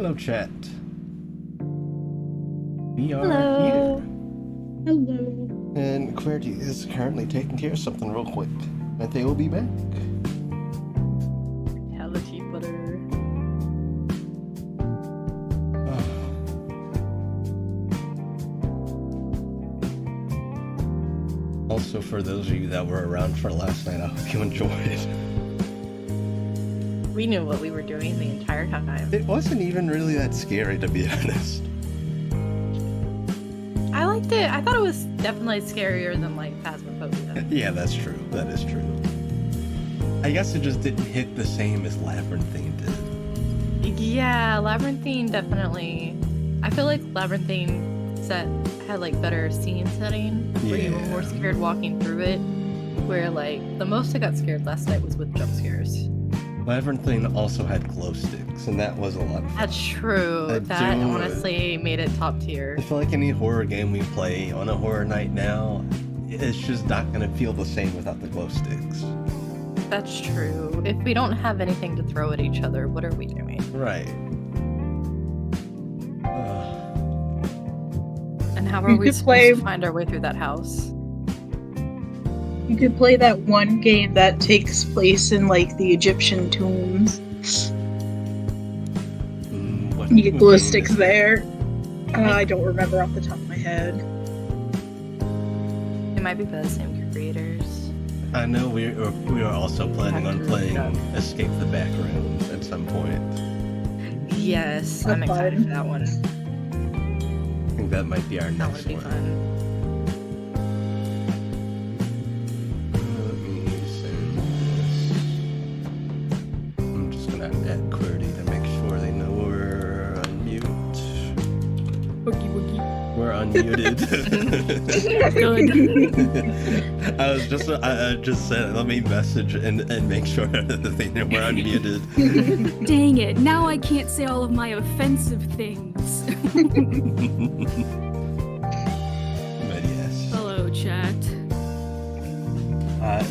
Hello, chat. We are Hello. here. Hello. And QWERTY is currently taking care of something real quick. But they will be back. Hella cheap butter. Also, for those of you that were around for last night, I hope you enjoyed. We knew what we were doing the entire time. It wasn't even really that scary, to be honest. I liked it. I thought it was definitely scarier than like Phasmophobia. Yeah, that's true. That is true. I guess it just didn't hit the same as Labyrinthine did. Yeah, Labyrinthine definitely. I feel like Labyrinthine had like better scene setting where you were more scared walking through it. Where like the most I got scared last night was with jump scares. Labyrinthine also had glow sticks, and that was a lot of fun. That's true. That honestly made it top tier. I feel like any horror game we play on a horror night now, it's just not going to feel the same without the glow sticks. That's true. If we don't have anything to throw at each other, what are we doing? Right. And how are we supposed to find our way through that house? You could play that one game that takes place in like the Egyptian tombs. You get glow sticks there. I don't remember off the top of my head. It might be by the same creators. I know we are also planning on playing Escape the Backrooms at some point. Yes, I'm excited for that one. I think that might be our next one. That would be fun. Let me send this. I'm just gonna add QWERTY to make sure they know we're unmute. Wookie wookie. We're unmuted. Good. I just said let me message and make sure that they know we're unmuted. Dang it, now I can't say all of my offensive things. But yes. Hello, chat.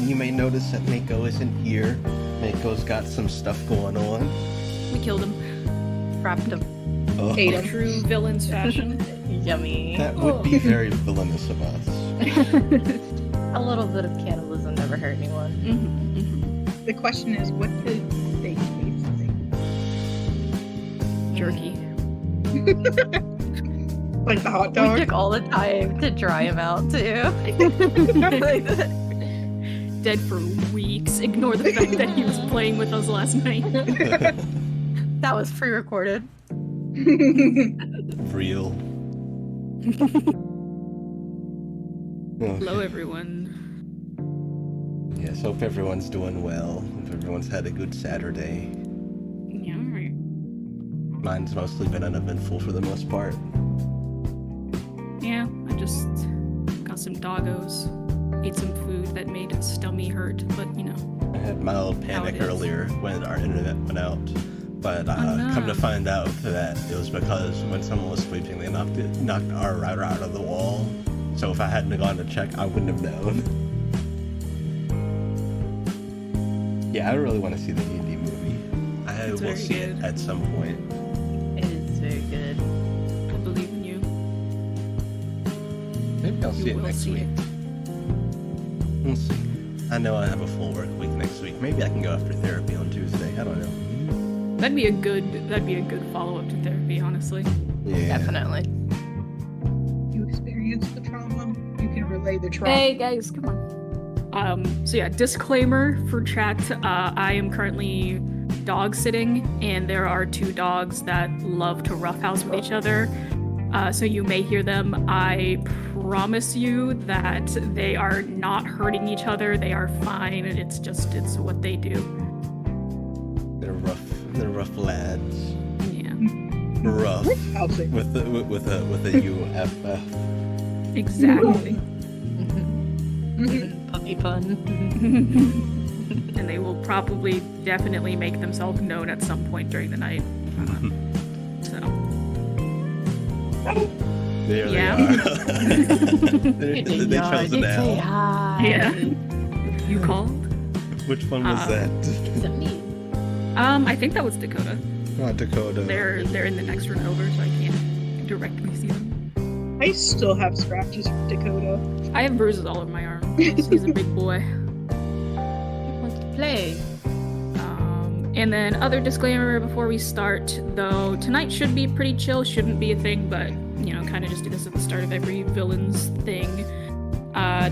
You may notice that Mako isn't here. Mako's got some stuff going on. We killed him. Wrapped him. Oh. Ate him. True villains fashion. Yummy. That would be very villainous of us. A little bit of cannibalism never hurt anyone. Mm-hmm. The question is, what did they taste like? Jerky. Like the hot We dog? took all the time to dry him out too. Dead for weeks. Ignore the fact that he was playing with us last night. That was pre-recorded. Real. Hello, everyone. Yes, hope everyone's doing well. Hope everyone's had a good Saturday. Yeah, alright. Mine's mostly been uneventful for the most part. Yeah, I just got some doggos. Ate some food that made stummy hurt, but you know. I had mild panic is. earlier when our internet went out. But no. come to find out that it was because when someone was sleeping, they knocked our router out of the wall. So if I hadn't gone to check, I wouldn't have known. Yeah, I really want to see the D&D movie. I will see it at some point. It is very good. I believe in you. Maybe I'll see it next week. We'll see. I know I have a full work week next week. Maybe I can go after therapy on Tuesday. I don't know. That'd be a good follow-up to therapy, honestly. Yeah. Definitely. You experienced the trauma, you can relay the trauma. Hey guys, come on. So yeah, disclaimer for chat. I am currently dog sitting, and there are two dogs that love to roughhouse with each other. So you may hear them. I promise you that they are not hurting each other. They are fine, and it's what they do. They're rough lads. Yeah. Rough. Housing. With a UFF. Exactly. Puppy fun. And they will probably definitely make themselves known at some point during the night. So. There Yeah. they are. they chose an L. Yeah. You called? Which one was that? Is it me? I think that was Dakota. Not Dakota. They're in the next room over, so I can't directly see them. I still have scratches from Dakota. I have bruises all over my arm. He's a big boy. He wants to play. And then other disclaimer before we start, though tonight should be pretty chill, shouldn't be a thing, but kind of just do this at the start of every villains thing.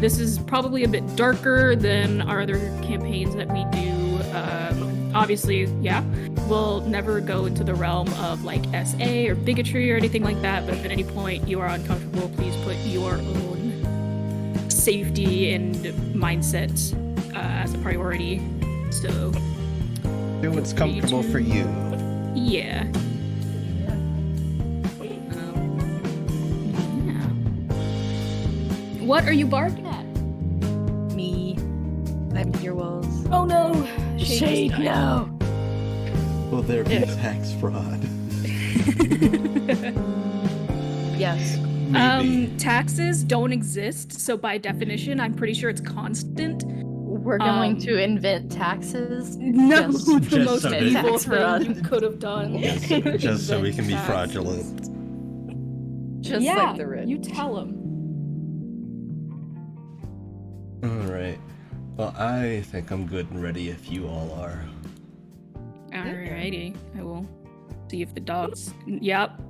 This is probably a bit darker than our other campaigns that we do. Obviously, yeah, we'll never go into the realm of like SA or bigotry or anything like that, but if at any point you are uncomfortable, please put your own safety and mindset as a priority. So Do what's comfortable for you. yeah. What are you barking at? Me. I'm your walls. Oh no! Shade, no. Will there be tax fraud? Yes. Maybe. Taxes don't exist, so by definition, I'm pretty sure it's constant. We're going to invent taxes. No, Just the just most so that- evil Tax fraud. thing you could have done. Just so we can be Tax. fraudulent. Just yeah, like the rich. you tell him. Alright. Well, I think I'm good and ready if you all are. Alrighty, I will see if the dogs. Yep. I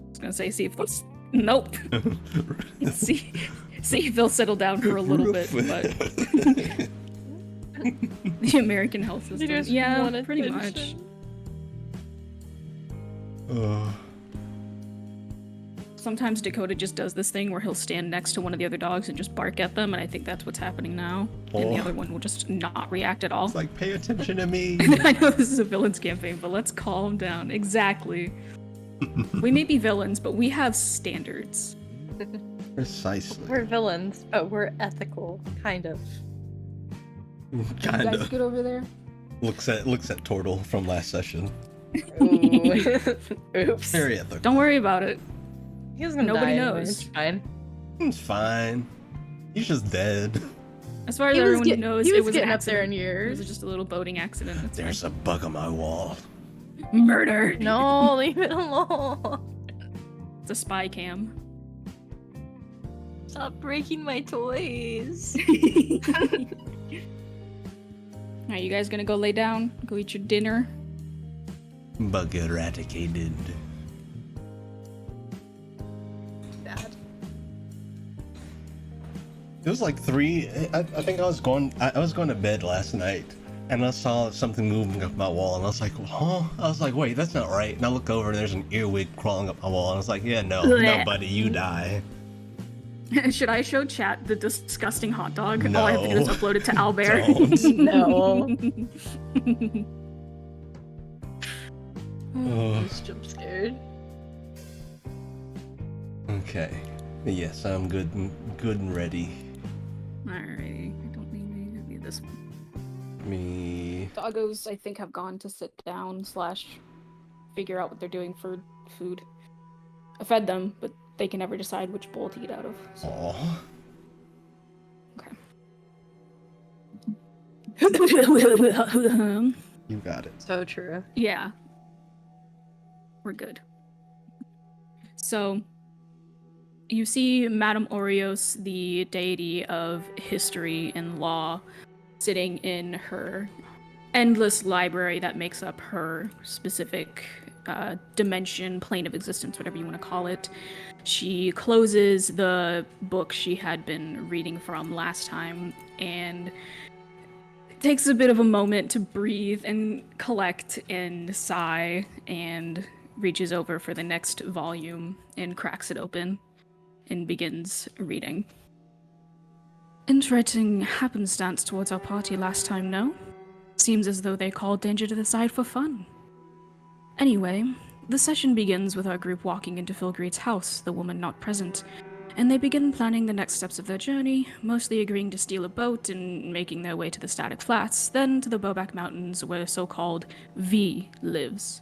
was gonna say see if those. Nope. see if they'll settle down for a little bit, but the American health system. just Yeah, want pretty attention. much. Sometimes Dakota just does this thing where he'll stand next to one of the other dogs and just bark at them, and I think that's what's happening now. And the Oh. other one will just not react at all. It's like, pay attention to me. I know this is a villains campaign, but let's calm down. Exactly. We may be villains, but we have standards. Precisely. We're villains, but we're ethical, kind of. Kinda. get over there. Looks at Tortle from last session. Ooh. Oops. Very ethical. Don't worry about it. He was gonna Nobody die anyway, knows. It's fine. It's fine. He's just dead. As far as He was, everyone knows, he it was was getting an up there in accident. It years. was just a little boating accident. That's There's a bug on my wall. murder. No, leave it alone. It's a spy cam. Stop breaking my toys. Alright, you guys gonna go lay down? Go eat your dinner? Bug eradicated. Bad. It was like 3. I think I was going to bed last night, and I saw something moving up my wall, and I was like, huh? I was like, wait, that's not right. And I look over, and there's an earwig crawling up my wall, and I was like, yeah, no, buddy, you die. Should I show chat the disgusting hot dog? No. All I have to do is upload it to Albert. Don't. No. Ugh. I was jump scared. Okay. Yes, I'm good and ready. Alrighty. I don't need this one. Me. Doggos, I think, have gone to sit down / figure out what they're doing for food. I fed them, but they can never decide which bowl to eat out of. So. Aw. Okay. You got it. So true. Yeah. We're good. So, you see Madame Orios, the deity of history and law, sitting in her endless library that makes up her specific dimension, plane of existence, whatever you want to call it. She closes the book she had been reading from last time and takes a bit of a moment to breathe and collect and sigh and reaches over for the next volume and cracks it open and begins reading. Interesting happenstance towards our party last time, no? Seems as though they called danger to the side for fun. Anyway, the session begins with our group walking into Filgreed's house, the woman not present, and they begin planning the next steps of their journey, mostly agreeing to steal a boat and making their way to the Static Flats, then to the Bowback Mountains where so-called V lives.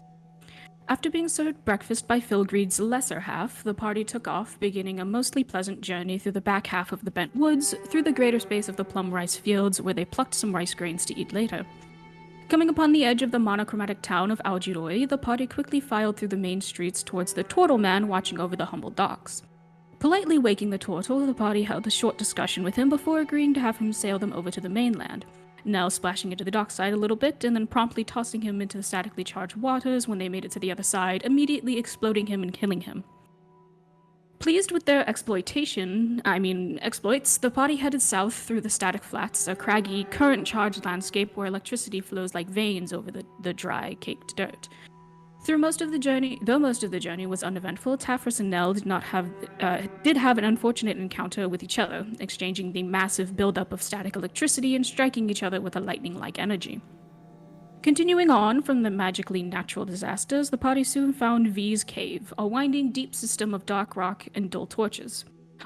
After being served breakfast by Filgreed's lesser half, the party took off, beginning a mostly pleasant journey through the back half of the Bent Woods, through the greater space of the plum rice fields where they plucked some rice grains to eat later. Coming upon the edge of the monochromatic town of Algiroy, the party quickly filed through the main streets towards the Turtle Man watching over the humble docks. Politely waking the turtle, the party held a short discussion with him before agreeing to have him sail them over to the mainland, Nell splashing into the dockside a little bit and then promptly tossing him into the statically charged waters when they made it to the other side, immediately exploding him and killing him. Pleased with their exploits, the party headed south through the Static Flats, a craggy, current-charged landscape where electricity flows like veins over the dry, caked dirt. Though most of the journey was uneventful, Tafris and Nell did have an unfortunate encounter with each other, exchanging the massive buildup of static electricity and striking each other with a lightning-like energy. Continuing on from the magically natural disasters, the party soon found V's cave, a winding, deep system of dark rock and dull torches.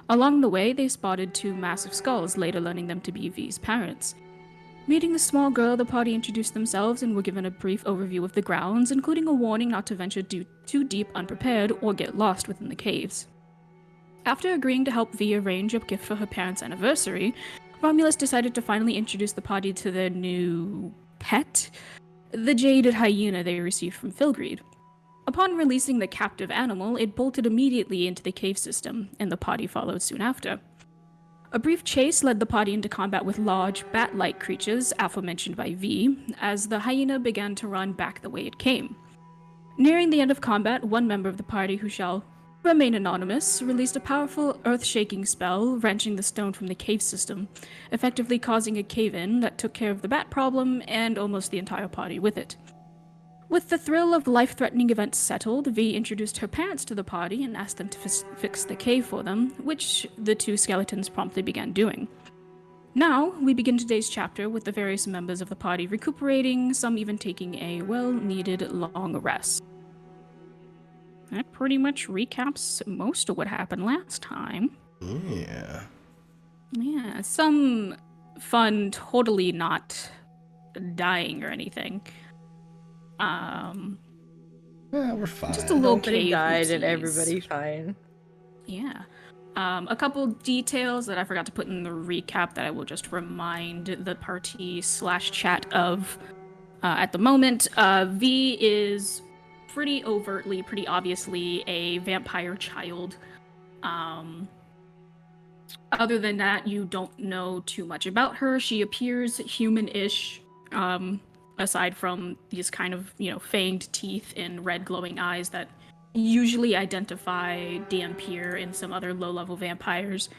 Along the way, they spotted 2 massive skulls, later learning them to be V's parents. Meeting the small girl, the party introduced themselves and were given a brief overview of the grounds, including a warning not to venture too deep unprepared or get lost within the caves. After agreeing to help V arrange a gift for her parents' anniversary, Romulus decided to finally introduce the party to their new pet, the jaded hyena they received from Filgreed. Upon releasing the captive animal, it bolted immediately into the cave system, and the party followed soon after. A brief chase led the party into combat with large, bat-like creatures, aforementioned by V, as the hyena began to run back the way it came. Nearing the end of combat, one member of the party, who shall remain anonymous, released a powerful, earth-shaking spell, wrenching the stone from the cave system, effectively causing a cave-in that took care of the bat problem and almost the entire party with it. With the thrill of life-threatening events settled, V introduced her parents to the party and asked them to fix the cave for them, which the 2 skeletons promptly began doing. Now, we begin today's chapter with the various members of the party recuperating, some even taking a well-needed long rest. That pretty much recaps most of what happened last time. Yeah. Yeah, some fun, totally not dying or anything. Yeah, we're fine. Just a little Nobody cave died and oopsies. everybody fine. Yeah. A couple details that I forgot to put in the recap that I will just remind the party / chat of at the moment. V is pretty overtly, pretty obviously a vampire child. Other than that, you don't know too much about her. She appears human-ish, aside from these kind of, fanged teeth and red glowing eyes that usually identify Dampier and some other low-level vampires.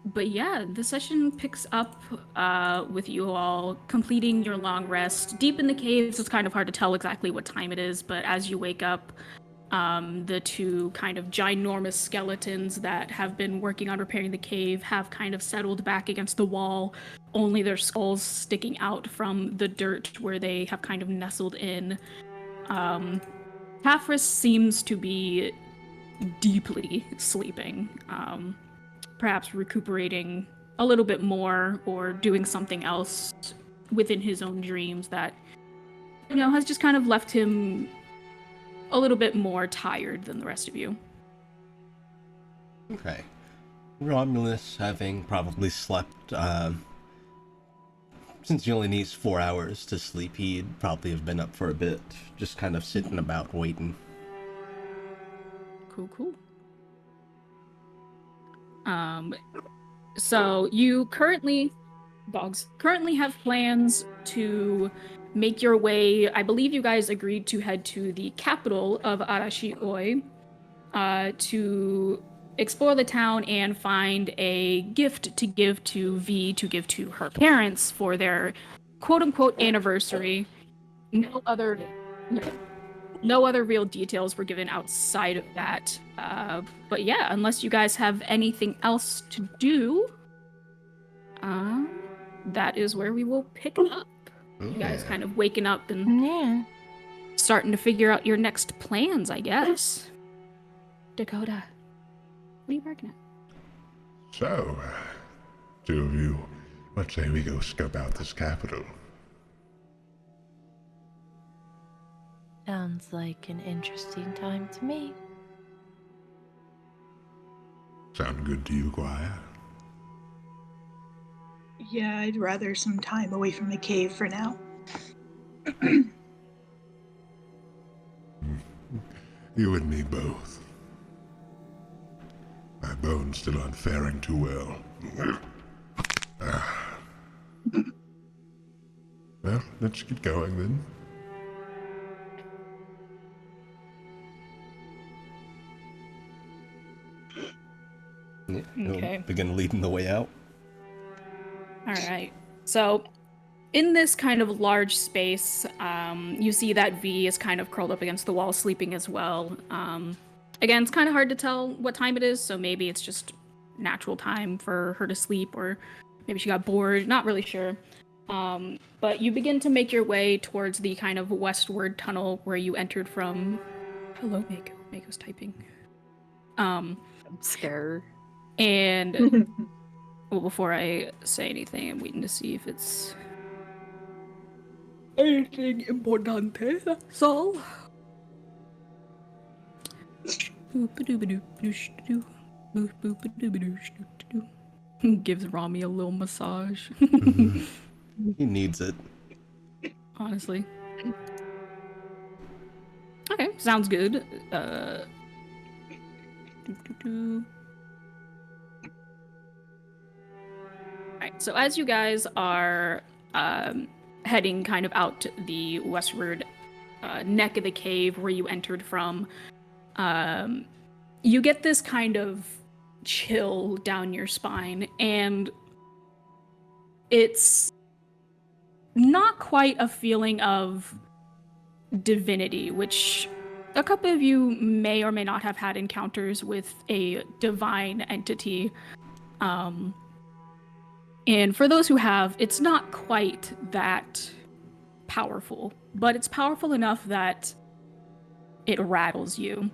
But yeah, the session picks up with you all completing your long rest. Deep in the caves, it's kind of hard to tell exactly what time it is, but as you wake up, the 2 kind of ginormous skeletons that have been working on repairing the cave have kind of settled back against the wall, only their skulls sticking out from the dirt where they have kind of nestled in. Tafris seems to be deeply sleeping, perhaps recuperating a little bit more or doing something else within his own dreams that, has just kind of left him a little bit more tired than the rest of you. Okay. Romulus, having probably slept, since he only needs 4 hours to sleep, he'd probably have been up for a bit, just kind of sitting about waiting. Cool. So you currently have plans to make your way. I believe you guys agreed to head to the capital of Arashiyoi to explore the town and find a gift to give to V, to give to her parents for their quote-unquote anniversary. No other real details were given outside of that. But yeah, unless you guys have anything else to do, that is where we will pick up. You guys kind of waking up and starting to figure out your next plans, I guess. Dakota, what are you working at? So, 2 of you, let's say we go scope out this capital. Sounds like an interesting time to me. Sound good to you, Guaya? Yeah, I'd rather some time away from the cave for now. You and me both. My bones still aren't faring too well. Well, let's get going then. Yeah, Okay. he'll begin leading the way out. All right. So, in this kind of large space, you see that V is kind of curled up against the wall, sleeping as well. Again, it's kind of hard to tell what time it is, so maybe it's just natural time for her to sleep, or maybe she got bored. Not really sure. But you begin to make your way towards the kind of westward tunnel where you entered from. Hello, Mako. Mako's typing. I'm scared. And well, before I say anything, I'm waiting to see if it's anything importante. That's all. Gives Rami a little massage. He needs it. Honestly. Okay, sounds good. Alright, so as you guys are heading kind of out the westward neck of the cave where you entered from, you get this kind of chill down your spine, and it's not quite a feeling of divinity, which a couple of you may or may not have had encounters with a divine entity. And for those who have, it's not quite that powerful, but it's powerful enough that it rattles you.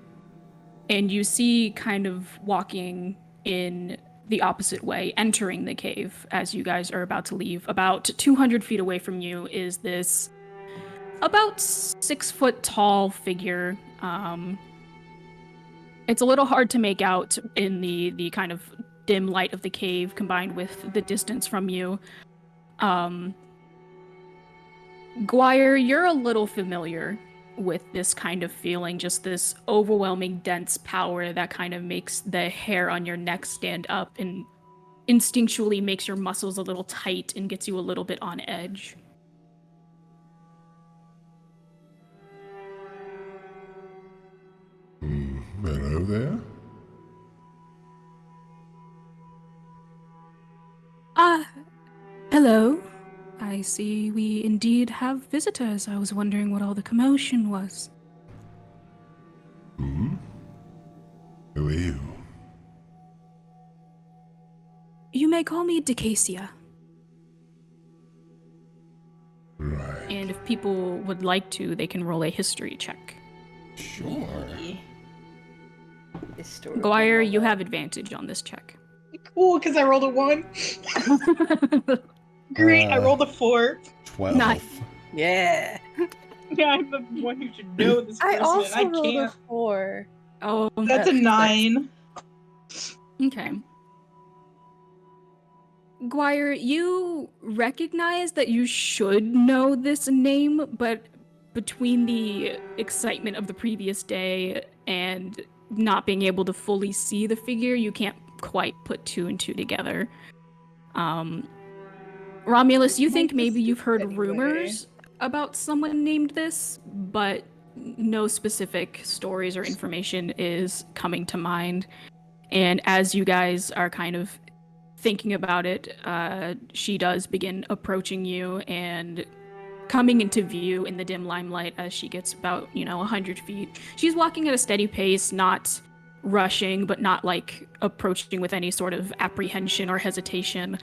And you see kind of walking in the opposite way, entering the cave as you guys are about to leave. About 200 feet away from you is this about 6 foot tall figure. It's a little hard to make out in the kind of dim light of the cave combined with the distance from you. Guire, you're a little familiar with this kind of feeling, just this overwhelming dense power that kind of makes the hair on your neck stand up and instinctually makes your muscles a little tight and gets you a little bit on edge. Hello there? Hello. I see we indeed have visitors. I was wondering what all the commotion was. Who are you? You may call me Decasia. Right. And if people would like to, they can roll a history check. Sure. Historical Guire, you moment. have advantage on this check. Cool, because I rolled a 1. Great, I rolled a 4. 12. Nice. Yeah. Yeah, I'm the one who should know this person. I also I rolled can't. a 4. Oh, That's a 9. okay. Guire, you recognize that you should know this name, but between the excitement of the previous day and not being able to fully see the figure, you can't quite put 2 and 2 together. Romulus, you think maybe you've heard rumors about someone named this, but no specific stories or information is coming to mind. And as you guys are kind of thinking about it, she does begin approaching you and coming into view in the dim limelight as she gets about, 100 feet. She's walking at a steady pace, not rushing, but not like approaching with any sort of apprehension or hesitation.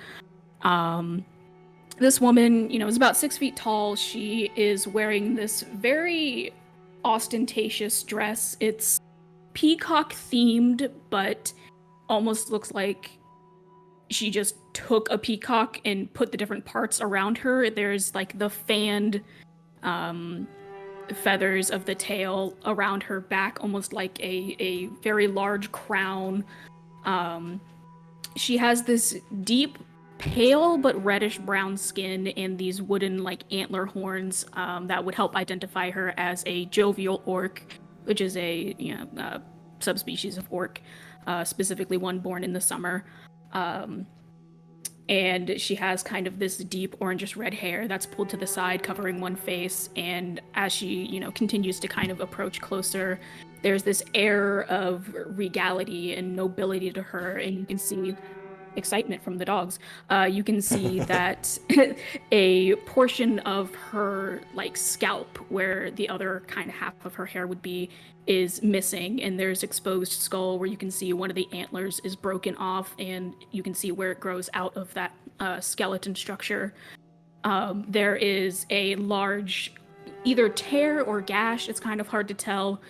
This woman, is about 6 feet tall. She is wearing this very ostentatious dress. It's peacock themed, but almost looks like she just took a peacock and put the different parts around her. There's like the fanned feathers of the tail around her back, almost like a very large crown. She has this deep pale but reddish brown skin and these wooden like antler horns that would help identify her as a jovial orc, which is a subspecies of orc, specifically one born in the summer. And she has kind of this deep orangish red hair that's pulled to the side, covering one face. And as she, continues to kind of approach closer, there's this air of regality and nobility to her, and you can see excitement from the dogs. You can see that a portion of her like scalp, where the other kind of half of her hair would be, is missing, and there's exposed skull where you can see one of the antlers is broken off, and you can see where it grows out of that skeleton structure. There is a large either tear or gash, it's kind of hard to tell,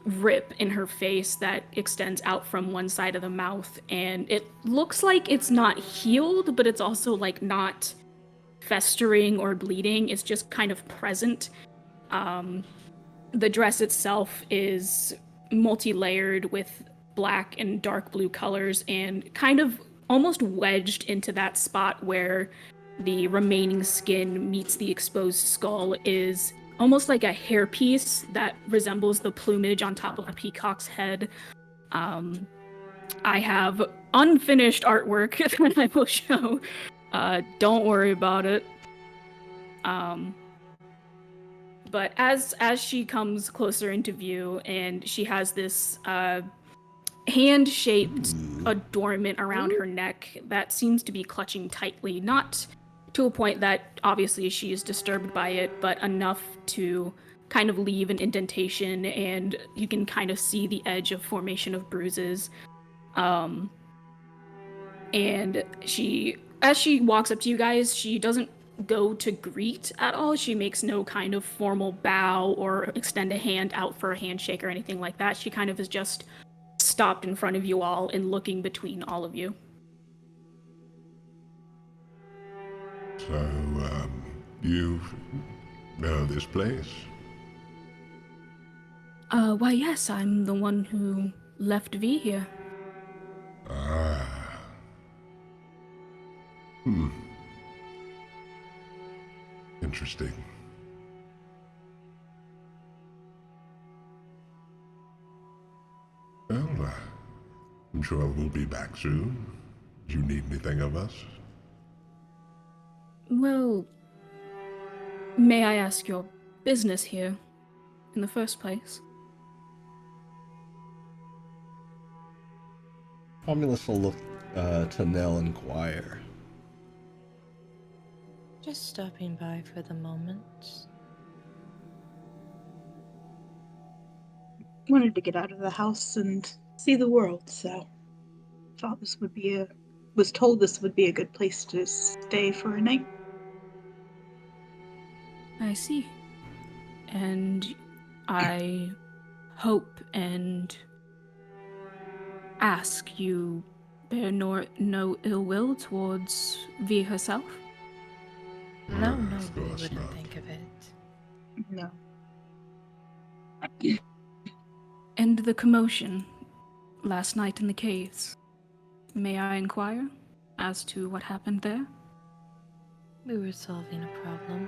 rip in her face that extends out from one side of the mouth, and it looks like it's not healed, but it's also like not festering or bleeding. It's just kind of present. The dress itself is multi-layered with black and dark blue colors, and kind of almost wedged into that spot where the remaining skin meets the exposed skull is almost like a hairpiece that resembles the plumage on top of a peacock's head. I have unfinished artwork that I will show. Don't worry about it. But as she comes closer into view, and she has this hand-shaped adornment around her neck that seems to be clutching tightly, not to a point that obviously she is disturbed by it, but enough to kind of leave an indentation, and you can kind of see the edge of formation of bruises. And as she walks up to you guys, she doesn't go to greet at all. She makes no kind of formal bow or extend a hand out for a handshake or anything like that. She kind of is just stopped in front of you all and looking between all of you. So, you know this place? Why yes, I'm the one who left V here. Ah. Interesting. Well, I'm sure we'll be back soon. Do you need anything of us? Well, may I ask your business here in the first place? Romulus will look to Nell and inquire. Just stopping by for the moment. Wanted to get out of the house and see the world, so thought this would be was told this would be a good place to stay for a night. I see. And I hope and ask you bear no ill will towards V herself? No, Of we course wouldn't not. think of it. No. And the commotion last night in the caves. May I inquire as to what happened there? We were solving a problem.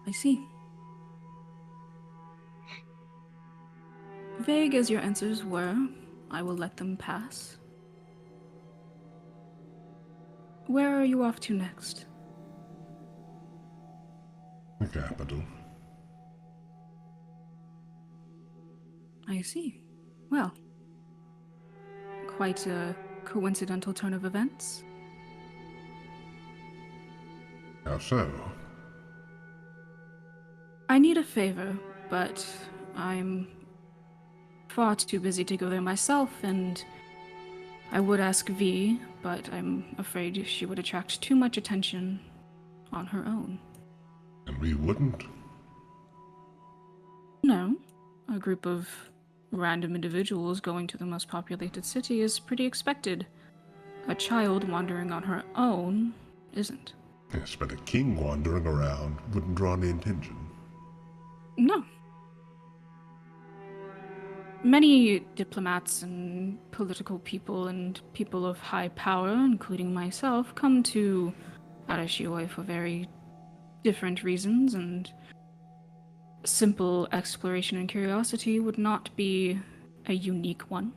I see. Vague as your answers were, I will let them pass. Where are you off to next? The capital. I see. Well, quite a coincidental turn of events. How so? I need a favor, but I'm far too busy to go there myself, and I would ask V, but I'm afraid she would attract too much attention on her own. And we wouldn't? No, a group of random individuals going to the most populated city is pretty expected. A child wandering on her own isn't. Yes, but a king wandering around wouldn't draw any attention. No. many diplomats and political people and people of high power, including myself, come to Arashiyoi for very different reasons, and simple exploration and curiosity would not be a unique one.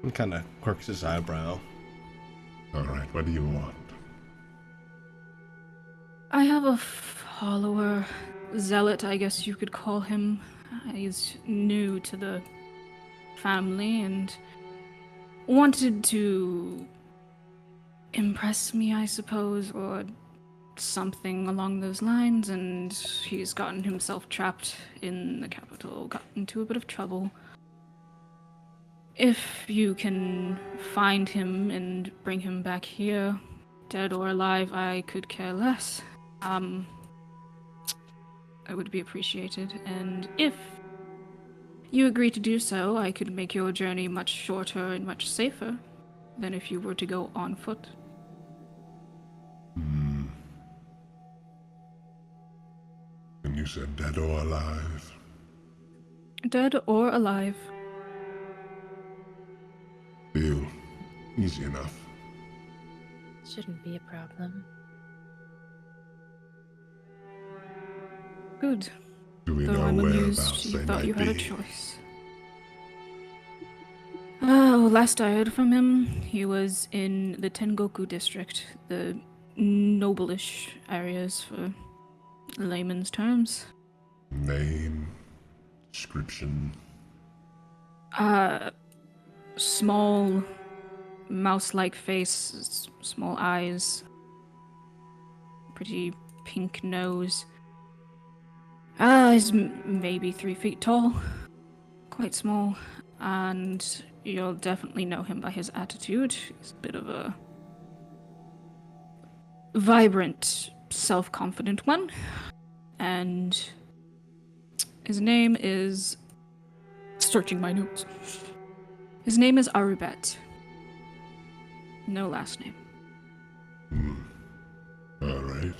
He kind of quirks his eyebrow. All right, what do you want? I have a follower, zealot, I guess you could call him. He's new to the family and wanted to impress me, I suppose, or something along those lines, and he's gotten himself trapped in the capital, got into a bit of trouble. If you can find him and bring him back here, dead or alive, I could care less. It would be appreciated, and if you agree to do so, I could make your journey much shorter and much safer than if you were to go on foot. And you said dead or alive? Dead or alive. Deal. Easy enough. Shouldn't be a problem. Good. Do we Though know I'm whereabouts amused you they thought might you had a be? choice. Oh, last I heard from him, he was in the Tengoku district, the noblish areas for layman's terms. Name, description. Small, mouse-like face, small eyes, pretty pink nose. He's maybe 3 feet tall, quite small, and you'll definitely know him by his attitude. He's a bit of a vibrant, self-confident one, and his name is... Searching my notes. His name is Arubet. No last name. All right.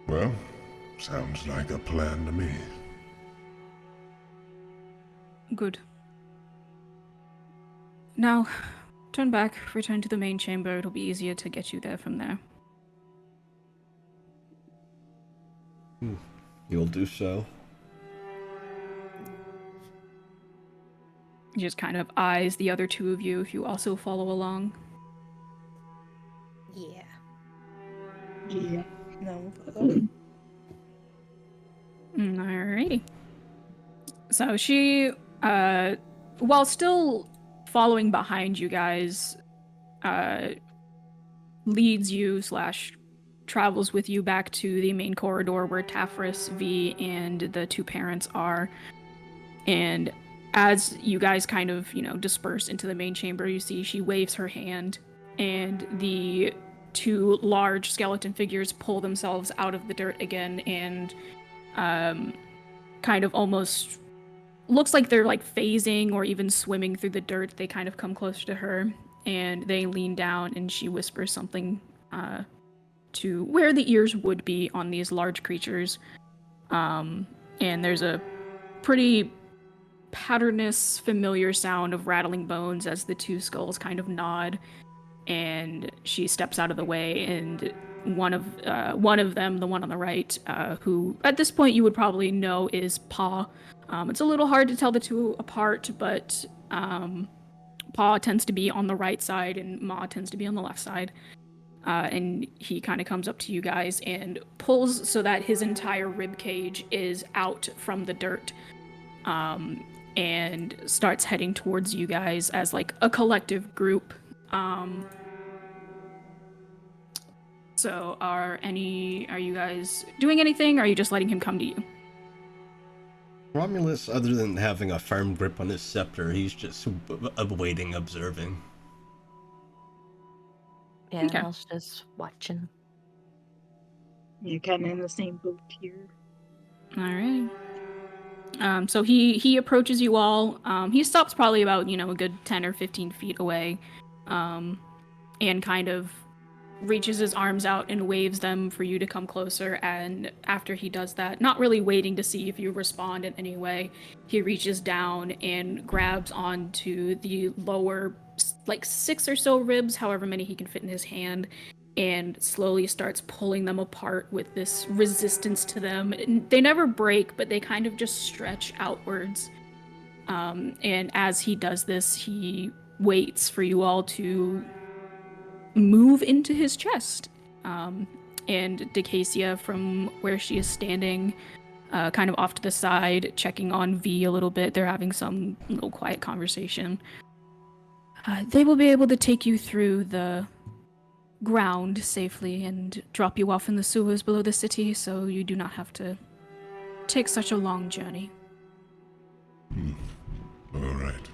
Well, sounds like a plan to me. Good. Now, turn back, return to the main chamber. It'll be easier to get you there from there. You'll do so. He just kind of eyes the other two of you if you also follow along. Yeah. Yeah. No. Alrighty. So she, while still following behind you guys, leads you / travels with you back to the main corridor where Tafris, V, and the two parents are. And as you guys kind of, disperse into the main chamber, you see she waves her hand, and the two large skeleton figures pull themselves out of the dirt again and kind of almost looks like they're like phasing or even swimming through the dirt. They kind of come closer to her, and they lean down, and she whispers something to where the ears would be on these large creatures. And there's a pretty patternous, familiar sound of rattling bones as the two skulls kind of nod, and she steps out of the way, and one of them, the one on the right, who at this point you would probably know is Pa. It's a little hard to tell the two apart, but Pa tends to be on the right side and Ma tends to be on the left side. And he kind of comes up to you guys and pulls so that his entire rib cage is out from the dirt, and starts heading towards you guys as like a collective group. So are you guys doing anything, or are you just letting him come to you? Romulus, other than having a firm grip on his scepter, he's just waiting, observing. Yeah, Okay. I was just watching. You're kind of in the same boat here. All right. So he approaches you all. He stops probably about a good 10 or 15 feet away, and kind of reaches his arms out and waves them for you to come closer. And after he does that, not really waiting to see if you respond in any way, he reaches down and grabs onto the lower, like 6 or so ribs, however many he can fit in his hand, and slowly starts pulling them apart with this resistance to them. They never break, but they kind of just stretch outwards. And as he does this, he waits for you all to move into his chest. And Decasia, from where she is standing, kind of off to the side, checking on V a little bit. They're having some little quiet conversation. They will be able to take you through the ground safely and drop you off in the sewers below the city, so you do not have to take such a long journey. All right.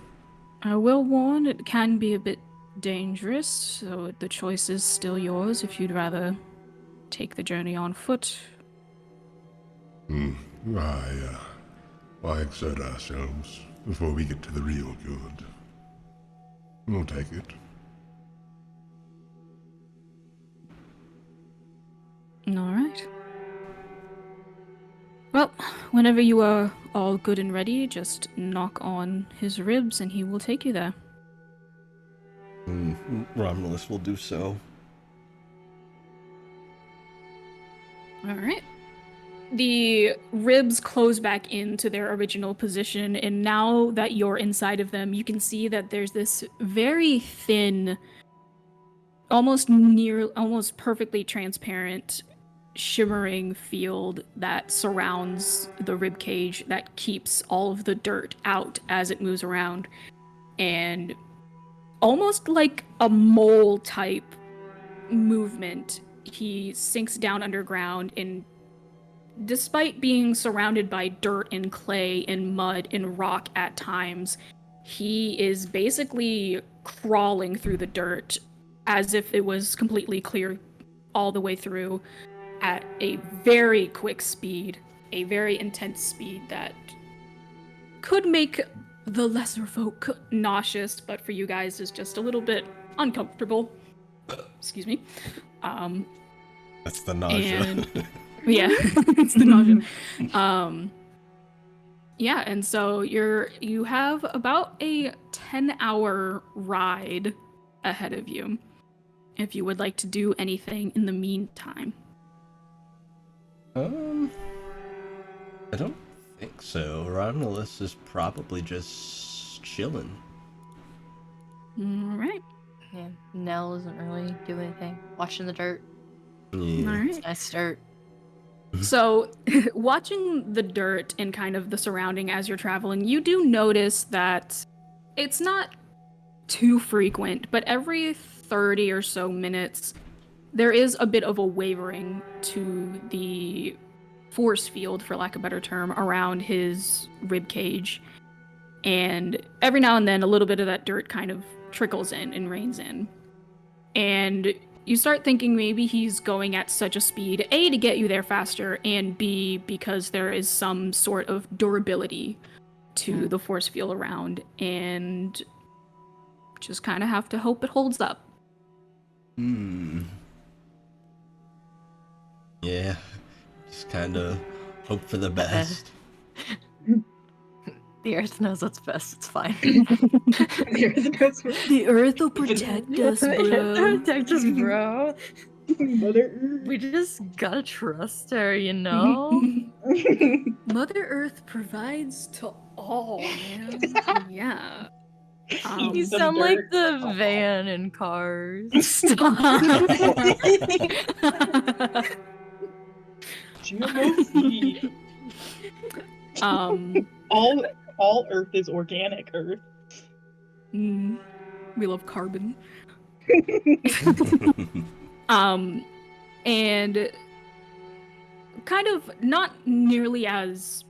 I will warn, it can be a bit dangerous, so the choice is still yours if you'd rather take the journey on foot. Why exert ourselves before we get to the real good? We'll take it. All right. Well, whenever you are all good and ready, just knock on his ribs and he will take you there. Romulus will do so. All right. The ribs close back into their original position, and now that you're inside of them, you can see that there's this very thin, almost perfectly transparent, shimmering field that surrounds the rib cage that keeps all of the dirt out as it moves around. And almost like a mole type movement, he sinks down underground, and despite being surrounded by dirt and clay and mud and rock at times, he is basically crawling through the dirt as if it was completely clear all the way through at a very quick speed, a very intense speed that could make the lesser folk nauseous, but for you guys is just a little bit uncomfortable. Excuse me. That's the nausea. And yeah, it's the nausea. Yeah, and so you have about a 10-hour ride ahead of you if you would like to do anything in the meantime. I don't think so. Romulus is probably just chilling. All right. Yeah, Nell doesn't really do anything. Watching the dirt. Yeah. All right. It's nice dirt. So, watching the dirt and kind of the surrounding as you're traveling, you do notice that it's not too frequent, but every 30 or so minutes, there is a bit of a wavering to the force field, for lack of a better term, around his rib cage. And every now and then, a little bit of that dirt kind of trickles in and rains in. And you start thinking maybe he's going at such a speed, A, to get you there faster, and B, because there is some sort of durability to the force field around, and just kind of have to hope it holds up. Yeah. Just kind of hope for the best. The earth knows what's best. It's fine. The earth will protect us, bro. Protect us, bro. Mother We just gotta trust her, you know? Mother Earth provides to all, man. Yeah. You sound like the van in Cars. GMOC. All Earth is organic Earth. We love carbon. And kind of not nearly as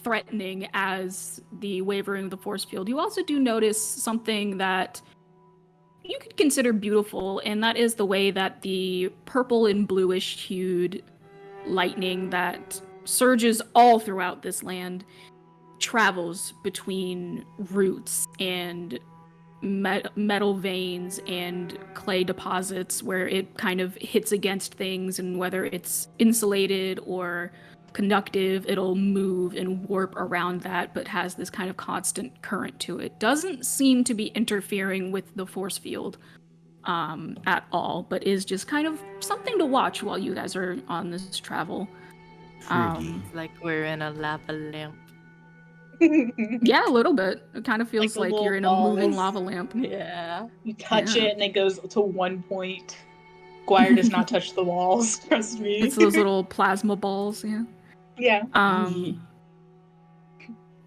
threatening as the wavering of the force field, you also do notice something that you could consider beautiful, and that is the way that the purple and bluish hued lightning that surges all throughout this land travels between roots and metal veins and clay deposits where it kind of hits against things, and whether it's insulated or conductive, it'll move and warp around that, but has this kind of constant current to it. Doesn't seem to be interfering with the force field at all, but is just kind of something to watch while you guys are on this travel. It's like we're in a lava lamp. Yeah, a little bit. It kind of feels Like the like you're in a little moving balls. lava lamp. Yeah. You touch Yeah. it and it goes to one point. Squire does not touch the walls, trust me. It's those little plasma balls, yeah. Yeah.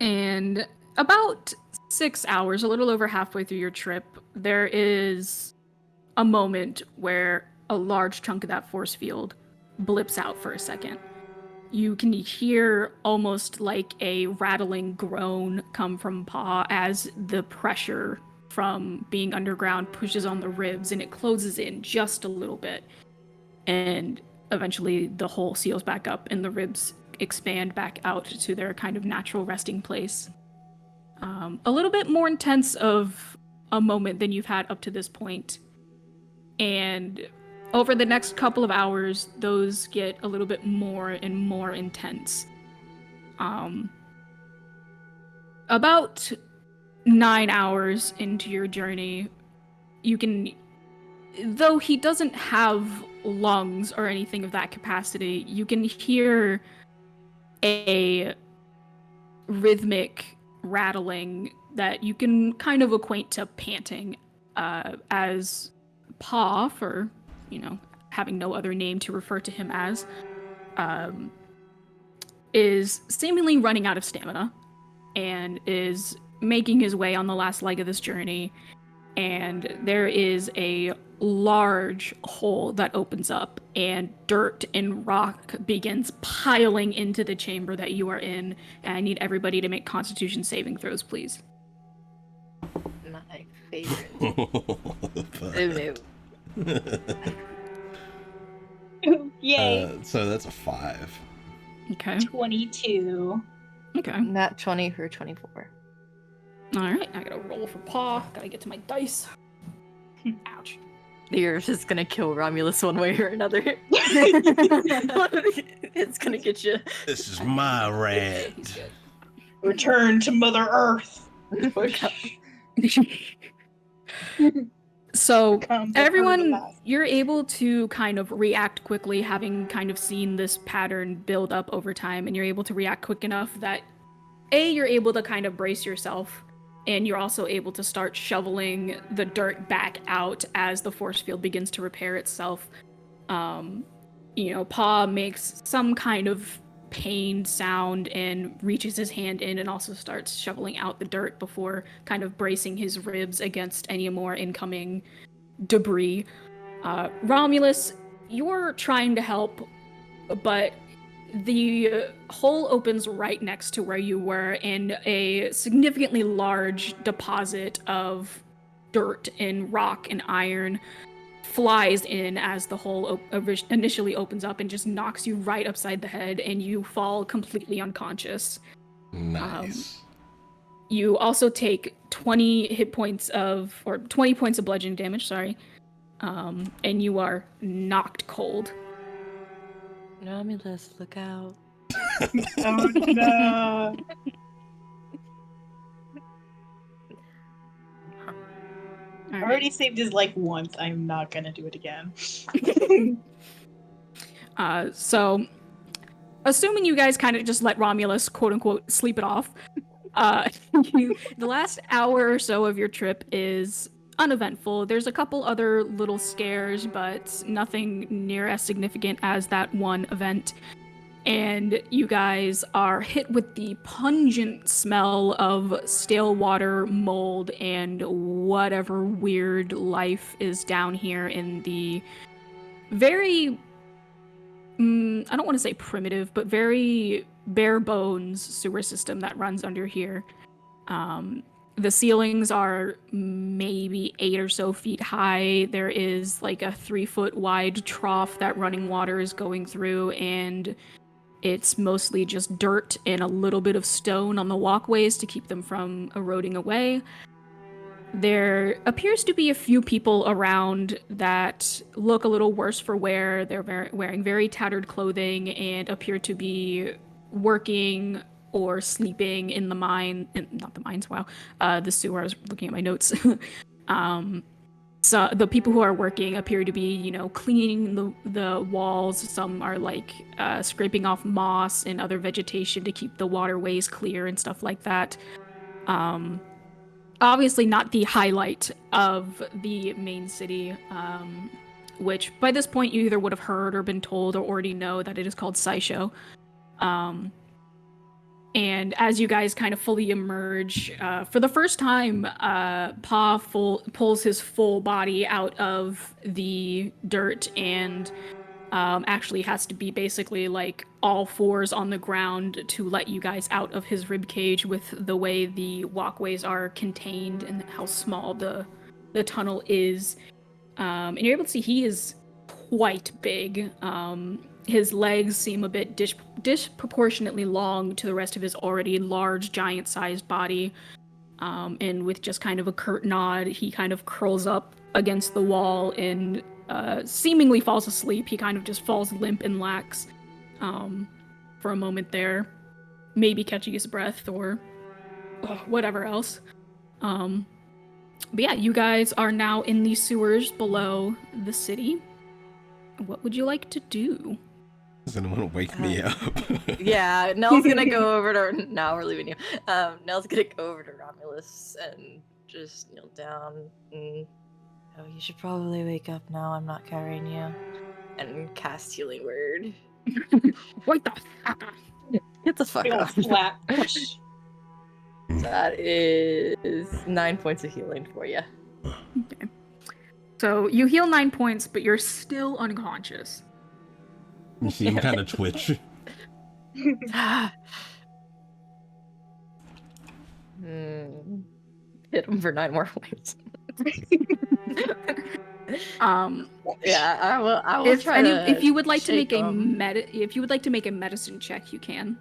And about 6 hours, a little over halfway through your trip, there is a moment where a large chunk of that force field blips out for a second. You can hear almost like a rattling groan come from Paw as the pressure from being underground pushes on the ribs and it closes in just a little bit. And eventually the hole seals back up and the ribs expand back out to their kind of natural resting place. A little bit more intense of a moment than you've had up to this point. And over the next couple of hours, those get a little bit more and more intense. About 9 hours into your journey, you can, though he doesn't have lungs or anything of that capacity, you can hear a rhythmic rattling that you can kind of acquaint to panting, as Paw, for, having no other name to refer to him as, is seemingly running out of stamina and is making his way on the last leg of this journey. And there is a large hole that opens up and dirt and rock begins piling into the chamber that you are in. And I need everybody to make Constitution saving throws, please. My favorite. Oh, no. Yay. So that's a 5. Okay. 22. Okay. Not 20 for 24. All right. I gotta roll for Paw. Gotta get to my dice. Ouch. You're just gonna kill Romulus one way or another. It's gonna get you. This is my rant. Return to Mother Earth. So Come everyone, you're able to kind of react quickly, having kind of seen this pattern build up over time, and you're able to react quick enough that you're able to kind of brace yourself, and you're also able to start shoveling the dirt back out as the force field begins to repair itself. Paw makes some kind of pained sound and reaches his hand in and also starts shoveling out the dirt before kind of bracing his ribs against any more incoming debris. Romulus, you're trying to help, but the hole opens right next to where you were, and a significantly large deposit of dirt and rock and iron flies in as the hole initially opens up and just knocks you right upside the head, and you fall completely unconscious. Nice. You also take 20 points of bludgeoning damage, and you are knocked cold. Romulus, look out. Oh no. I already saved his life once. I'm not gonna do it again. So, assuming you guys kind of just let Romulus, quote unquote, sleep it off, the last hour or so of your trip is uneventful. There's a couple other little scares, but nothing near as significant as that one event. And you guys are hit with the pungent smell of stale water, mold, and whatever weird life is down here in the very, I don't want to say primitive, but very bare bones sewer system that runs under here. The ceilings are maybe 8 or so feet high. There is like a 3-foot wide trough that running water is going through, and it's mostly just dirt and a little bit of stone on the walkways to keep them from eroding away. There appears to be a few people around that look a little worse for wear. They're wearing very tattered clothing and appear to be working or sleeping in the mine. Not the mines, wow. The sewer. I was looking at my notes. So the people who are working appear to be, cleaning the walls. Some are like scraping off moss and other vegetation to keep the waterways clear and stuff like that. Obviously not the highlight of the main city, which by this point you either would have heard or been told or already know that it is called Saisho. And as you guys kind of fully emerge, for the first time, Pa pulls his full body out of the dirt and actually has to be basically like all fours on the ground to let you guys out of his ribcage with the way the walkways are contained and how small the tunnel is. And you're able to see he is quite big. His legs seem a bit disproportionately long to the rest of his already large, giant-sized body. And with just kind of a curt nod, he kind of curls up against the wall and seemingly falls asleep. He kind of just falls limp and lax for a moment there, maybe catching his breath or whatever else. But yeah, you guys are now in the sewers below the city. What would you like to do? Does anyone want to wake me up? Yeah, Nell's gonna go over to. Now we're leaving you. Nell's gonna go over to Romulus and just kneel down. And, oh, you should probably wake up now. I'm not carrying you. And cast Healing Word. What the fuck? Get the fuck off. Flat. That is 9 points of healing for you. Okay. So you heal 9 points, but you're still unconscious. You see him kind of twitch. Hit him for 9 more points. Yeah, I will try to. If you would like to shake make him. if you would like to make a medicine check, you can.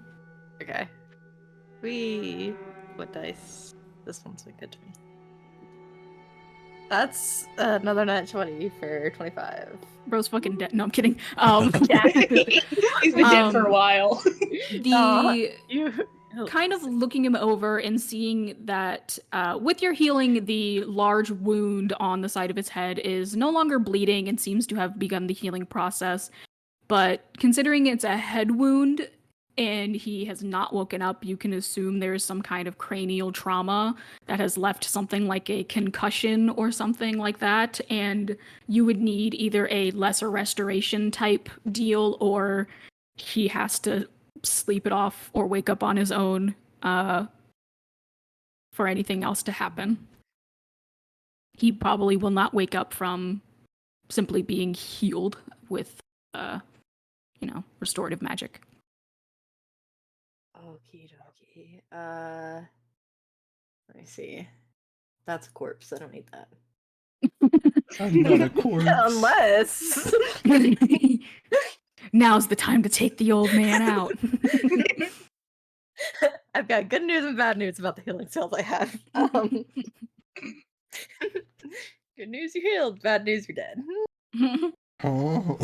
Okay. What dice? This one's been good to me. That's another nat 20 for 25. Bro's fucking dead. No, I'm kidding. He's been dead for a while. Kind of looking him over and seeing that with your healing, the large wound on the side of his head is no longer bleeding and seems to have begun the healing process. But considering it's a head wound and he has not woken up, you can assume there's some kind of cranial trauma that has left something like a concussion or something like that. And you would need either a lesser restoration type deal or he has to sleep it off or wake up on his own for anything else to happen. He probably will not wake up from simply being healed with, restorative magic. Okie dokie. Let me see. That's a corpse. I don't need that. I'm not a corpse. Unless. Now's the time to take the old man out. I've got good news and bad news about the healing spells I have. Good news, you're healed. Bad news, you're dead. Oh.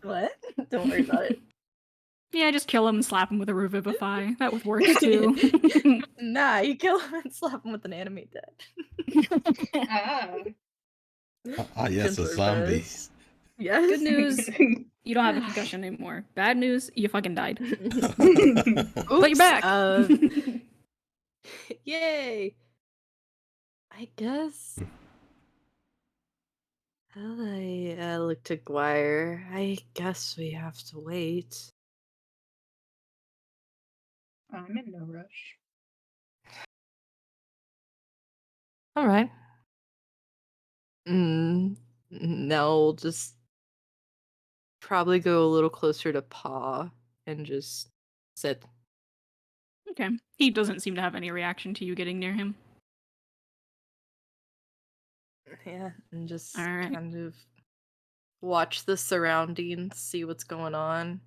What? Don't worry about it. Yeah, just kill him and slap him with a revivify. That would work too. Nah, you kill him and slap him with an animate dead. Yes, a zombie. Yes. Good news, you don't have a concussion anymore. Bad news, you fucking died. But you're back. Yay. I guess. I look to Guire. I guess we have to wait. I'm in no rush. All right. Nell just probably go a little closer to Pa and just sit. Okay. He doesn't seem to have any reaction to you getting near him. Yeah, and just All right. kind of watch the surroundings, see what's going on,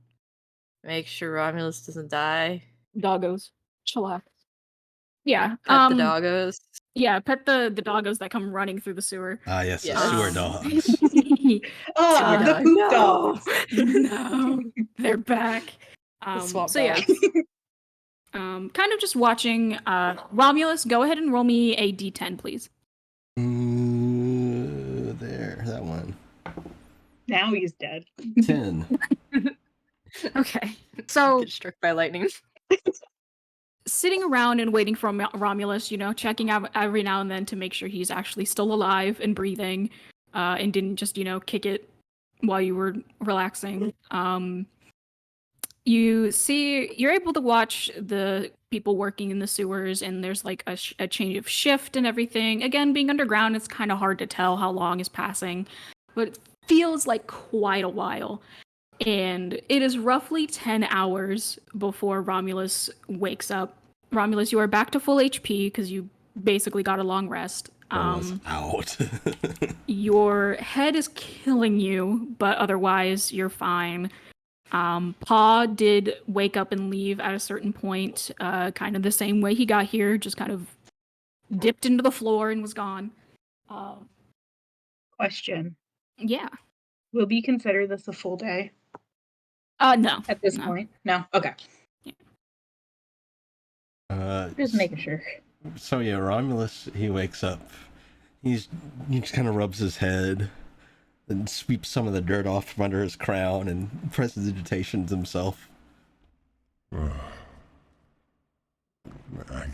make sure Romulus doesn't die. Doggos. Chillax. Yeah. Pet the doggos. Yeah, pet the doggos that come running through the sewer. Ah, yes, the Yes. sewer dogs. Ah, the dog. poop No. dogs. No, they're back. The swamp So yeah, dogs. kind of just watching. Romulus, go ahead and roll me a d10, please. There, that one. Now he's dead. 10. Okay, so Get struck by lightning. sitting around and waiting for Romulus, checking out every now and then to make sure he's actually still alive and breathing, and didn't just, kick it while you were relaxing. You're able to watch the people working in the sewers, and there's like a change of shift and everything. Again, being underground, it's kind of hard to tell how long is passing, but it feels like quite a while. And it is roughly 10 hours before Romulus wakes up. Romulus, you are back to full HP because you basically got a long rest. Almost out. Your head is killing you, but otherwise you're fine. Paw did wake up and leave at a certain point, kind of the same way he got here, just kind of dipped into the floor and was gone. Question. Yeah. Will we consider this a full day No. at this No. point? No? Okay. Just making sure. So yeah, Romulus, he wakes up. He just kind of rubs his head and sweeps some of the dirt off from under his crown and presentations himself. I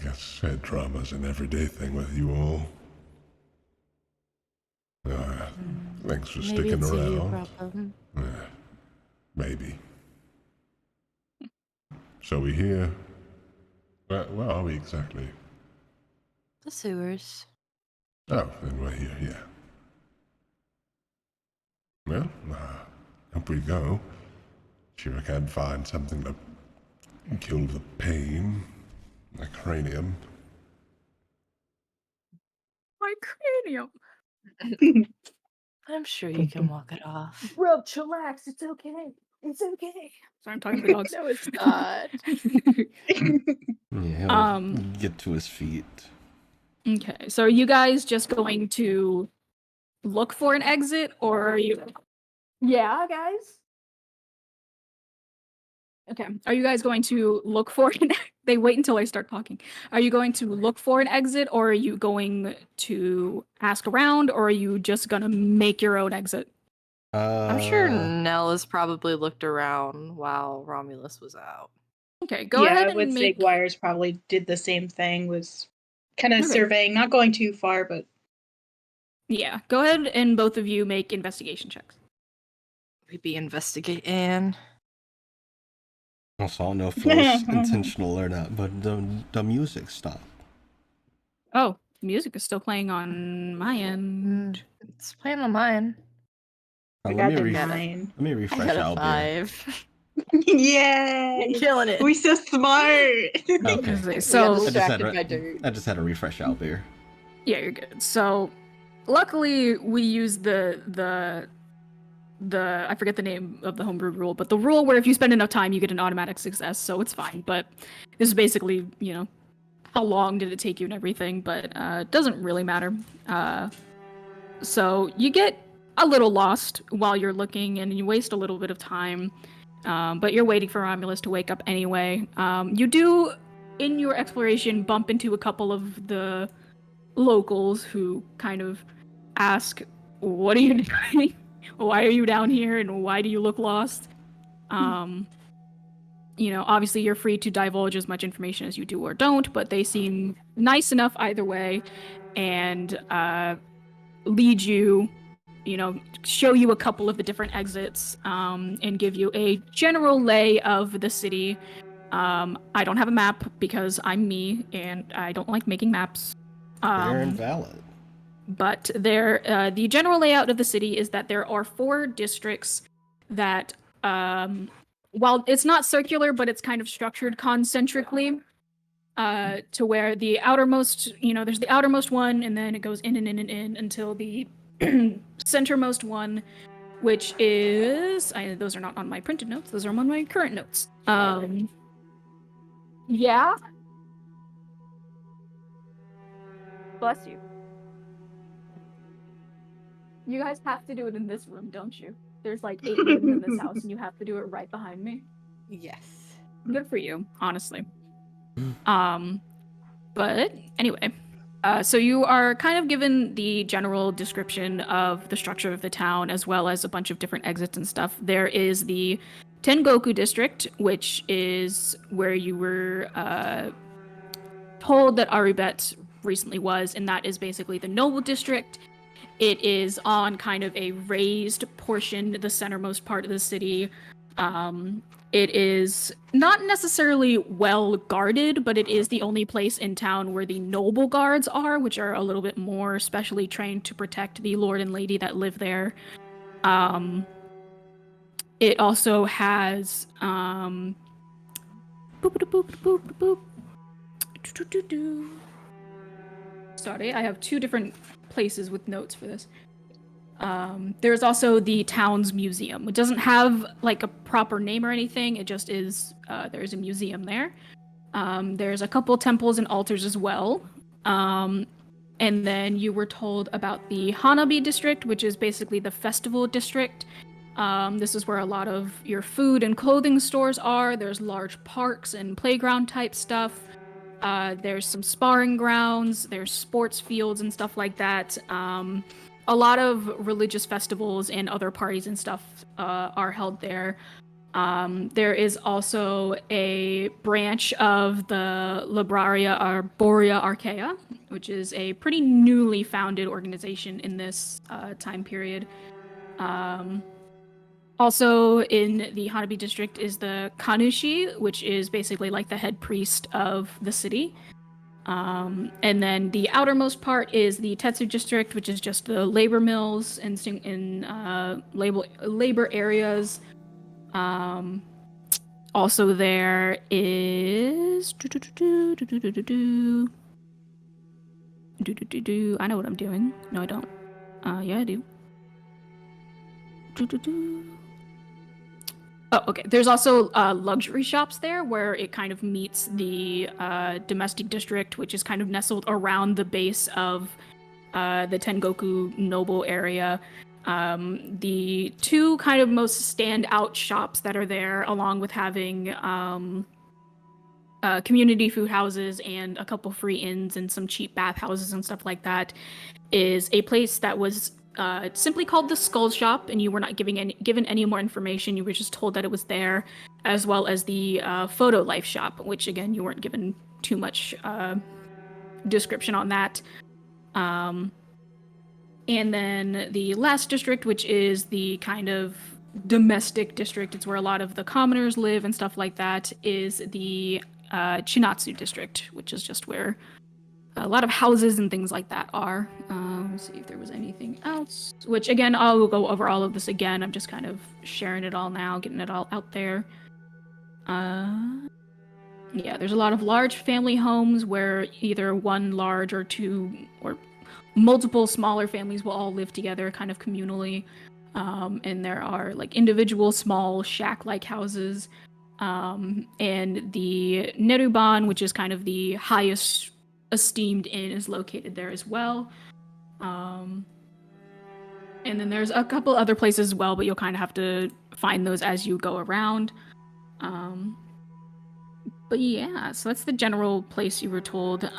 guess head trauma's an everyday thing with you all. Thanks for Maybe sticking it's a you around. problem. Maybe. So we here? Where are we exactly? The sewers. Oh, then we're here, yeah. Well, up we go. Sure I can find something to kill the pain. My cranium. My cranium. I'm sure you can walk it off. Bro, chillax. It's okay. It's okay. Sorry, I'm talking to the dogs. No, it's not. Yeah, he'll get to his feet. Okay, so are you guys just going to look for an exit, or are you... Yeah, guys? Okay, are you guys going to look for an... They wait until I start talking. Are you going to look for an exit, or are you going to ask around, or are you just gonna make your own exit? I'm sure Nella's probably looked around while Romulus was out. Okay, go ahead I would and say make... Guires probably did the same thing, was kind of Okay. surveying, not going too far, but Yeah, go ahead and both of you make investigation checks. We be investigating. Also, I don't know if it was intentional or not, but the music stopped. Oh, music is still playing on my end. It's playing on mine. I Let got me the got it. 9. Let me I refresh got a Albert. 5. Yay! Killing it. We're so smart! Okay. So- We got distracted by dirt. I just had to refresh Albert. Yeah, you're good. So, luckily, we use the I forget the name of the homebrew rule, but the rule where if you spend enough time, you get an automatic success, so it's fine. But this is basically, how long did it take you and everything, but it doesn't really matter. So you get a little lost while you're looking, and you waste a little bit of time, but you're waiting for Romulus to wake up anyway. You do, in your exploration, bump into a couple of the locals who kind of ask, "What are you doing? Why are you down here? And why do you look lost?" Obviously you're free to divulge as much information as you do or don't, but they seem nice enough either way, and lead you, show you a couple of the different exits, and give you a general lay of the city. I don't have a map because I'm me, and I don't like making maps. Fair and valid. But the general layout of the city is that there are 4 districts that, while it's not circular, but it's kind of structured concentrically, to where the outermost, there's the outermost one, and then it goes in and in and in until the centermost one, which is... those are not on my printed notes, those are on my current notes. Yeah? Bless you. You guys have to do it in this room, don't you? There's like 8 rooms in this house, and you have to do it right behind me. Yes. Good for you, honestly. But anyway, so you are kind of given the general description of the structure of the town, as well as a bunch of different exits and stuff. There is the Tengoku district, which is where you were told that Aribet recently was, and that is basically the noble district. It is on kind of a raised portion, the centermost part of the city. It is not necessarily well guarded, but it is the only place in town where the noble guards are, which are a little bit more specially trained to protect the lord and lady that live there. It also has boop boop boop boop. Sorry, I have 2 different places with notes for this. There's also the town's museum. It doesn't have like a proper name or anything. It just is, there's a museum there. There's a couple temples and altars as well. And then you were told about the Hanabi district, which is basically the festival district. This is where a lot of your food and clothing stores are. There's large parks and playground type stuff. There's some sparring grounds. There's sports fields and stuff like that. A lot of religious festivals and other parties and stuff are held there. There is also a branch of the Libraria Arborea Archaea, which is a pretty newly founded organization in this time period. Also in the Hanabi district is the Kanushi, which is basically like the head priest of the city. And then the outermost part is the Tetsu district, which is just the labor mills and labor areas. Also there is I know what I'm doing. No, I don't. Yeah, I do. Oh, okay. There's also luxury shops there where it kind of meets the domestic district, which is kind of nestled around the base of the Tengoku noble area. The 2 kind of most standout shops that are there, along with having community food houses and a couple free inns and some cheap bathhouses and stuff like that, is a place that was simply called the Skull Shop, and you were not given any more information. You were just told that it was there, as well as the Photo Life Shop, which again you weren't given too much description on that. And then the last district, which is the kind of domestic district, it's where a lot of the commoners live and stuff like that, is the Chinatsu district, which is just where a lot of houses and things like that are. Let's see if there was anything else. Which, again, I'll go over all of this again. I'm just kind of sharing it all now, getting it all out there. Yeah, there's a lot of large family homes where either one large or 2 or multiple smaller families will all live together kind of communally. And there are like individual small shack-like houses. And the Neruban, which is kind of the highest esteemed inn, is located there as well. And then there's a couple other places as well, but you'll kind of have to find those as you go around. But yeah, so that's the general place you were told.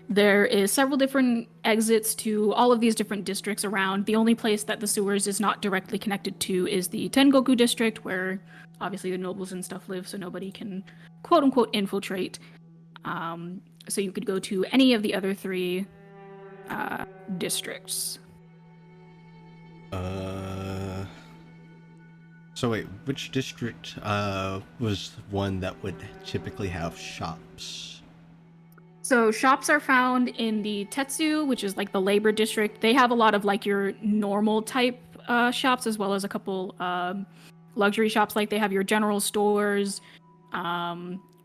There is several different exits to all of these different districts around. The only place that the sewers is not directly connected to is the Tengoku district, where obviously the nobles and stuff live, so nobody can quote-unquote infiltrate. So you could go to any of the other 3 districts. So wait, which district was one that would typically have shops? So shops are found in the Tetsu, which is like the labor district. They have a lot of like your normal type shops, as well as a couple luxury shops. Like they have your general stores,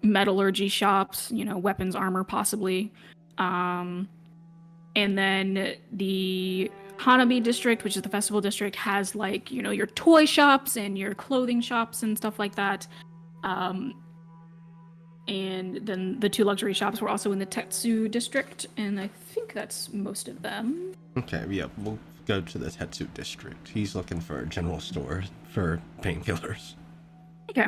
metallurgy shops, weapons, armor, possibly. And then the Hanabi district, which is the festival district, has like, your toy shops and your clothing shops and stuff like that. And then the 2 luxury shops were also in the Tetsu district, and I think that's most of them. Okay, yeah, we'll go to the Tetsu district. He's looking for a general store for painkillers. Okay.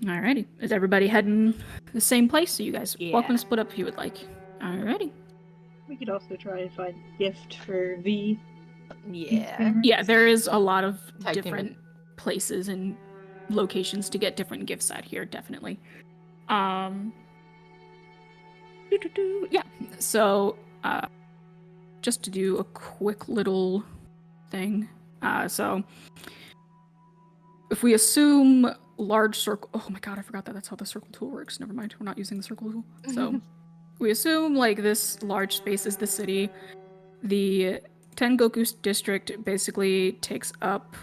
Alrighty. Is everybody heading the same place? So you guys welcome to split up if you would like. Alrighty. We could also try and find a gift for V. Yeah. Yeah, there is a lot of Tag team different places and locations to get different gifts at here, definitely. Yeah. So, just to do a quick little thing. So, if we assume large circle, oh my god, I forgot that that's how the circle tool works. Never mind, we're not using the circle tool. So, we assume like this large space is the city. The Tengoku district basically takes up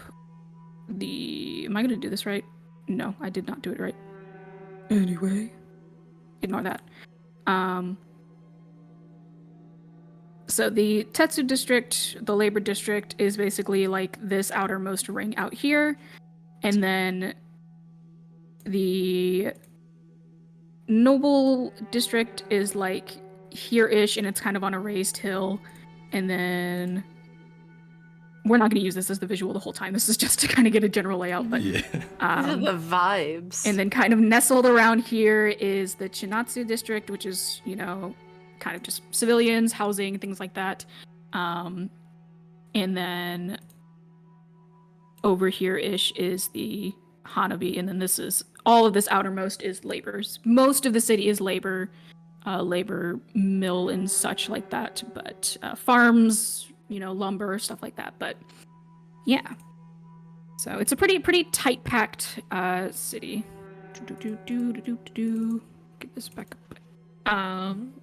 the. Am I gonna do this right? No, I did not do it right. Anyway, ignore that. So the Tetsu district, the labor district, is basically like this outermost ring out here, and then the noble district is like here-ish, and it's kind of on a raised hill, and then we're not going to use this as the visual the whole time. This is just to kind of get a general layout, but These are the vibes. and then kind of nestled around here is the Chinatsu district, which is, you know, kind of just civilians, housing, things like that. And then over here-ish is the Hanabi, and then this is, all of this outermost is labors. Most of the city is labor mill and such like that, but farms, you know, lumber, stuff like that. But yeah. So it's a pretty tight-packed city. Get this back up.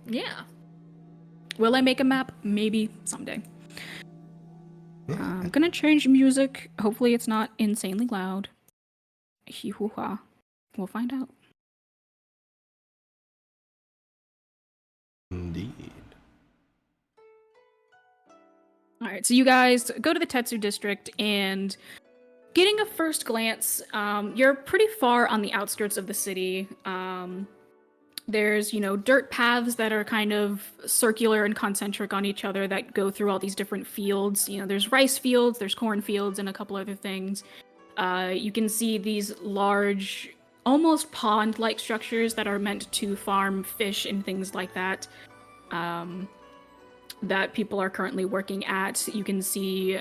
Yeah. Will I make a map? Maybe someday. I'm gonna change music. Hopefully it's not insanely loud. Hee-hoo-ha. We'll find out. Indeed. Alright, so you guys go to the Tetsu district, and getting a first glance, you're pretty far on the outskirts of the city. There's, you know, dirt paths that are kind of circular and concentric on each other that go through all these different fields. You know, there's rice fields, there's corn fields, and a couple other things. You can see these large, almost pond-like structures that are meant to farm fish and things like that, that people are currently working at. You can see,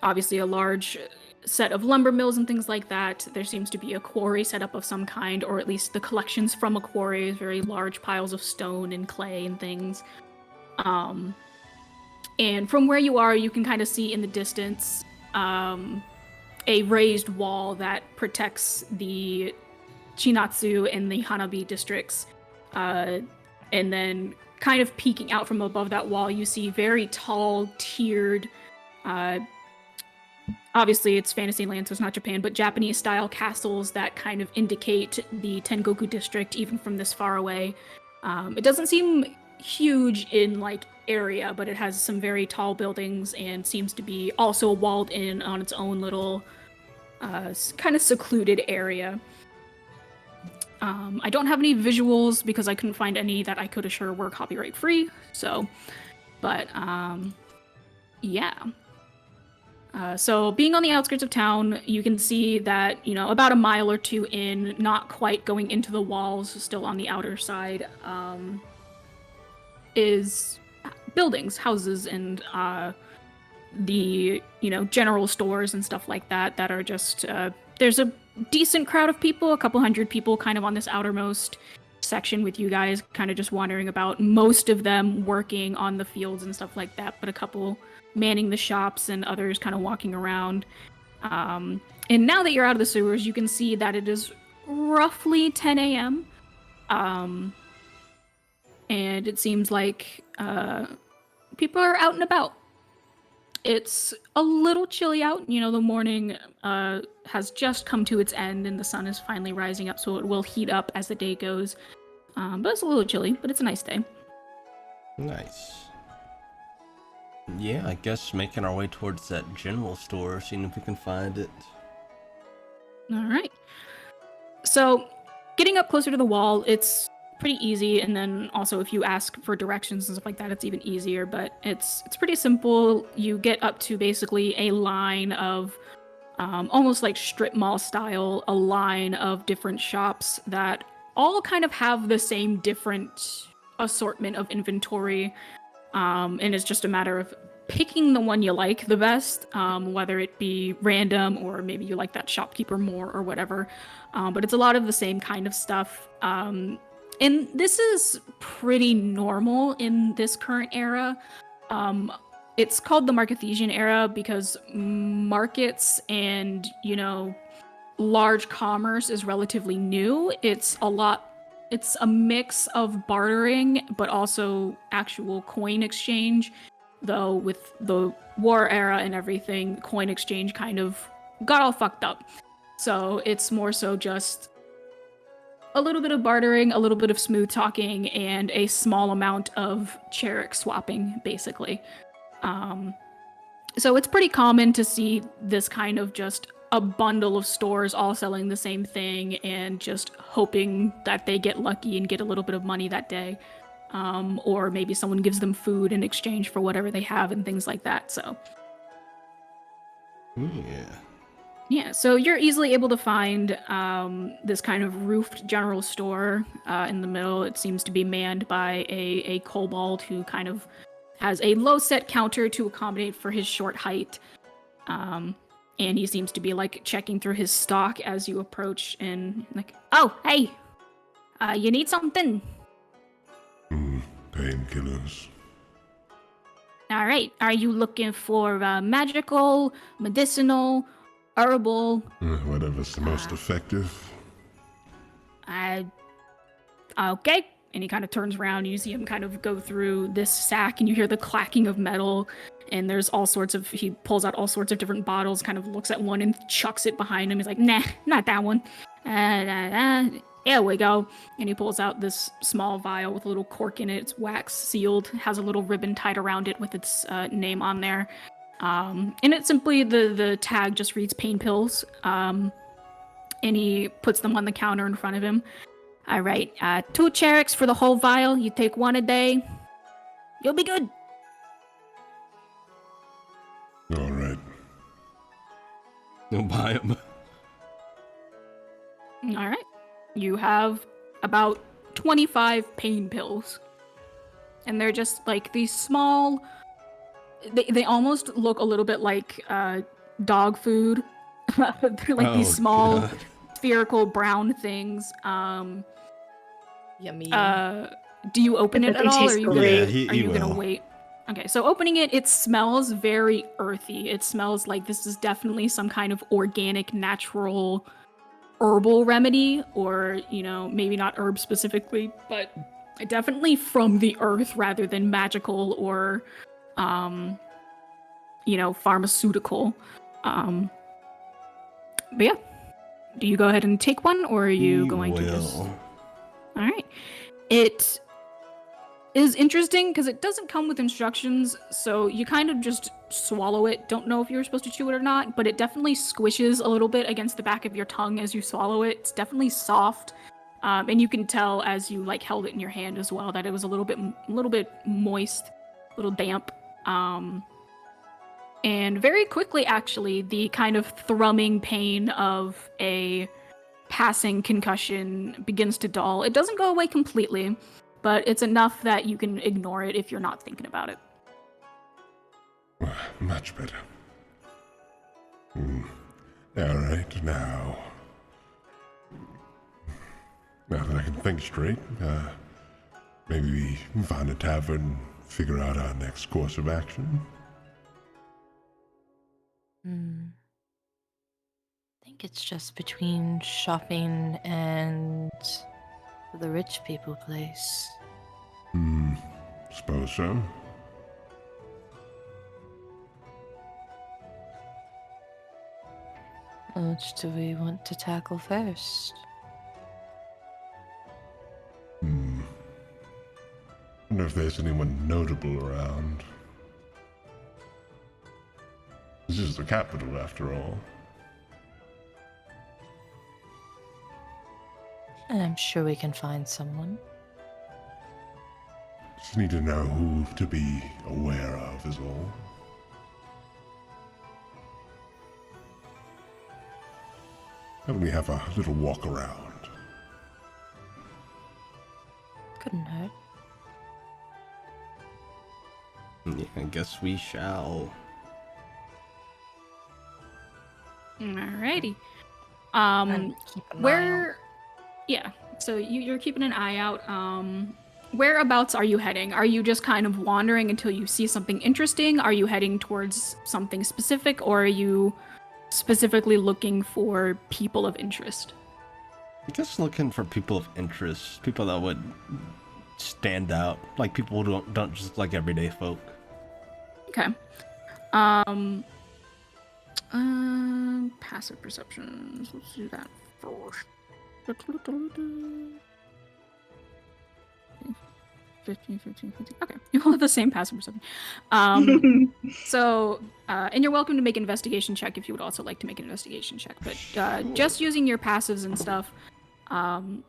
obviously, a large set of lumber mills and things like that. There seems to be a quarry set up of some kind, or at least the collections from a quarry, very large piles of stone and clay and things. And from where you are, you can kind of see in the distance a raised wall that protects the Chinatsu and the Hanabi districts. And then kind of peeking out from above that wall, you see very tall, tiered, obviously it's Fantasyland, so it's not Japan, but Japanese-style castles that kind of indicate the Tengoku district, even from this far away. It doesn't seem huge in, like, area, but it has some very tall buildings and seems to be also walled in on its own little, kind of secluded area. I don't have any visuals because I couldn't find any that I could assure were copyright-free, so, but, yeah. So being on the outskirts of town, you can see that, you know, about a mile or two in, not quite going into the walls, still on the outer side, is buildings, houses, and the, you know, general stores and stuff like that that are just, there's a decent crowd of people, a couple hundred people kind of on this outermost section with you guys kind of just wandering about, most of them working on the fields and stuff like that, but a couple manning the shops and others kind of walking around. And now that you're out of the sewers, you can see that it is roughly 10 a.m. And it seems like people are out and about. It's a little chilly out. You know, the morning has just come to its end and the sun is finally rising up, so it will heat up as the day goes. But it's a little chilly, but it's a nice day. Nice. Yeah, I guess making our way towards that general store, seeing if we can find it. All right. So, getting up closer to the wall, it's pretty easy, and then also if you ask for directions and stuff like that, it's even easier. But it's pretty simple. You get up to basically a line of almost like strip mall style, a line of different shops that all kind of have the same different assortment of inventory. And it's just a matter of picking the one you like the best, whether it be random or maybe you like that shopkeeper more or whatever. But it's a lot of the same kind of stuff. And this is pretty normal in this current era. It's called the Markethesian era because markets and, large commerce is relatively new. It's a mix of bartering, but also actual coin exchange. Though with the war era and everything, coin exchange kind of got all fucked up. So it's more so just a little bit of bartering, a little bit of smooth talking, and a small amount of charic swapping, basically. So it's pretty common to see this kind of just a bundle of stores all selling the same thing and just hoping that they get lucky and get a little bit of money that day. Or maybe someone gives them food in exchange for whatever they have and things like that. So yeah, so you're easily able to find this kind of roofed general store in the middle. It seems to be manned by a kobold who kind of has a low set counter to accommodate for his short height. And he seems to be like checking through his stock as you approach and like, oh, hey, you need something? Painkillers. All right. Are you looking for magical, medicinal, herbal? Whatever's the most effective. Okay. And he kind of turns around and you see him kind of go through this sack and you hear the clacking of metal. And there's he pulls out all sorts of different bottles, kind of looks at one and chucks it behind him. He's like, nah, not that one. There we go. And he pulls out this small vial with a little cork in it. It's wax sealed, has a little ribbon tied around it with its name on there. And it's simply the tag just reads pain pills. And he puts them on the counter in front of him. All right, 2 cherics for the whole vial. You take 1 a day. You'll be good. All right. Don't buy them. All right. You have about 25 pain pills. And they're just like these small... They almost look a little bit like dog food. They're like these small... God. Spherical brown things. Yummy. Do you open it at all, or are you gonna wait? Okay, so opening it smells very earthy. It smells like this is definitely some kind of organic, natural, herbal remedy, or maybe not herb specifically, but definitely from the earth rather than magical or, pharmaceutical. But yeah. Do you go ahead and take one, or are you going to just... All right. It is interesting because it doesn't come with instructions, so you kind of just swallow it. Don't know if you're supposed to chew it or not, but it definitely squishes a little bit against the back of your tongue as you swallow it. It's definitely soft, and you can tell as you held it in your hand as well that it was a little bit moist, a little damp. And very quickly, actually, the kind of thrumming pain of a passing concussion begins to dull. It doesn't go away completely, but it's enough that you can ignore it if you're not thinking about it. Much better. All right, now that I can think straight, maybe we can find a tavern, figure out our next course of action. I think it's just between shopping and the rich people place. Suppose so. Which do we want to tackle first? Wonder if there's anyone notable around. This is the capital, after all. And I'm sure we can find someone. Just need to know who to be aware of is all. How about we have a little walk around? Couldn't hurt. Yeah, I guess we shall. Alrighty. And keep an eye Where? Yeah. So you're keeping an eye out. Whereabouts are you heading? Are you just kind of wandering until you see something interesting? Are you heading towards something specific, or are you specifically looking for people of interest? I guess looking for people of interest, people that would stand out, like people who don't just like everyday folk. Okay. Passive perceptions. Let's do that first. 15. Okay, you all have the same passive perception. So, and you're welcome to make an investigation check if you would also like to make an investigation check. But just using your passives and stuff, kind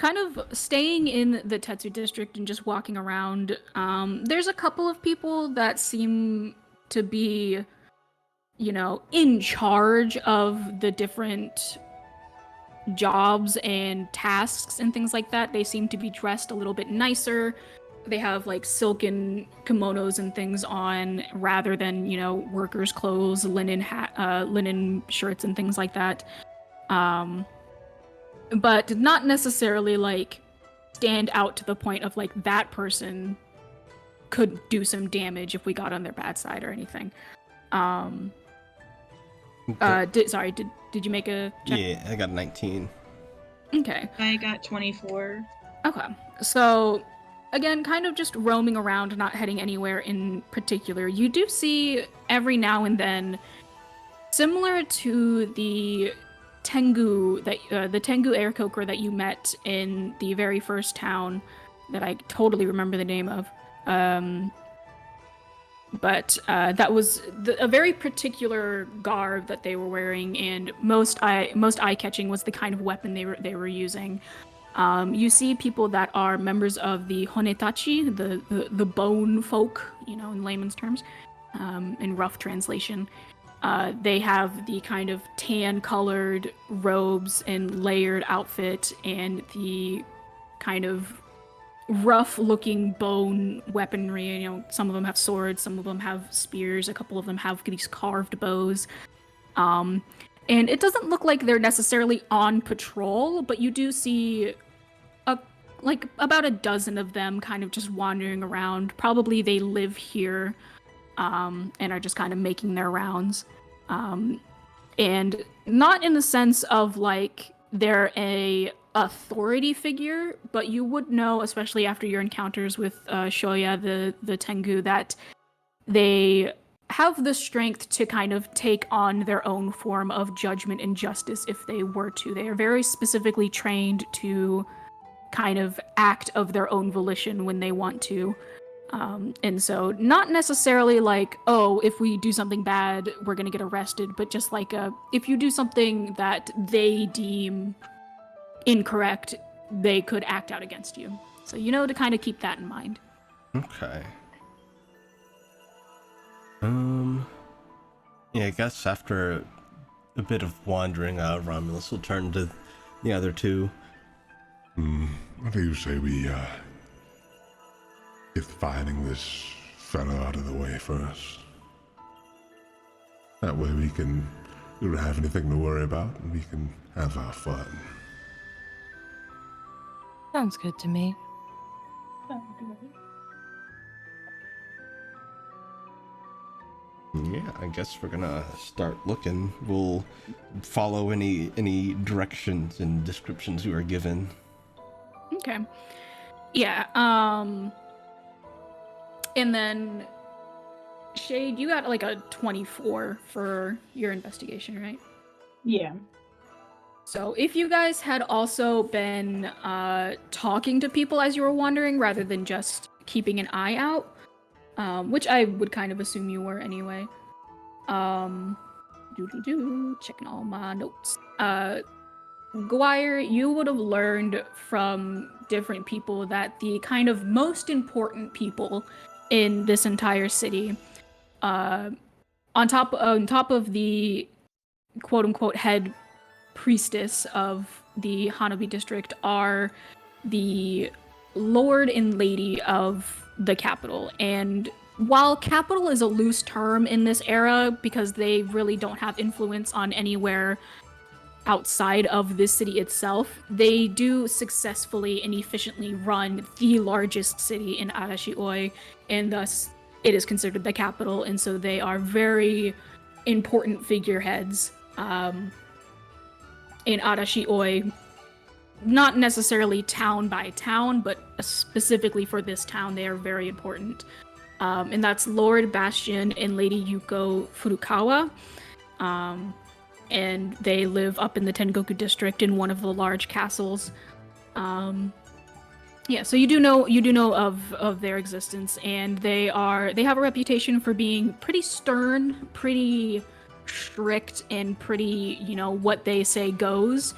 of staying in the Tetsu district and just walking around, there's a couple of people that seem to be, in charge of the different jobs and tasks and things like that. They seem to be dressed a little bit nicer. They have like silken kimonos and things on rather than, workers' clothes, linen shirts and things like that. But not necessarily like stand out to the point of like that person could do some damage if we got on their bad side or anything. Did you make a check? Yeah, I got 19. Okay. I got 24. Okay. So, again, kind of just roaming around, not heading anywhere in particular. You do see every now and then, similar to the Tengu Aircoker that you met in the very first town that I totally remember the name of. But that was a very particular garb that they were wearing, and most eye-catching was the kind of weapon they were using. You see people that are members of the Honetachi, the bone folk, in layman's terms, in rough translation. They have the kind of tan-colored robes and layered outfit, and the kind of rough-looking bone weaponry. Some of them have swords, some of them have spears, a couple of them have these carved bows. And it doesn't look like they're necessarily on patrol, but you do see about a dozen of them kind of just wandering around. Probably they live here, and are just kind of making their rounds. And not in the sense of like they're a authority figure, but you would know, especially after your encounters with Shoya, the Tengu, that they have the strength to kind of take on their own form of judgment and justice if they were to. They are very specifically trained to kind of act of their own volition when they want to. And so not necessarily like, oh, if we do something bad, we're going to get arrested, but just like if you do something that they deem incorrect, they could act out against you. So to kind of keep that in mind. Okay. Yeah, I guess after a bit of wandering, Romulus will turn to the other two. What do you say we get finding this fellow out of the way first? That way we don't have anything to worry about, and we can have our fun. Sounds good to me. Yeah, I guess we're gonna start looking. We'll follow any directions and descriptions we are given. Okay. Yeah, and then Shade, you got like a 24 for your investigation, right? Yeah. So if you guys had also been talking to people as you were wandering rather than just keeping an eye out, which I would kind of assume you were anyway. Checking all my notes. Guire, you would have learned from different people that the kind of most important people in this entire city, on top of the quote unquote head priestess of the Hanabi district, are the lord and lady of the capital. And while capital is a loose term in this era because they really don't have influence on anywhere outside of this city itself, they do successfully and efficiently run the largest city in Arashioi, and thus it is considered the capital, and so they are very important figureheads in Arashioi, not necessarily town by town, but specifically for this town, they are very important. And that's Lord Bastion and Lady Yuko Furukawa. And they live up in the Tengoku district in one of the large castles. Yeah, so you do know of their existence, and they have a reputation for being pretty stern, pretty strict, and pretty, what they say goes.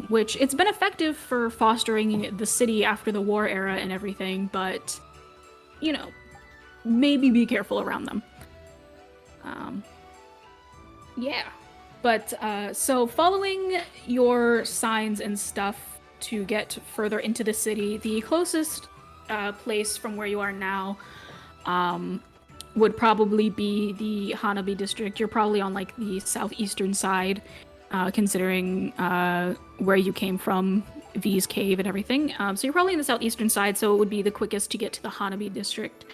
Which it's been effective for fostering the city after the war era and everything, but maybe be careful around them. Yeah. But, so following your signs and stuff to get further into the city, the closest place from where you are now would probably be the Hanabi district. You're probably on, the southeastern side, considering where you came from, V's cave and everything. So you're probably on the southeastern side, so it would be the quickest to get to the Hanabi district,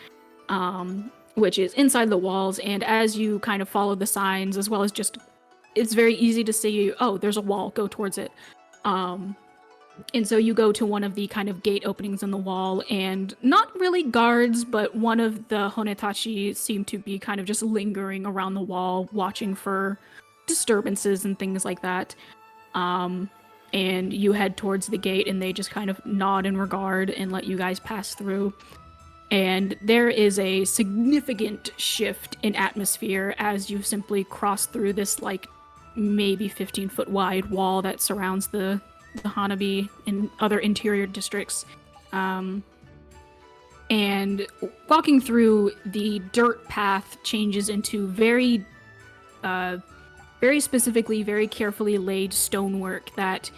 which is inside the walls. And as you kind of follow the signs, as well as just, it's very easy to see, oh, there's a wall, go towards it. And so you go to one of the kind of gate openings in the wall, and not really guards, but one of the Honetachi seem to be kind of just lingering around the wall, watching for disturbances and things like that. And you head towards the gate, and they just kind of nod in regard and let you guys pass through. And there is a significant shift in atmosphere as you simply cross through this, maybe 15-foot wide wall that surrounds the Hanabi and other interior districts. And walking through, the dirt path changes into very specifically, very carefully laid stonework that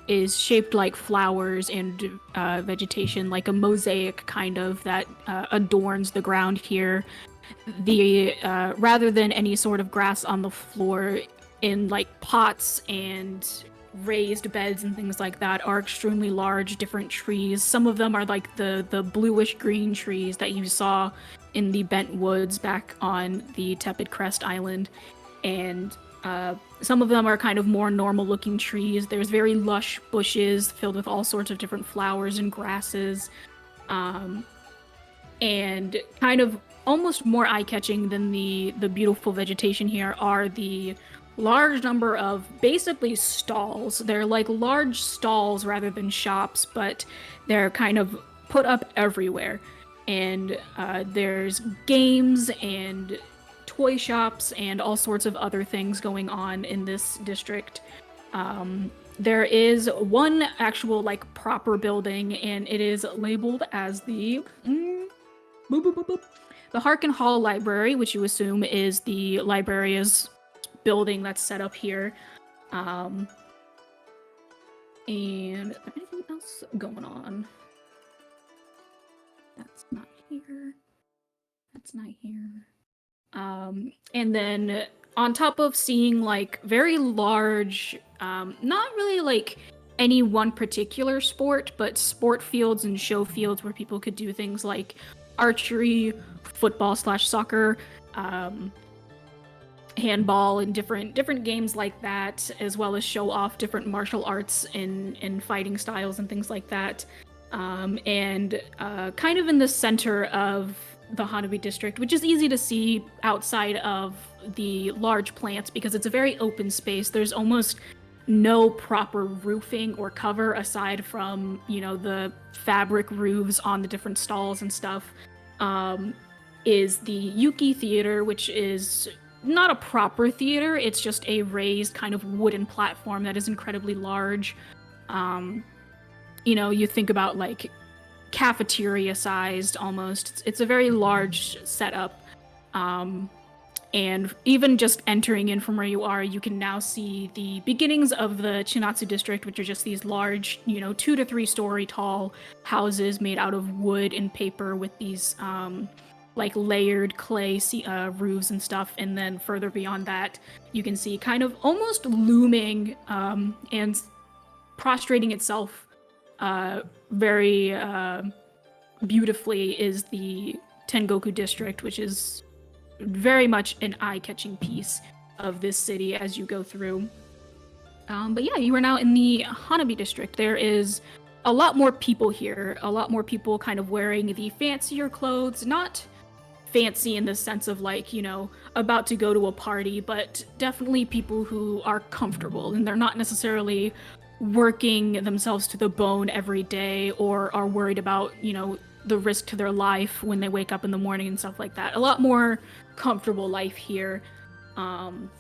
is shaped like flowers and vegetation, like a mosaic kind of that adorns the ground here. The rather than any sort of grass on the floor, in pots and raised beds and things like that, are extremely large different trees. Some of them are the bluish green trees that you saw in the bent woods back on the Tepid Crest Island, and some of them are kind of more normal looking trees. There's very lush bushes filled with all sorts of different flowers and grasses, and kind of almost more eye-catching than the beautiful vegetation here are the large number of basically stalls. They're like large stalls rather than shops, but they're kind of put up everywhere. And there's games and toy shops and all sorts of other things going on in this district. There is one actual proper building, and it is labeled as the Harkin Hall Library, which you assume is the librarian's building that's set up here. And is there anything else going on? That's not here. That's not here. And then on top of seeing very large, not really any one particular sport, but sport fields and show fields where people could do things like archery, football/soccer, handball, and different games like that, as well as show off different martial arts and fighting styles and things like that. And kind of in the center of the Hanabi district, which is easy to see outside of the large plants because it's a very open space. There's almost no proper roofing or cover aside from, the fabric roofs on the different stalls and stuff. Is the Yuki Theater, which is not a proper theater. It's just a raised kind of wooden platform that is incredibly large. You think about like cafeteria sized almost. It's a very large setup. And even just entering in from where you are, you can now see the beginnings of the Chinatsu district, which are just these large, 2 to 3 story tall houses made out of wood and paper with these like layered clay roofs and stuff. And then further beyond that, you can see kind of almost looming and prostrating itself very beautifully is the Tengoku district, which is very much an eye-catching piece of this city as you go through. But yeah, you are now in the Hanabi district. There is a lot more people here, a lot more people kind of wearing the fancier clothes, not fancy in the sense of like, about to go to a party, but definitely people who are comfortable and they're not necessarily working themselves to the bone every day or are worried about, the risk to their life when they wake up in the morning and stuff like that. A lot more comfortable life here. And,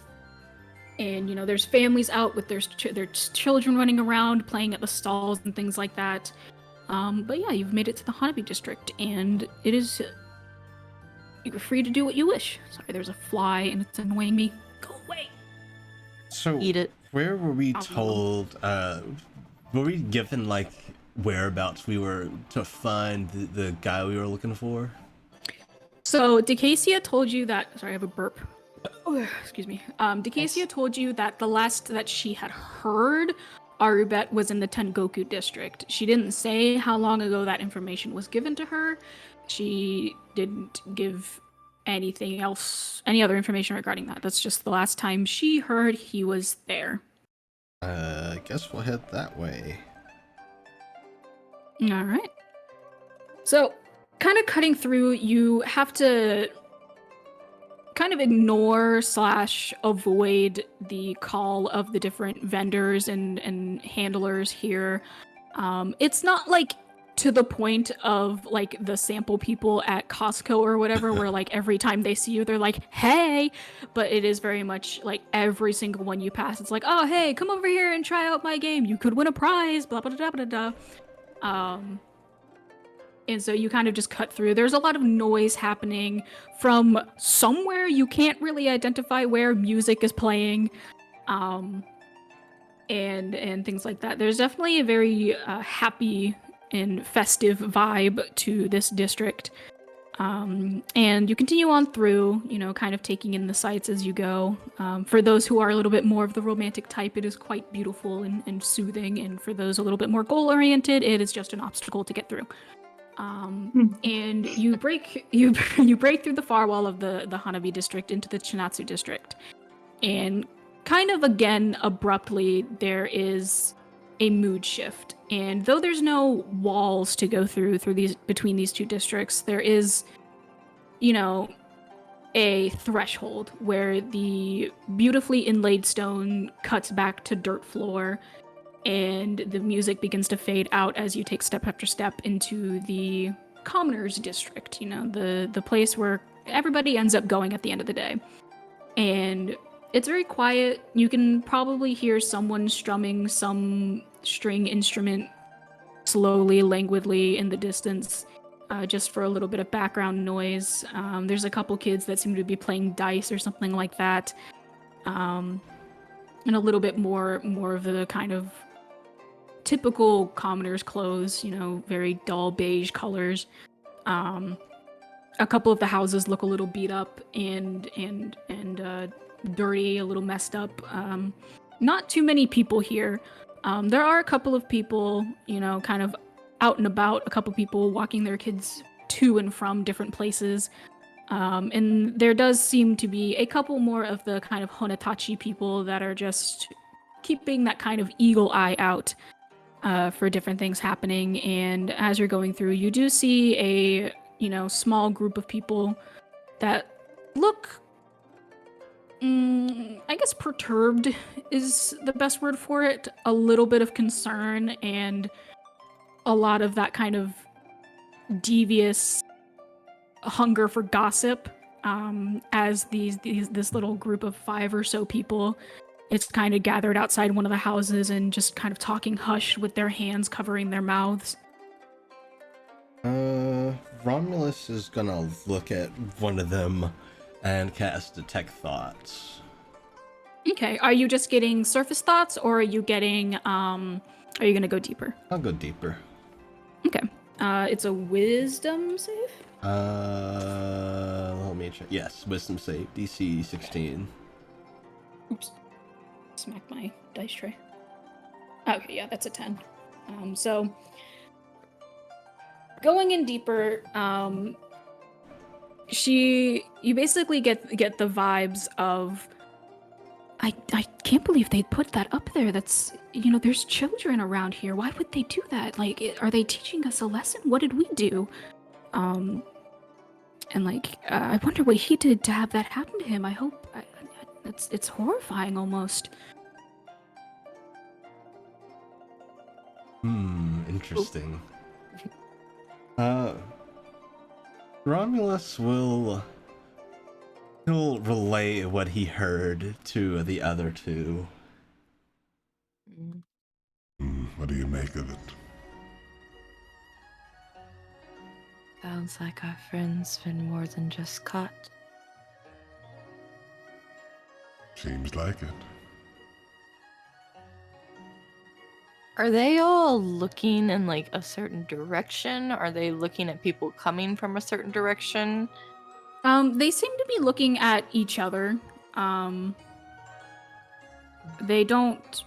there's families out with their children running around, playing at the stalls and things like that. But yeah, you've made it to the Hanabi district, and it is... You're free to do what you wish. Sorry, there's a fly and it's annoying me. Go away! So, Eat it. where were we told, were we given, like, whereabouts we were to find the guy we were looking for? So, Decasia told you that... Sorry, I have a burp. Oh, excuse me. Decasia told you that the last that she had heard, Arubet was in the Tengoku district. She didn't say how long ago that information was given to her. She didn't give anything else, any other information regarding that. That's just the last time she heard he was there. I guess we'll head that way. All right. So, kind of cutting through, you have to kind of ignore / avoid the call of the different vendors and handlers here. It's not like to the point of like the sample people at Costco or whatever, where like every time they see you, they're like, hey, but it is very much like every single one you pass. It's like, oh, hey, come over here and try out my game. You could win a prize, blah, blah, blah, blah, blah. And so you kind of just cut through. There's a lot of noise happening from somewhere you can't really identify where. Music is playing, and things like that. There's definitely a very happy and festive vibe to this district. And you continue on through, kind of taking in the sights as you go. For those who are a little bit more of the romantic type, it is quite beautiful and soothing. And for those a little bit more goal-oriented, it is just an obstacle to get through. And you break through the far wall of the Hanabi district into the Chinatsu district. And kind of again, abruptly, there is a mood shift. And though there's no walls to go through between these two districts, there is, a threshold where the beautifully inlaid stone cuts back to dirt floor, and the music begins to fade out as you take step after step into the commoners district, the place where everybody ends up going at the end of the day. And it's very quiet. You can probably hear someone strumming some string instrument slowly, languidly in the distance, just for a little bit of background noise. There's a couple kids that seem to be playing dice or something like that. And a little bit more of the kind of typical commoners' clothes, very dull beige colors. A couple of the houses look a little beat up and dirty, a little messed up. Not too many people here. There are a couple of people, kind of out and about, a couple people walking their kids to and from different places. And there does seem to be a couple more of the kind of Honetachi people that are just keeping that kind of eagle eye out for different things happening. And as you're going through, you do see a, small group of people that look, I guess perturbed is the best word for it. A little bit of concern and a lot of that kind of devious hunger for gossip as this little group of 5 or so people, it's kind of gathered outside one of the houses and just kind of talking hushed with their hands covering their mouths. Romulus is gonna look at one of them and cast Detect Thoughts. Okay, are you just getting surface thoughts, or are you getting, are you gonna go deeper? I'll go deeper. Okay, it's a wisdom save? Let me check. Yes, Wisdom save, DC 16. Oops. Smack my dice tray. Okay, yeah, that's a 10. So going in deeper, you basically get the vibes of, I can't believe they'd put that up there. That's, there's children around here. Why would they do that? Like, are they teaching us a lesson? What did we do? And I wonder what he did to have that happen to him. I hope it's horrifying almost. Interesting. Romulus he'll relay what he heard to the other two. What do you make of it? Sounds like our friend's been more than just caught. Seems like it. Are they all looking in like a certain direction? Are they looking at people coming from a certain direction? They seem to be looking at each other. They don't.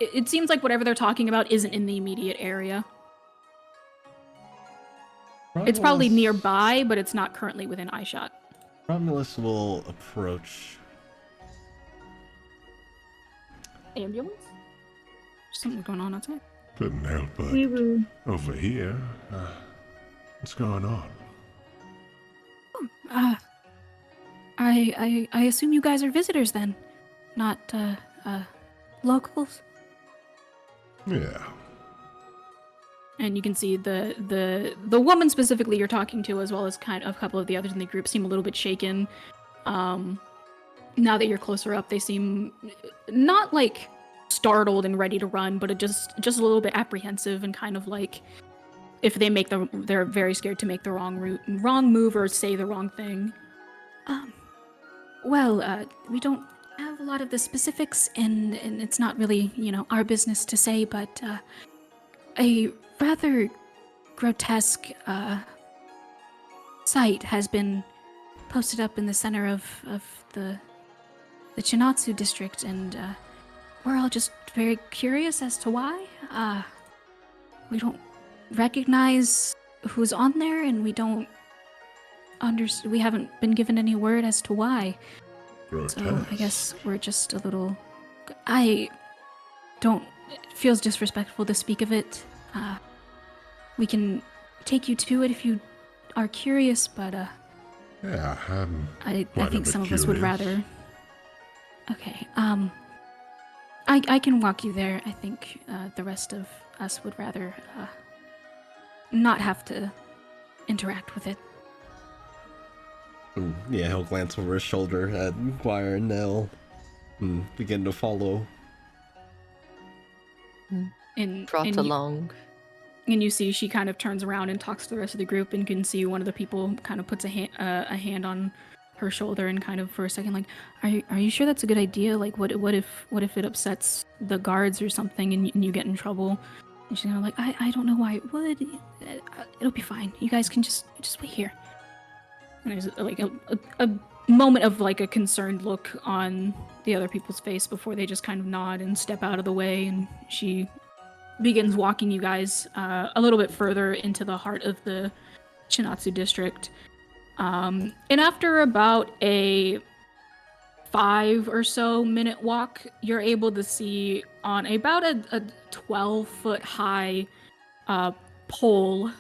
It seems like whatever they're talking about isn't in the immediate area. It's probably nearby, but it's not currently within eyeshot. Romulus will approach. Ambulance? Something going on outside. Couldn't help but We were over here. What's going on? I assume you guys are visitors then, not locals. Yeah. And you can see the woman specifically you're talking to, as well as kind of a couple of the others in the group, seem a little bit shaken. Now that you're closer up, they seem not like startled and ready to run, but just a little bit apprehensive and kind of like if they make they're very scared to make the wrong move or say the wrong thing. We don't have a lot of the specifics, and it's not really our business to say, but a rather grotesque sight has been posted up in the center of the Chinatsu district, and we're all just very curious as to why. We don't recognize who's on there, and we don't we haven't been given any word as to why. So I guess we're just a little... It feels disrespectful to speak of it. We can take you to it if you are curious, but Yeah, I quite a think bit some of us would curious. rather... Okay, I can walk you there. I think the rest of us would rather not have to interact with it. Yeah, he'll glance over his shoulder at Guire and Nell and begin to follow. Brought along. And you see she kind of turns around and talks to the rest of the group, and can see one of the people kind of puts a hand on her shoulder and kind of for a second like, are you sure that's a good idea? Like, what if it upsets the guards or something and you get in trouble? And she's kind of like, I don't know why it would. It'll be fine. You guys can just wait here. And there's like a moment of like a concerned look on the other people's face before they just kind of nod and step out of the way, and she begins walking you guys a little bit further into the heart of the Chinatsu district. And after about a 5 or so minute walk, you're able to see on about a 12-foot high pole.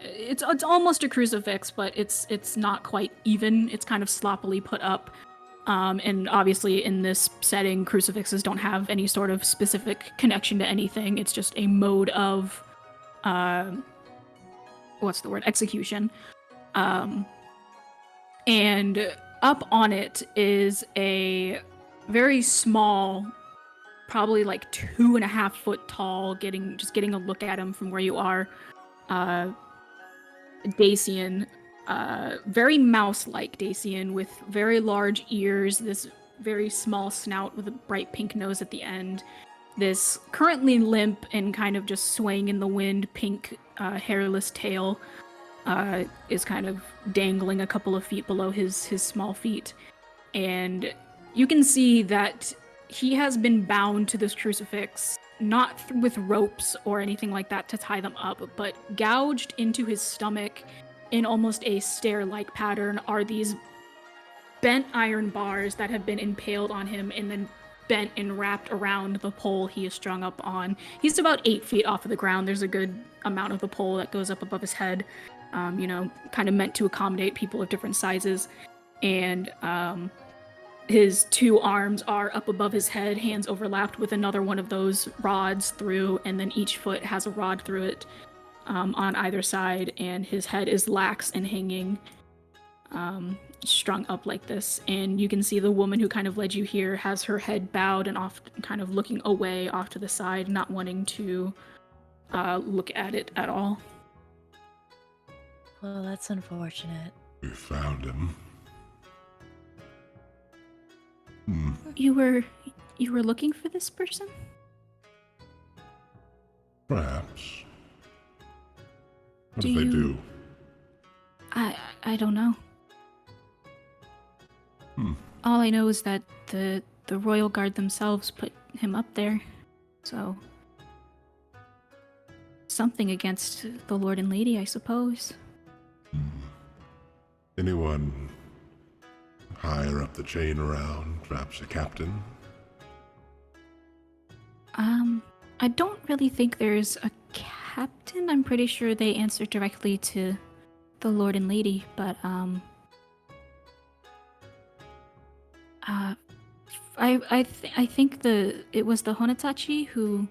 It's almost a crucifix, but it's not quite even. It's kind of sloppily put up. And obviously in this setting, crucifixes don't have any sort of specific connection to anything. It's just a mode of, execution. And up on it is a very small, probably like 2.5 foot tall, getting a look at him from where you are, Dacian, very mouse-like Dacian with very large ears, this very small snout with a bright pink nose at the end, this currently limp and kind of just swaying in the wind pink hairless tail is kind of dangling a couple of feet below his small feet. And you can see that he has been bound to this crucifix, not with ropes or anything like that to tie them up, but gouged into his stomach in almost a stair-like pattern are these bent iron bars that have been impaled on him and then bent and wrapped around the pole he is strung up on. He's about 8 feet off of the ground. There's a good amount of the pole that goes up above his head, kind of meant to accommodate people of different sizes. And his 2 arms are up above his head, hands overlapped with another one of those rods through, and then each foot has a rod through it on either side, and his head is lax and hanging, strung up like this. And you can see the woman who kind of led you here has her head bowed and off, kind of looking away off to the side, not wanting to look at it at all. Well, that's unfortunate. We found him. You were looking for this person? Perhaps. What did they do? I don't know. All I know is that the Royal Guard themselves put him up there. So something against the Lord and Lady, I suppose. Anyone higher up the chain around? Perhaps a captain? I don't really think there's a captain. I'm pretty sure they answer directly to the Lord and Lady, but I think it was the Honatachi who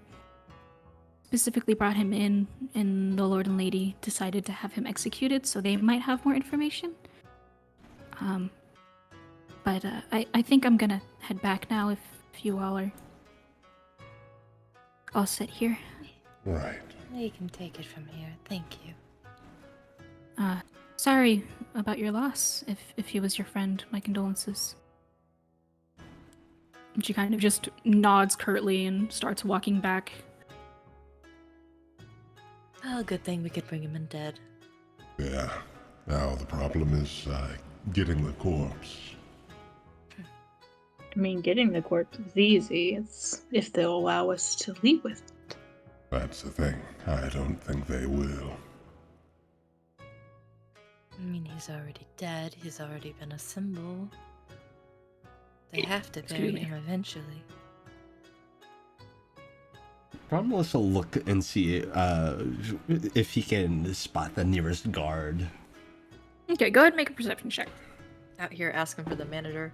specifically brought him in, and the Lord and Lady decided to have him executed, so they might have more information. But I think I'm gonna head back now if you all are all set here. Right. You can take it from here. Thank you. Sorry about your loss, if he was your friend. My condolences. And she kind of just nods curtly and starts walking back. Oh, good thing we could bring him in dead. Yeah. Now the problem is getting the corpse. I mean, getting the corpse is easy. It's if they'll allow us to leave with it. That's the thing. I don't think they will. I mean, he's already dead. He's already been a symbol. They have to bury him eventually. Probably also look and see if he can spot the nearest guard. Okay, go ahead and make a perception check. Out here asking for the manager.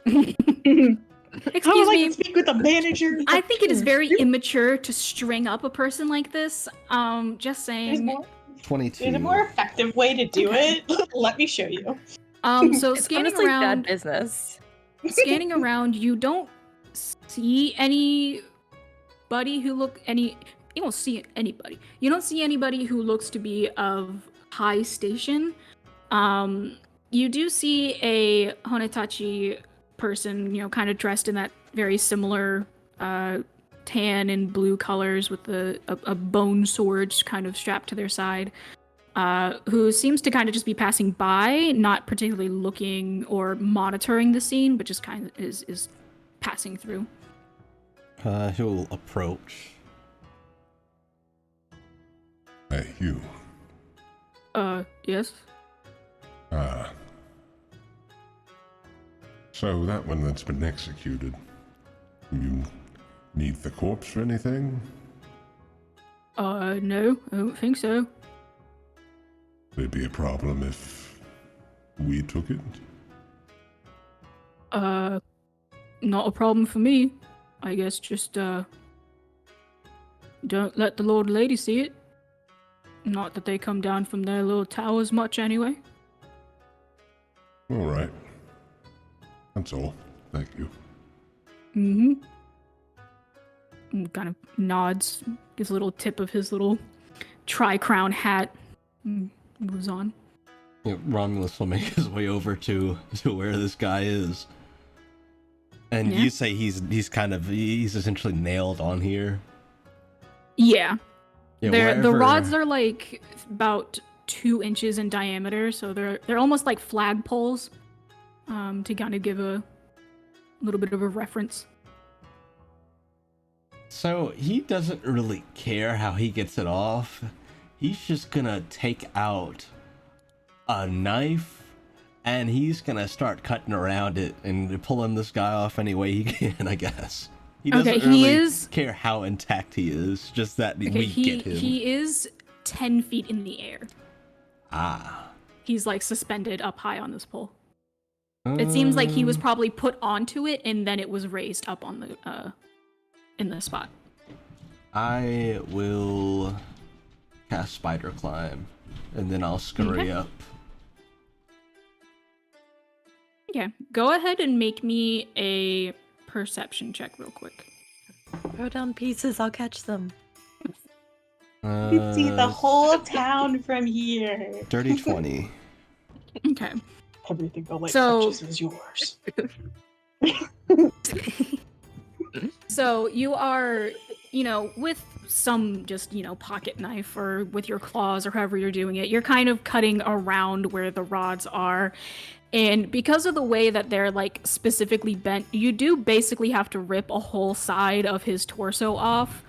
Excuse me. To speak with the manager. I think it is very immature to string up a person like this. Just saying. 22. There's a more effective way to do it. Let me show you. So It's scanning honestly around, bad business. scanning around, you don't see anybody who you don't see anybody. You don't see anybody who looks to be of high station. You do see a Honatachi person, kind of dressed in that very similar tan and blue colors with a bone sword kind of strapped to their side, who seems to kind of just be passing by, not particularly looking or monitoring the scene, but just kind of is passing through. He'll approach. Hey, you. Yes? So that one that's been executed, you need the corpse for anything? No, I don't think so. Would it be a problem if we took it? Not a problem for me. I guess just, don't let the Lord and Lady see it. Not that they come down from their little towers much anyway. All right. That's all. Thank you. Mm-hmm. And kind of nods, gives a little tip of his little tri-crown hat, and moves on. You know, Romulus will make his way over to where this guy is. And Yeah. you say he's essentially nailed on here. Yeah. Yeah, The wherever- rods are like about 2 inches in diameter, so they're almost like flagpoles, to kind of give a little bit of a reference. So he doesn't really care how he gets it off. He's just gonna take out a knife and he's gonna start cutting around it and pulling this guy off any way he can, I guess. He doesn't really care how intact he is, just that we get him. He is 10 feet in the air. Ah. He's like suspended up high on this pole. It seems like he was probably put onto it and then it was raised up on the in the spot. I will cast Spider Climb, and then I'll scurry up. Yeah, go ahead and make me a perception check real quick. Throw down pieces, I'll catch them. You can see the whole town from here. Dirty 20. Okay. Everything the light So- touches is yours. So you are, with some just, pocket knife or with your claws or however you're doing it, you're kind of cutting around where the rods are. And because of the way that they're like specifically bent, you do basically have to rip a whole side of his torso off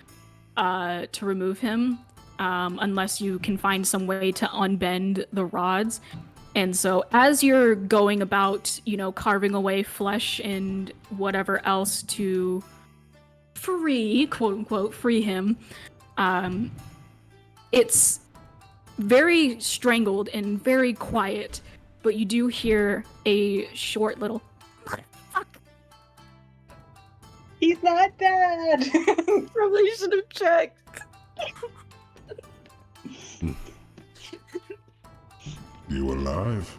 to remove him, unless you can find some way to unbend the rods. And so as you're going about, carving away flesh and whatever else to free, quote unquote, free him, it's very strangled and very quiet, but you do hear a short little motherfucker. He's not dead. Probably should have checked. You alive?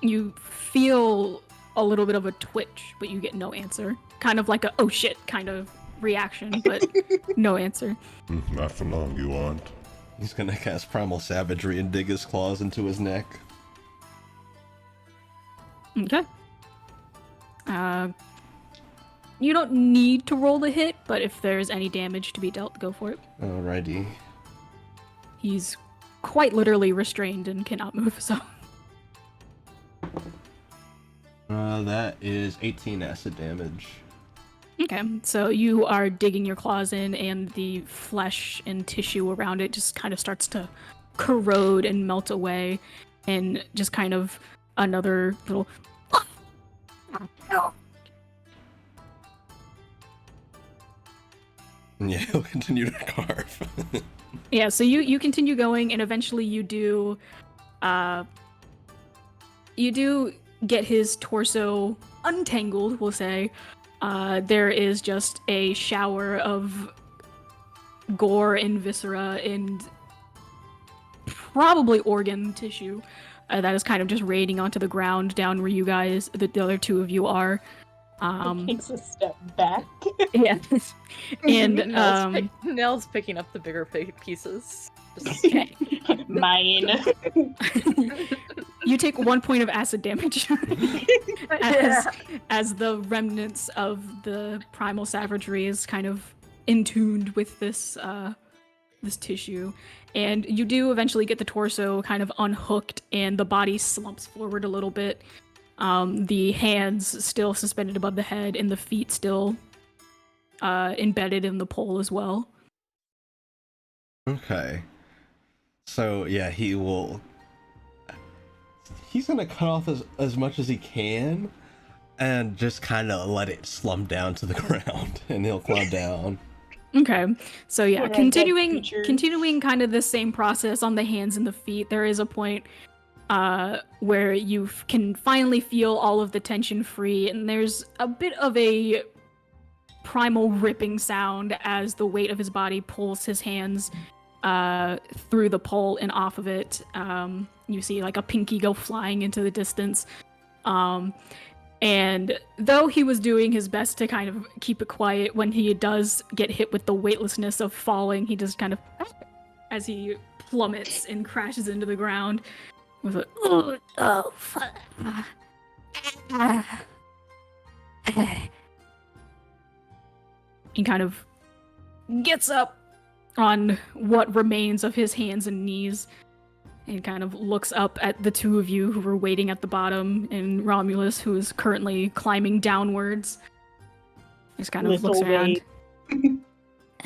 You feel a little bit of a twitch, but you get no answer. Kind of like a oh shit kind of reaction, but no answer. Not for long, you aren't. He's gonna cast Primal Savagery and dig his claws into his neck. Okay. You don't need to roll the hit, but if there's any damage to be dealt, go for it. Alrighty. He's quite literally restrained and cannot move, so. That is 18 acid damage. Okay, so you are digging your claws in, and the flesh and tissue around it just kind of starts to corrode and melt away, and just kind of another little. Yeah, he'll continue to carve. Yeah, so you continue going, and eventually you do get his torso untangled, we'll say. There is just a shower of gore and viscera and probably organ tissue that is kind of just raining onto the ground down where you guys, the other two of you are. Takes a step back. Yeah. And Nell's picking up the bigger pieces. okay. Mine. You take 1 point of acid damage as the remnants of the primal savagery is kind of intuned with this this tissue, and you do eventually get the torso kind of unhooked, and the body slumps forward a little bit. The hands still suspended above the head, and the feet still embedded in the pole as well. Okay. So, yeah, he's gonna cut off as much as he can and just kind of let it slump down to the ground, and he'll climb down. Okay, so yeah, Poor continuing dead creature. kind of the same process on the hands and the feet. There is a point where you can finally feel all of the tension free, and there's a bit of a primal ripping sound as the weight of his body pulls his hands through the pole and off of it. You see like a pinky go flying into the distance. And though he was doing his best to kind of keep it quiet, when he does get hit with the weightlessness of falling, he just kind of, as he plummets and crashes into the ground, with a oh fuck. He kind of gets up on what remains of his hands and knees and kind of looks up at the two of you who were waiting at the bottom, and Romulus, who is currently climbing downwards. Just kind of looks around.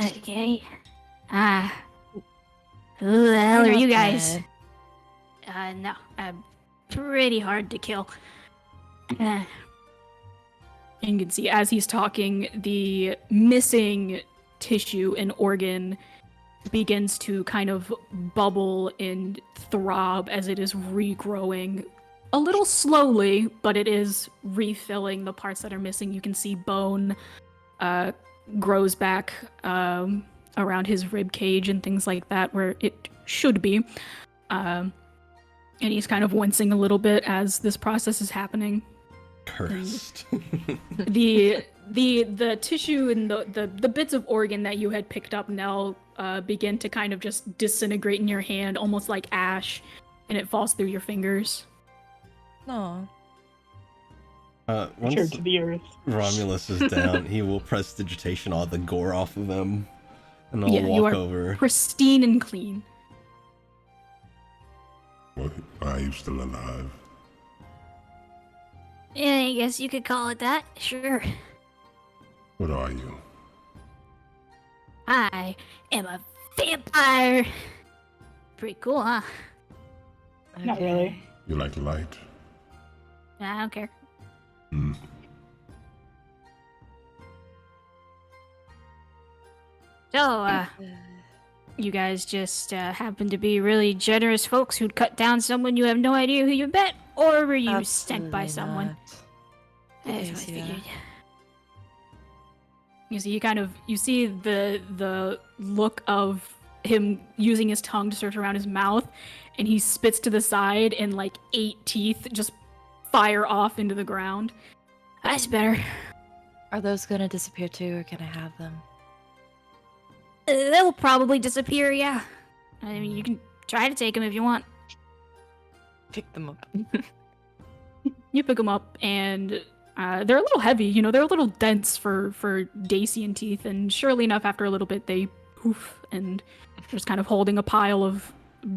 Okay. Who the hell are you guys? No, I'm pretty hard to kill. And you can see as he's talking, the missing tissue and organ begins to kind of bubble and throb as it is regrowing. A little slowly, but it is refilling the parts that are missing. You can see bone grows back around his rib cage and things like that where it should be. And he's kind of wincing a little bit as this process is happening. Cursed. The tissue and the bits of organ that you had picked up now begin to kind of just disintegrate in your hand, almost like ash, and it falls through your fingers. No. Once Church of the Earth. Romulus is down, he will press digitation all the gore off of them, and I'll Yeah, you walk are over. pristine and clean. Well, are you still alive? Yeah, I guess you could call it that. Sure. What are you? I am a vampire. Pretty cool, huh? Not really. You like light? I don't care. So, you guys just happen to be really generous folks who'd cut down someone you have no idea who you met, or were you sent by someone? That's what I figured. You see, you see the look of him using his tongue to search around his mouth, and he spits to the side, and like 8 teeth just fire off into the ground. That's better. Are those gonna disappear too, or can I have them? They will probably disappear, yeah. I mean, you can try to take them if you want. Pick them up. You pick them up, and they're a little heavy. You know, they're a little dense for Dacian teeth, and surely enough, after a little bit, they poof, and just kind of holding a pile of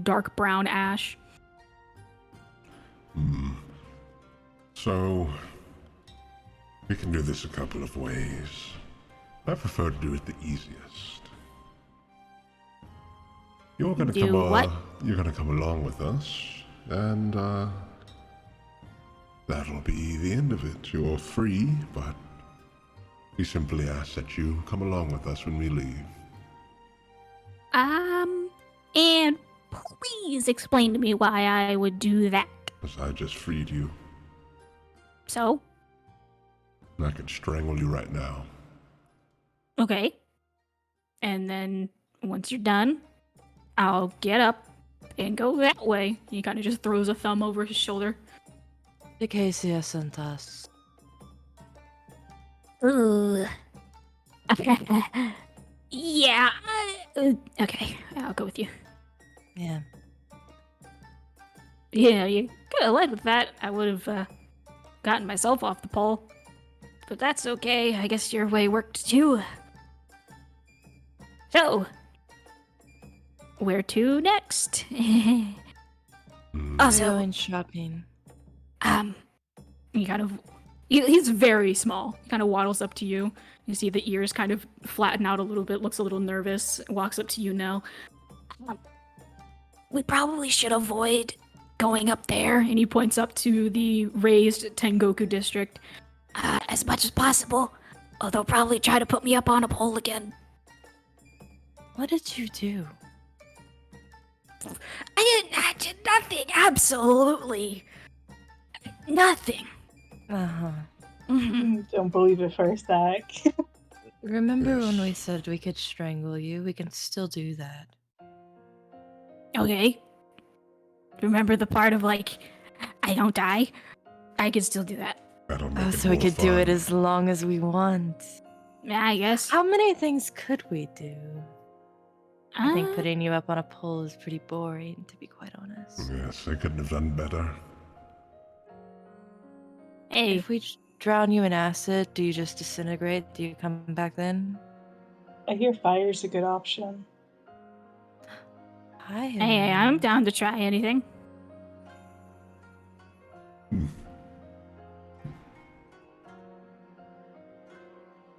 dark brown ash. So, we can do this a couple of ways. I prefer to do it the easiest. You're gonna Do what? You're gonna come along with us, and that'll be the end of it. You're free, but we simply ask that you come along with us when we leave. And please explain to me why I would do that. Because I just freed you, So, and I could strangle you right now. okay. And then once you're done, I'll get up and go that way. He kind of just throws a thumb over his shoulder. Acacia sent us. Ooh. Yeah. Okay, I'll go with you. Yeah. Yeah, you could have led with that. I would have gotten myself off the pole. But that's okay. I guess your way worked too. So, where to next? Also, Going shopping. He kind of... He's very small. He kind of waddles up to you. You see the ears kind of flatten out a little bit, looks a little nervous, walks up to you now. we probably should avoid going up there And he points up to the raised Tengoku district. as much as possible. Or they'll probably try to put me up on a pole again. What did you do? I did nothing. Absolutely nothing. Uh-huh. Don't believe it for a sec. Remember when Yes. we said we could strangle you? We can still do that. Okay. Remember the part of, like, I don't die? I can still do that. That'll make Oh, it so we more could do it fun. as long as we want. Yeah, I guess. How many things could we do? I think Uh, putting you up on a pole is pretty boring, to be quite honest. Yes, I couldn't have done better. Hey, If we drown you in acid, do you just disintegrate? Do you come back then? I hear fire's a good option. hey, I'm down to try anything.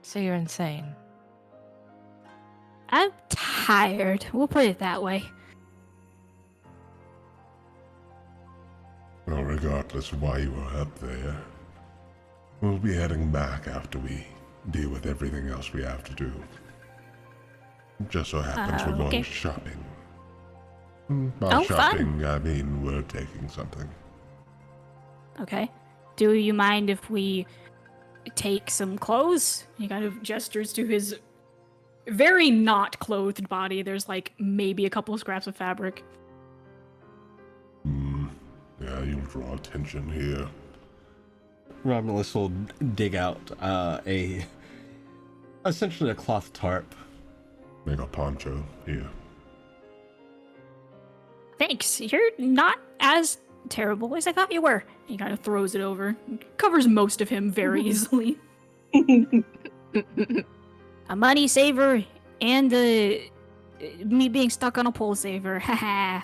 So you're insane. I'm tired. We'll put it that way. Well, regardless of why you were up there, we'll be heading back after we deal with everything else we have to do. Just so happens we're going okay. shopping. By Oh, shopping, I mean we're taking something. Okay. Do you mind if we take some clothes? He kind of gestures to his very not clothed body. There's like maybe a couple of scraps of fabric. Yeah, you'll draw attention here. Romulus will dig out essentially a cloth tarp. Make a poncho here. Thanks. You're not as terrible as I thought you were. He kind of throws it over. Covers most of him very easily. A money saver and me being stuck on a pole saver. Haha.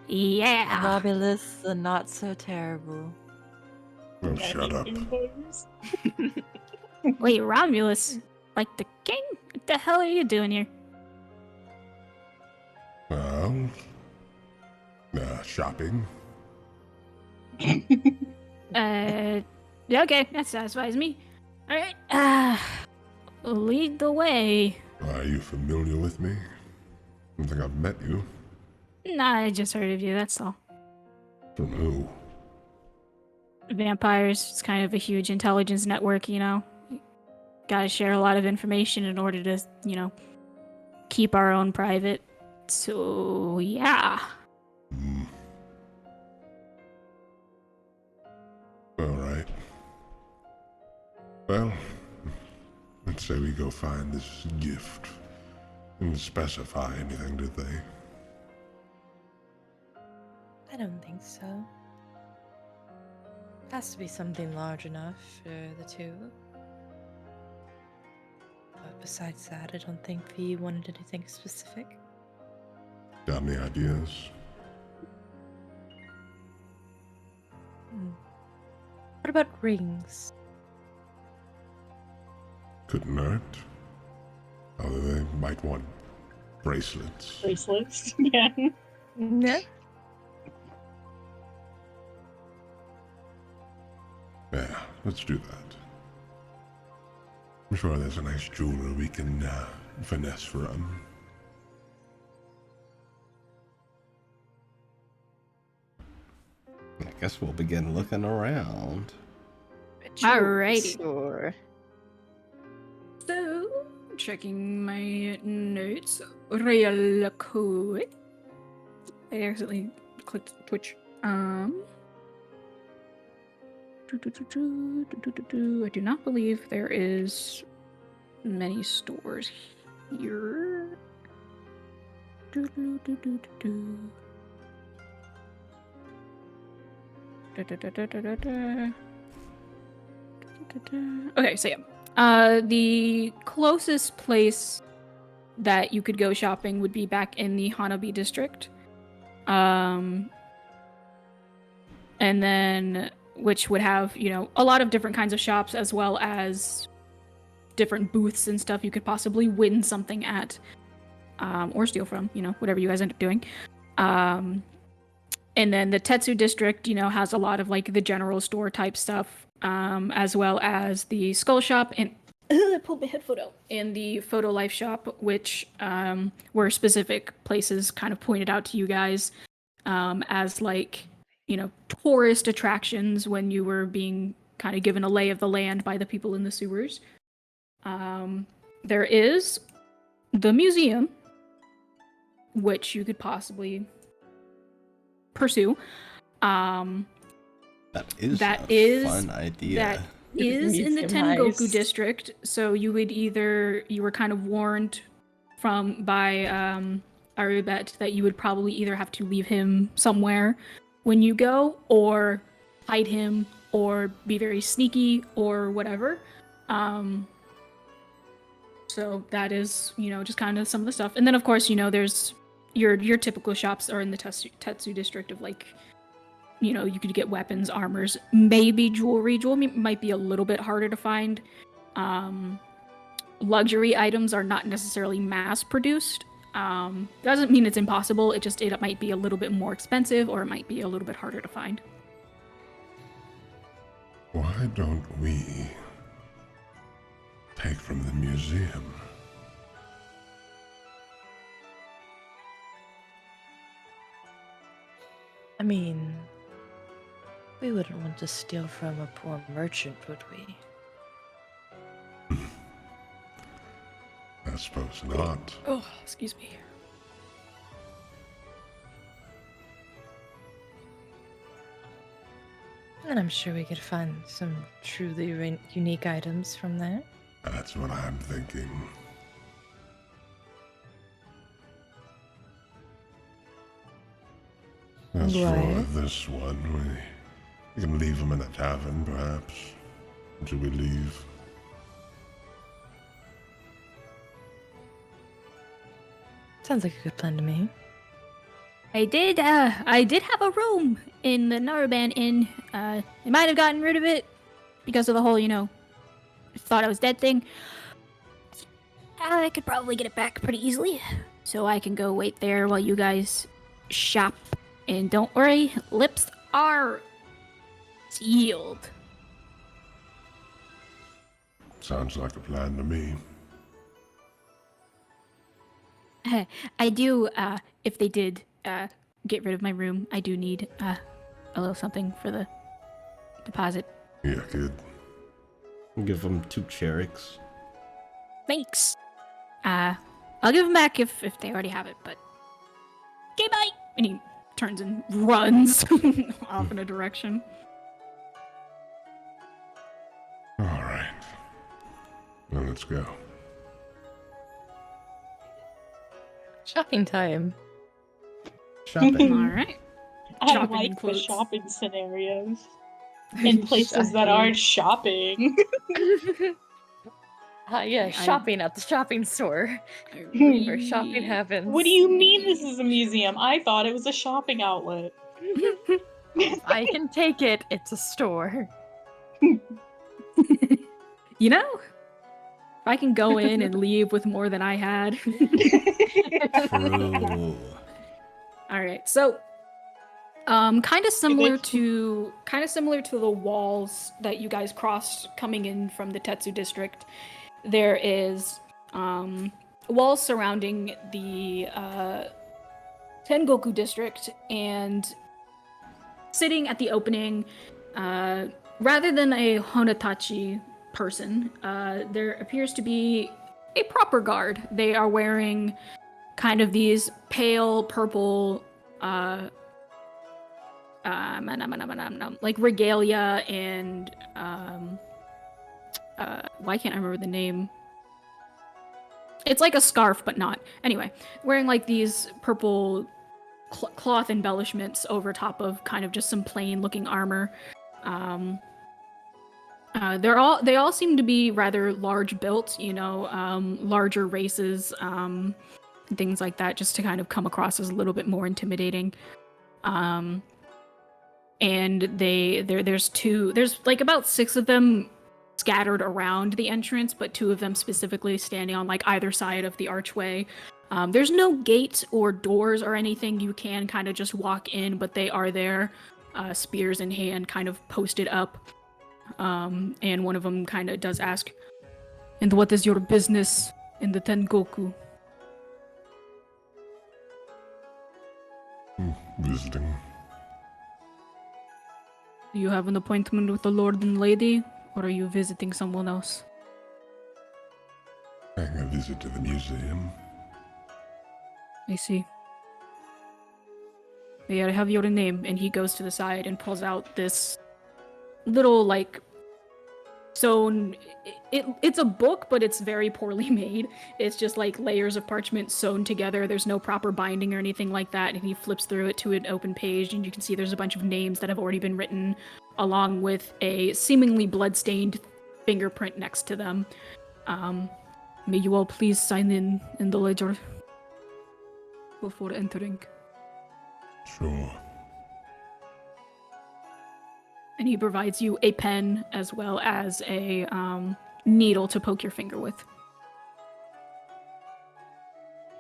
Yeah. Romulus, the not so terrible. Oh, shut up. Wait, Romulus? Like the king? What the hell are you doing here? Well, shopping. Okay, that satisfies me. Alright, lead the way. Are you familiar with me? I think I've met you. Nah, I just heard of you, that's all. From who? Vampires, it's kind of a huge intelligence network, you know? Gotta share a lot of information in order to, you know, keep our own private. So, yeah. Alright. Well, let's say we go find this gift. Didn't specify anything, did they? I don't think so. Has to be something large enough for the two. But besides that, I don't think V wanted anything specific. Got any ideas? What about rings? Couldn't hurt. Although they might want bracelets. Bracelets? Yeah. Yeah. Yeah, let's do that. I'm sure there's a nice jeweler we can finesse from. I guess we'll begin looking around. Alrighty. Sure. So, checking my notes real quick. I accidentally clicked Twitch. I do not believe there is many stores here. Okay, so yeah. The closest place that you could go shopping would be back in the Hanabi district. And then, which would have, you know, a lot of different kinds of shops as well as different booths and stuff you could possibly win something at. Or steal from, you know, whatever you guys end up doing. And then the Tetsu district, you know, has a lot of like the general store type stuff, as well as the Skull Shop and I pulled my headphone out. And the Photo Life Shop, which were specific places kind of pointed out to you guys as like, you know, tourist attractions when you were being kind of given a lay of the land by the people in the sewers. There is the museum, which you could possibly pursue. That is That a is- fun idea. That is in the Museum Tengoku heist. district. So you were kind of warned by Arubet that you would probably either have to leave him somewhere when you go, or hide him, or be very sneaky, or whatever. So that is, just kind of some of the stuff. And then of course, there's your typical shops are in the Tetsu district of like, you could get weapons, armors, maybe jewelry. Jewelry might be a little bit harder to find. Luxury items are not necessarily mass produced. Doesn't mean it's impossible. It might be a little bit more expensive, or it might be a little bit harder to find. Why don't we take from the museum? I mean, we wouldn't want to steal from a poor merchant, would we? I suppose not. Oh, excuse me. And I'm sure we could find some truly unique items from there. That's what I'm thinking. As for Right. this one, we can leave him in a tavern, perhaps, until we leave. Sounds like a good plan to me. I did have a room in the Naruban Inn. They might have gotten rid of it because of the whole, thought I was dead thing. I could probably get it back pretty easily. So I can go wait there while you guys shop. And don't worry, lips are sealed. Sounds like a plan to me. I do, if they did get rid of my room, I do need a little something for the deposit. Yeah, kid. Give them 2 Chericks. Thanks. I'll give them back if they already have it, but... Okay, bye! And he turns and runs off in a direction. All right. Well, let's go. Shopping time. Shopping. All right. I Shopping like the quotes. shopping scenarios in places that aren't shopping. Yeah, I- shopping at the shopping store where shopping happens. What do you mean this is a museum? I thought it was a shopping outlet. I can take it. It's a store. You know, if I can go in and leave with more than I had. True. All right, so kind of similar to the walls that you guys crossed coming in from the Tetsu district. There is walls surrounding the Tengoku district, and sitting at the opening, rather than a Honatachi person, there appears to be a proper guard. They are wearing kind of these pale purple like regalia and why can't I remember the name? It's like a scarf, but not. Anyway, wearing like these purple cloth embellishments over top of kind of just some plain looking armor. They all seem to be rather large built, larger races, things like that, just to kind of come across as a little bit more intimidating. And there's like about 6 of them scattered around the entrance, but 2 of them specifically standing on like either side of the archway. There's no gate or doors or anything. You can kind of just walk in, but they are there, spears in hand, kind of posted up. And one of them kind of does ask, "And what is your business in the Tengoku?" Visiting. Do you have an appointment with the Lord and Lady, or are you visiting someone else? Paying a visit to the museum. I see. May I have your name? And he goes to the side and pulls out this little, like, sewn... It's a book, but it's very poorly made. It's just, like, layers of parchment sewn together. There's no proper binding or anything like that. And he flips through it to an open page, and you can see there's a bunch of names that have already been written, along with a seemingly blood-stained fingerprint next to them. May you all please sign in the ledger before entering. Sure. And he provides you a pen as well as a needle to poke your finger with.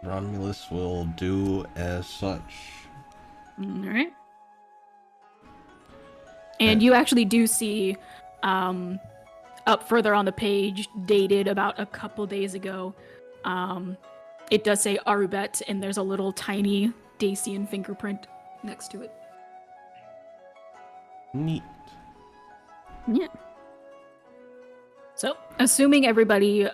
Romulus will do as such. All right. And you actually do see up further on the page, dated about a couple days ago, it does say Arubet, and there's a little tiny Dacian fingerprint next to it. Neat. Yeah. So, assuming everybody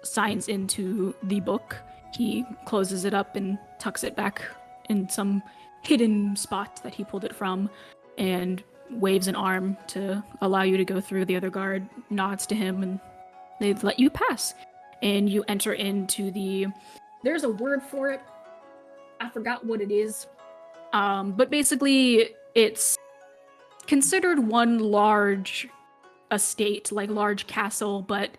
signs into the book, he closes it up and tucks it back in some hidden spot that he pulled it from, and waves an arm to allow you to go through. The other guard nods to him, and they let you pass. And you enter into the... There's a word for it. I forgot what it is. But basically, it's considered one large estate, like large castle, but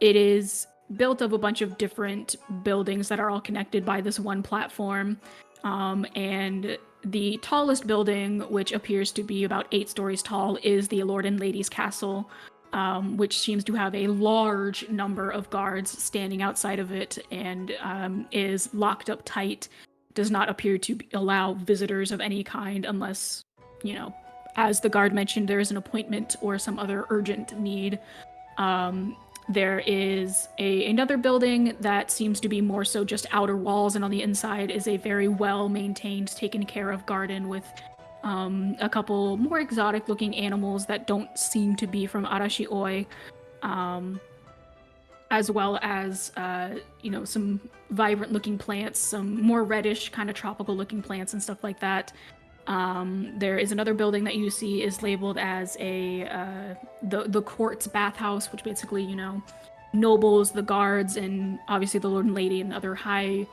it is built of a bunch of different buildings that are all connected by this one platform. And the tallest building, which appears to be about 8 stories tall, is the Lord and Lady's Castle, which seems to have a large number of guards standing outside of it and is locked up tight. Does not appear to allow visitors of any kind unless, you know, as the guard mentioned, there is an appointment or some other urgent need. There is another building that seems to be more so just outer walls, and on the inside is a very well-maintained, taken care of garden with a couple more exotic-looking animals that don't seem to be from Arashi Oi, as well as, you know, some vibrant-looking plants, some more reddish, kind of tropical-looking plants and stuff like that. There is another building that you see is labeled as the court's bathhouse, which basically, you know, nobles, the guards, and obviously the lord and lady and other high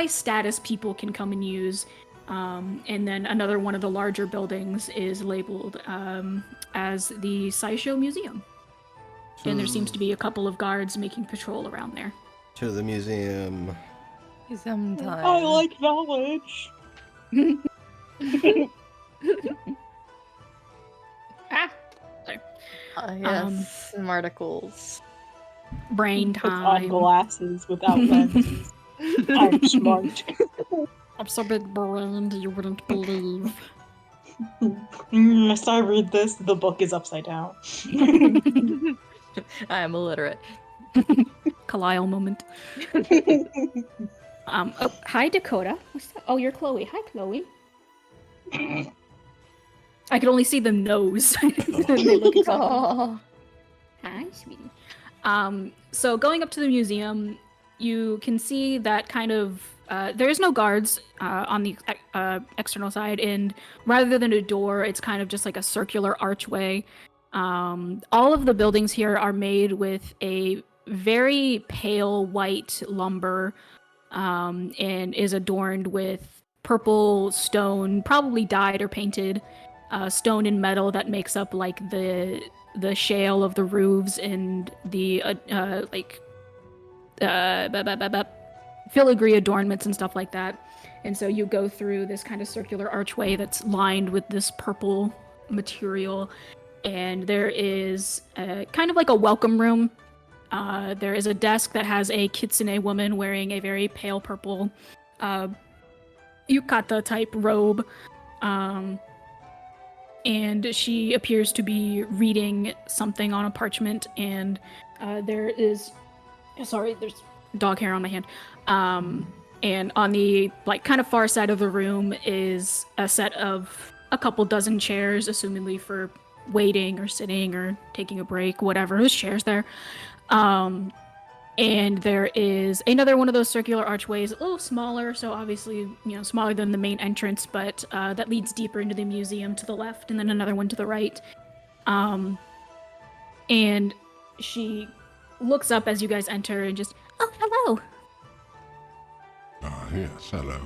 status people can come and use. And then another one of the larger buildings is labeled as the Saisho Museum. And there seems to be a couple of guards making patrol around there. To the museum. Sometime. I like knowledge. Sorry. Yes, smarticles. Brain Puts on time. glasses without lenses. I'm smart. I'm so big brained you wouldn't believe. As I read this, the book is upside down. I am illiterate. Kalile moment. Oh, hi Dakota. What's that? Oh, you're Chloe. Hi Chloe. I could only see the nose. They look exactly. Oh. Hi, sweetie. So going up to the museum, you can see that kind of there's no guards on the external side, and rather than a door, it's kind of just like a circular archway. All of the buildings here are made with a very pale white lumber, and is adorned with purple stone, probably dyed or painted, stone and metal that makes up like the shale of the roofs and the filigree adornments and stuff like that. And so you go through this kind of circular archway that's lined with this purple material, and there is kind of like a welcome room. There is a desk that has a kitsune woman wearing a very pale purple yukata type robe, and she appears to be reading something on a parchment, and there's dog hair on my hand. And on the like kind of far side of the room is a set of a couple dozen chairs, assumingly for waiting or sitting or taking a break, whatever. There's chairs there. And there is another one of those circular archways, a little smaller, so obviously, smaller than the main entrance, but that leads deeper into the museum to the left, and then another one to the right. And she looks up as you guys enter and just, oh, hello. Ah, yes, hello.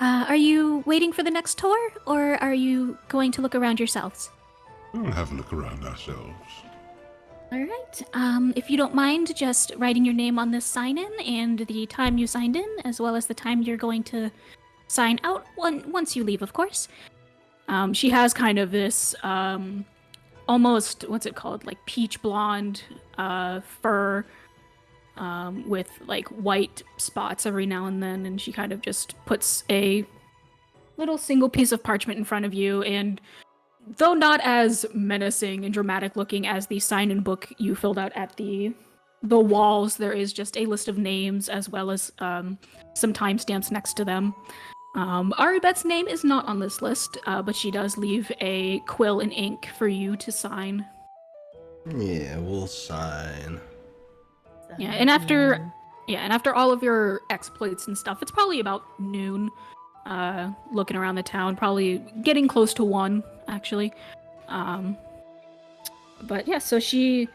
Are you waiting for the next tour, or are you going to look around yourselves? We'll have a look around ourselves. All right. If you don't mind just writing your name on this sign-in and the time you signed in, as well as the time you're going to sign out once you leave, of course. She has kind of this almost, what's it called, like peach blonde fur with like white spots every now and then, and she kind of just puts a little single piece of parchment in front of you, and though not as menacing and dramatic looking as the sign-in book you filled out at the walls, there is just a list of names as well as some timestamps next to them. Aribet's name is not on this list, but she does leave a quill and ink for you to sign. Yeah, we'll sign. Yeah, and after all of your exploits and stuff, it's probably about noon. Looking around the town, probably getting close to 1, actually. But yeah, so she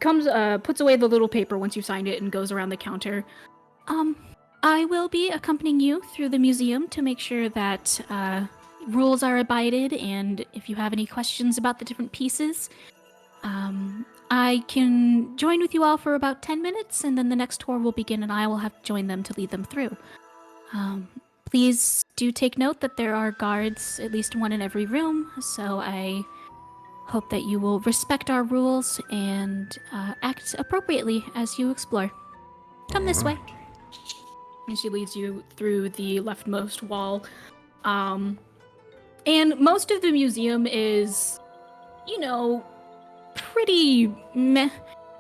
comes, puts away the little paper once you signed it and goes around the counter. I will be accompanying you through the museum to make sure that rules are abided, and if you have any questions about the different pieces, I can join with you all for about 10 minutes, and then the next tour will begin, and I will have to join them to lead them through. Please do take note that there are guards, at least one in every room, so I hope that you will respect our rules and act appropriately as you explore. Come this way. And she leads you through the leftmost wall. And most of the museum is, pretty meh.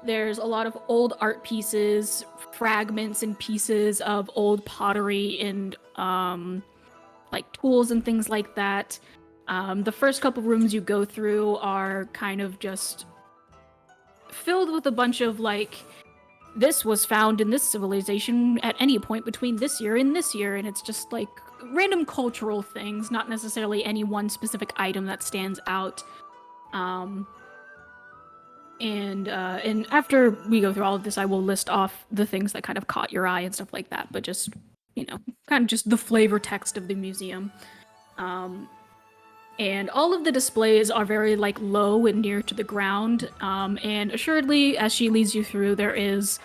There's a lot of old art pieces, fragments and pieces of old pottery and like tools and things like that. The first couple rooms you go through are kind of just filled with a bunch of like, this was found in this civilization at any point between this year and this year, and it's just like random cultural things, not necessarily any one specific item that stands out. And after we go through all of this, I will list off the things that kind of caught your eye and stuff like that, but just, kind of just the flavor text of the museum. And all of the displays are very, like, low and near to the ground. And assuredly, as she leads you through, there is,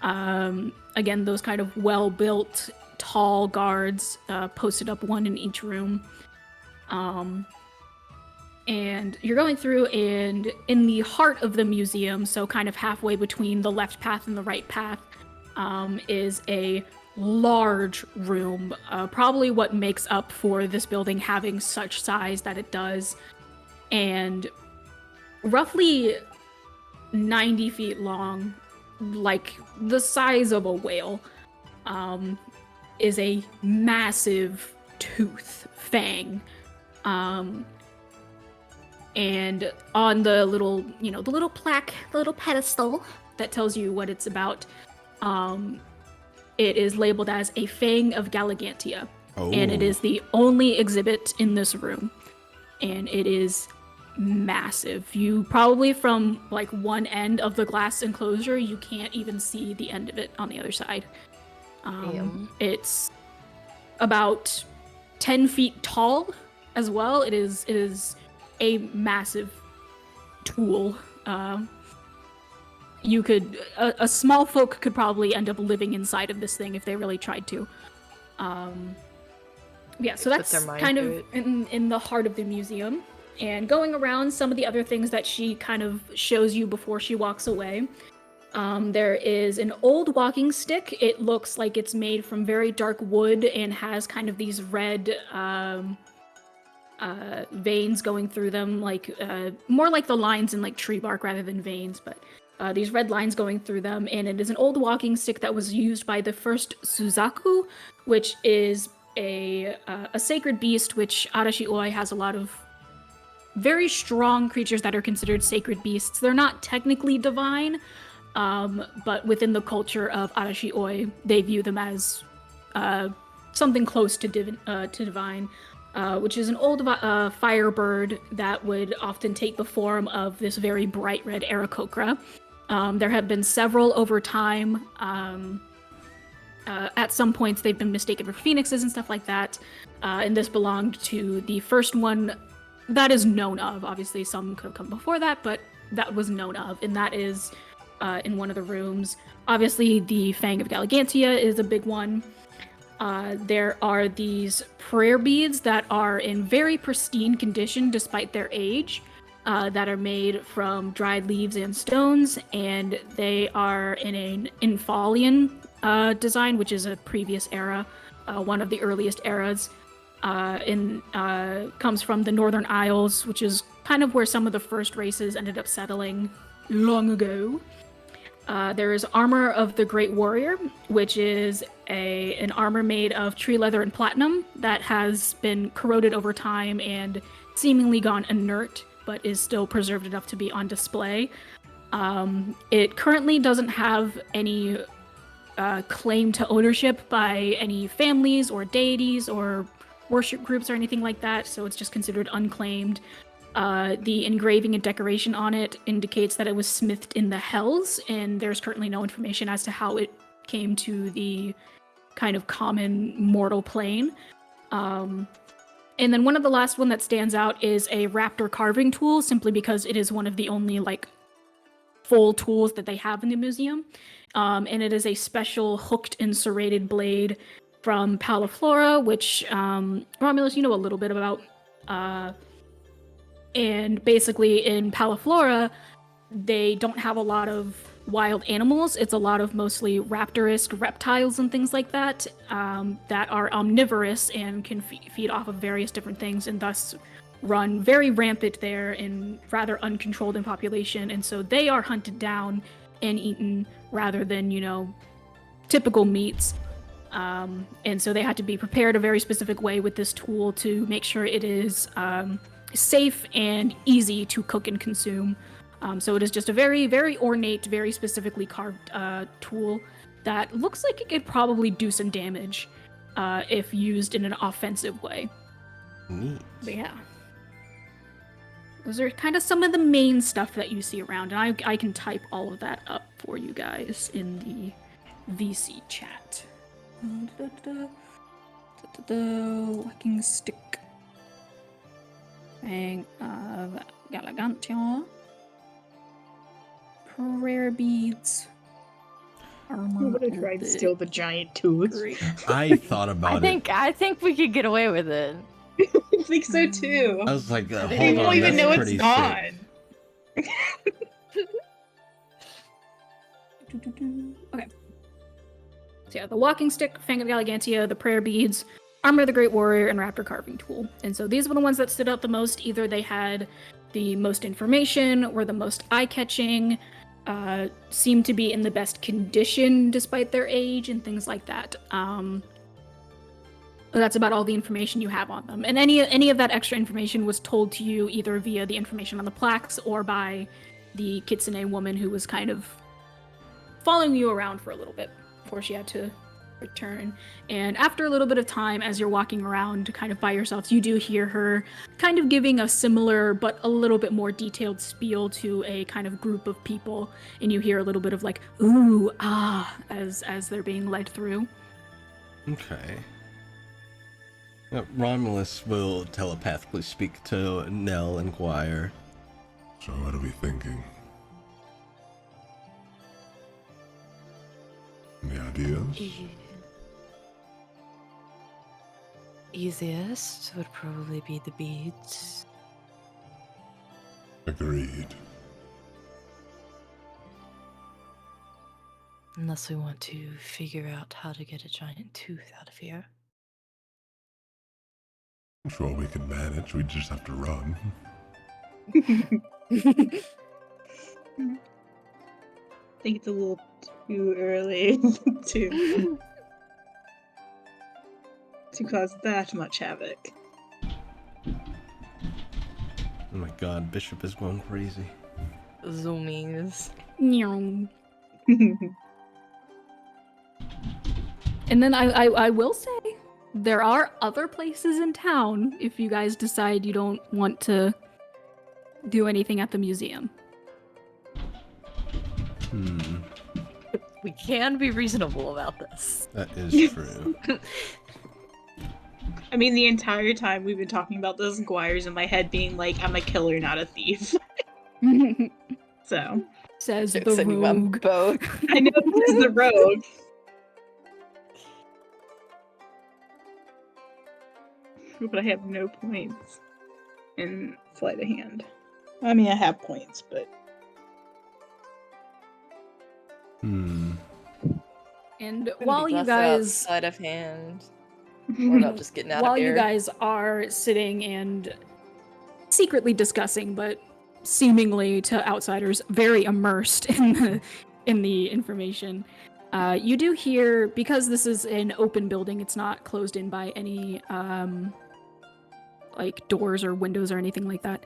again, those kind of well-built, tall guards posted up, one in each room. And you're going through, and in the heart of the museum, so kind of halfway between the left path and the right path, is a large room, probably what makes up for this building having such size that it does. And roughly 90 feet long, like the size of a whale, is a massive tooth fang. And on the little, the little plaque, the little pedestal that tells you what it's about, it is labeled as a Fang of Galligantia. Oh. And it is the only exhibit in this room. And it is massive. You probably, from like one end of the glass enclosure, you can't even see the end of it on the other side. It's about 10 feet tall as well. It is a massive tool. You could, a small folk could probably end up living inside of this thing if they really tried to. Yeah, so that's kind of in the heart of the museum. And going around some of the other things that she kind of shows you before she walks away. There is an old walking stick. It looks like it's made from very dark wood and has kind of these red veins going through them, like more like the lines in like tree bark rather than veins, but these red lines going through them. And it is an old walking stick that was used by the first Suzaku, which is a sacred beast, which Arashi Oi has a lot of very strong creatures that are considered sacred beasts. They're not technically divine, but within the culture of Arashi-oi, they view them as something close to divine, which is an old firebird that would often take the form of this very bright red Aarakocra. There have been several over time. At some points, they've been mistaken for phoenixes and stuff like that. And this belonged to the first one that is known of. Obviously, some could have come before that, but that was known of. And that is in one of the rooms. Obviously, the Fang of Galligantia is a big one. There are these prayer beads that are in very pristine condition despite their age, that are made from dried leaves and stones, and they are in an Infalian design, which is a previous era, one of the earliest eras. Comes from the Northern Isles, which is kind of where some of the first races ended up settling long ago. There is Armor of the Great Warrior, which is an armor made of tree leather and platinum that has been corroded over time and seemingly gone inert, but is still preserved enough to be on display. It currently doesn't have any claim to ownership by any families or deities or worship groups or anything like that, so it's just considered unclaimed. The engraving and decoration on it indicates that it was smithed in the Hells, and there's currently no information as to how it came to the kind of common mortal plane. And then one of the last one that stands out is a raptor carving tool, simply because it is one of the only full tools that they have in the museum. And it is a special hooked and serrated blade from Palaflora, which Romulus, you know a little bit about. And basically in Palaflora, they don't have a lot of wild animals. It's a lot of mostly raptorisk reptiles and things like that, that are omnivorous and can feed off of various different things, and thus run very rampant there and rather uncontrolled in population. And so they are hunted down and eaten rather than, typical meats. And so they had to be prepared a very specific way with this tool to make sure it is safe and easy to cook and consume. So it is just a very, very ornate, very specifically carved tool that looks like it could probably do some damage if used in an offensive way. Neat. But yeah. Those are kind of some of the main stuff that you see around, and I can type all of that up for you guys in the VC chat. Walking stick. Fang of Galligantia. Prayer beads. Armor. I'm gonna try and steal the giant tools. I thought about it. I think we could get away with it. I think so too. I was like, hold They on, won't even that's know it's pretty gone. Okay. So yeah, the walking stick, Fang of Galligantia, the prayer beads, Armor of the Great Warrior, and Raptor carving tool. And so these were the ones that stood out the most. Either they had the most information, were the most eye-catching, seemed to be in the best condition despite their age, and things like that. That's about all the information you have on them. And any of that extra information was told to you either via the information on the plaques or by the Kitsune woman who was kind of following you around for a little bit before she had to return. And after a little bit of time, as you're walking around kind of by yourselves, you do hear her kind of giving a similar but a little bit more detailed spiel to a kind of group of people, and you hear a little bit of ooh, ah, as they're being led through. Okay. Romulus will telepathically speak to Nell and Guire. So what are we thinking? Any ideas? Easiest would probably be the beads. Agreed. Unless we want to figure out how to get a giant tooth out of here. I'm sure we can manage. We just have to run. I think it's a little too early to cause that much havoc. Oh my god, Bishop is going crazy. Zoomies. And then I will say, there are other places in town if you guys decide you don't want to do anything at the museum. We can be reasonable about this. That is true. I mean, the entire time we've been talking about those Squires in my head being like, I'm a killer, not a thief. So. Says the Jokes on you, I'm rogue. both. I know this is the rogue. But I have no points in sleight of hand. I mean, I have points, but... And Gonna while be you busted out guys... sleight of hand. We're not just getting out While of here. you guys are sitting and secretly discussing, but seemingly to outsiders very immersed in the information, you do hear, because this is an open building, it's not closed in by any like doors or windows or anything like that.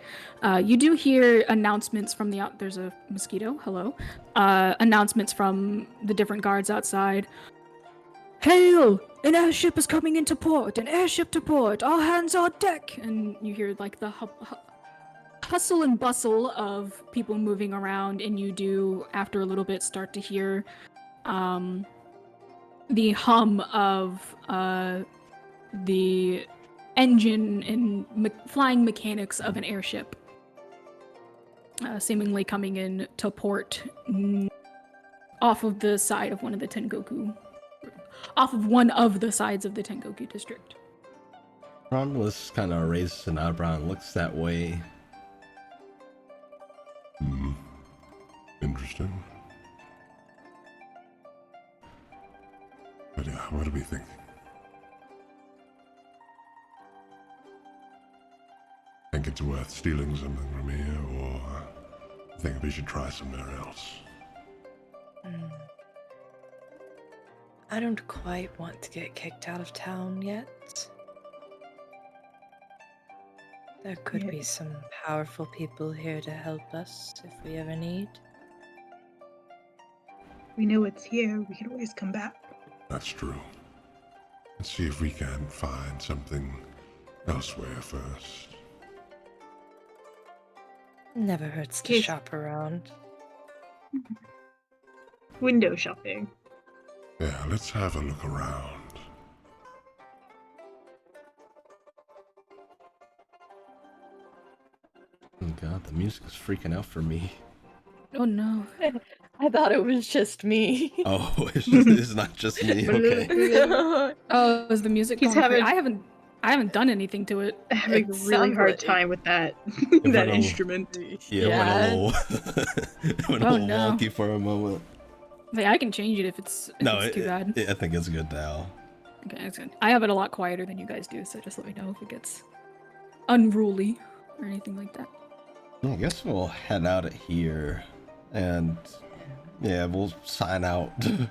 You do hear announcements from the there's a mosquito. Hello. Announcements from the different guards outside. Hail! An airship is coming into port! An airship to port! All hands on deck! And you hear like the hustle and bustle of people moving around, and you do, after a little bit, start to hear the hum of the engine and flying mechanics of an airship seemingly coming in to port off of the side of one of the Tengoku. Off of one of the sides of the Tengoku district. Romulus kind of raises an eyebrow and looks that way. Interesting. But yeah, what are we thinking? Think it's worth stealing something from here, or think we should try somewhere else? I don't quite want to get kicked out of town yet. There could be some powerful people here to help us if we ever need. We know it's here. We can always come back. That's true. Let's see if we can find something elsewhere first. Never hurts to Okay. shop around. Window shopping. Yeah, let's have a look around. Oh god, the music is freaking out for me. Oh no. I thought it was just me. Oh, it's not just me. Okay. Oh, is the music He's going crazy? having- I haven't done anything to it. Having a really sounds hard like- time with that If that it'll- instrument. Yeah, it went a little, it went a Oh, little no. wonky for a moment. Like, I can change it if it's too bad. I think it's good now. Okay, that's good. I have it a lot quieter than you guys do, so just let me know if it gets unruly or anything like that. Yeah, I guess we'll head out of here, and yeah, we'll sign out. All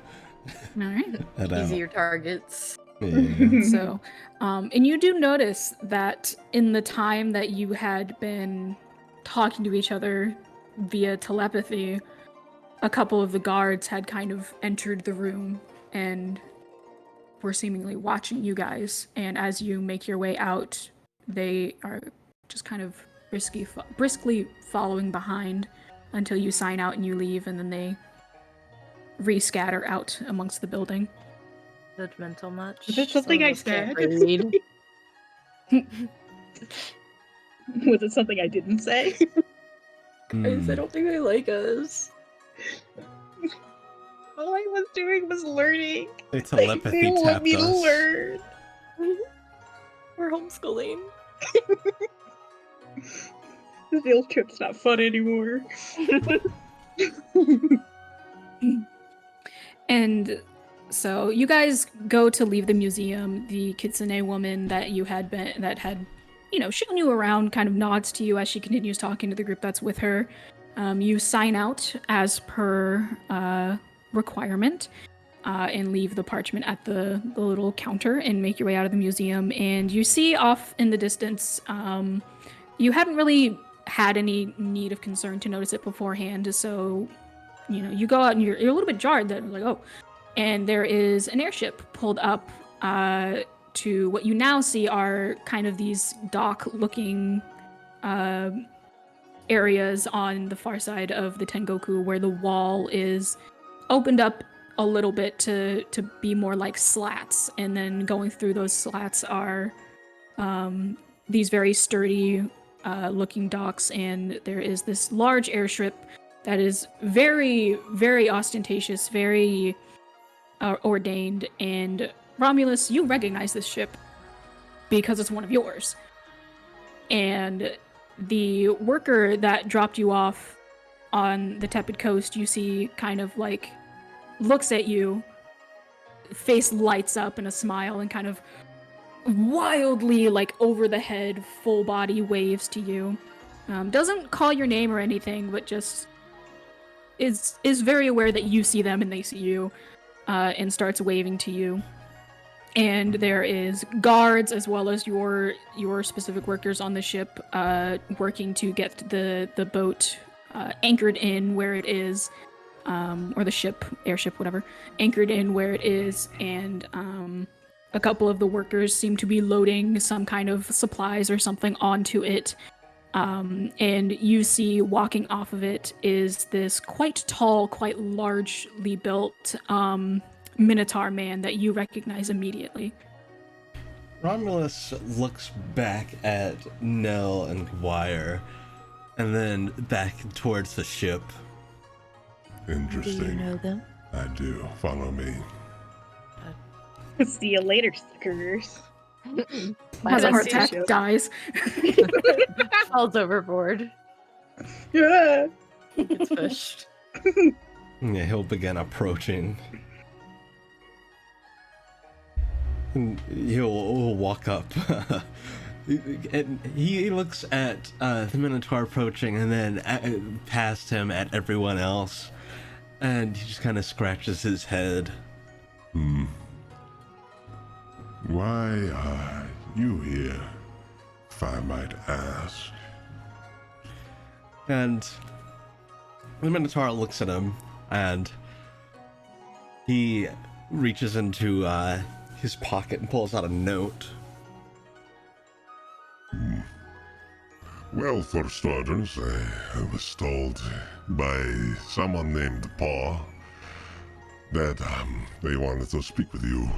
right. Head out. Easier targets. Yeah. So, and you do notice that in the time that you had been talking to each other via telepathy, a couple of the guards had kind of entered the room and were seemingly watching you guys. And as you make your way out, they are just kind of briskly following behind until you sign out and you leave, and then they rescatter out amongst the building. Judgmental much. Is it something Some I of us can't said? read. Was it something I didn't say? Guys, I don't think they like us. All I was doing was learning. They They telepathy didn't want tapped me to us. learn. We're homeschooling. The field trip's not fun anymore. And so you guys go to leave the museum. The kitsune woman that had shown you around kind of nods to you as she continues talking to the group that's with her. You sign out as per requirement and leave the parchment at the little counter and make your way out of the museum. And you see off in the distance, you hadn't really had any need of concern to notice it beforehand. So, you go out and you're a little bit jarred that like, oh, and there is an airship pulled up to what you now see are kind of these dock-looking areas on the far side of the Tengoku, where the wall is opened up a little bit to be more like slats, and then going through those slats are these very sturdy looking docks, and there is this large airstrip that is very, very ostentatious, very ordained. And Romulus, you recognize this ship because it's one of yours. And the worker that dropped you off on the Tepid Coast, you see kind of like looks at you, face lights up in a smile, and kind of wildly, like over the head, full body waves to you. Doesn't call your name or anything, but just is very aware that you see them and they see you, and starts waving to you. And there is guards as well as your specific workers on the ship, working to get the boat anchored in where it is, or the airship, whatever, anchored in where it is. And a couple of the workers seem to be loading some kind of supplies or something onto it. And you see walking off of it is this quite tall, quite largely built Minotaur man that you recognize immediately. Romulus looks back at Nell and Guire, and then back towards the ship. Interesting. Do you know them? I do. Follow me. See you later, suckers. Has a I heart see attack, you. dies. Falls overboard. Yeah. Gets pushed. Yeah, he'll begin approaching. And he'll walk up. And he looks at the Minotaur approaching, and then past him at everyone else, and he just kind of scratches his head. Why are you here, if I might ask? And the Minotaur looks at him, and he reaches into his pocket and pulls out a note. Well, for starters, I was told by someone named Paw that they wanted to speak with you.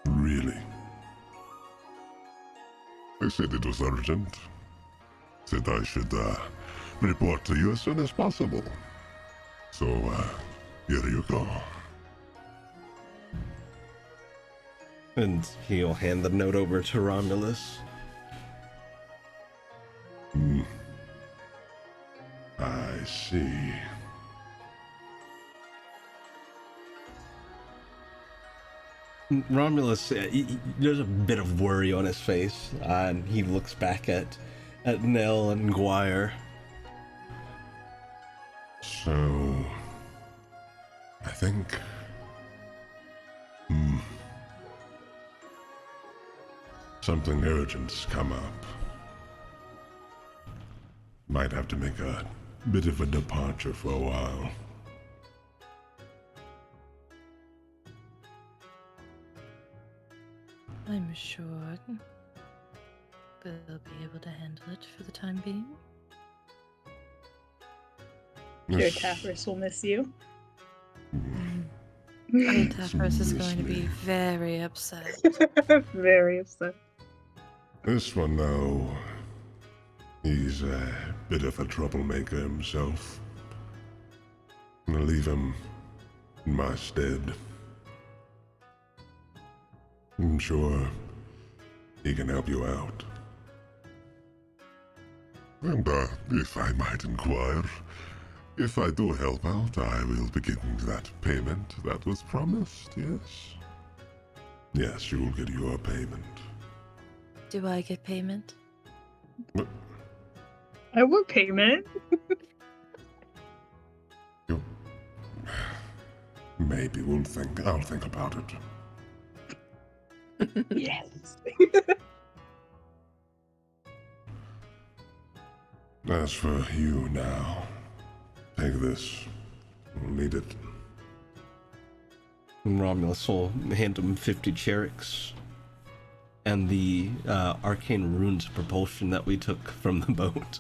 Really? They said it was urgent. Said I should report to you as soon as possible. So, here you go. And he'll hand the note over to Romulus. I see. Romulus, there's a bit of worry on his face, and he looks back at Nell and Guire. So, I think... something urgent's come up. Might have to make a bit of a departure for a while. I'm sure we'll be able to handle it for the time being. Sure, This- Tafris will miss you. Tafros is going to be very upset. Very upset. This one, though, he's a bit of a troublemaker himself. I'm gonna leave him in my stead. I'm sure he can help you out. And, if I might inquire, if I do help out, I will be getting that payment that was promised, yes? Yes, you'll get your payment. Do I get payment? I want payment. Maybe I'll think about it. Yes. As for you now, take this. You'll need it. And Romulus will hand him 50 Cherix and the arcane runes of propulsion that we took from the boat.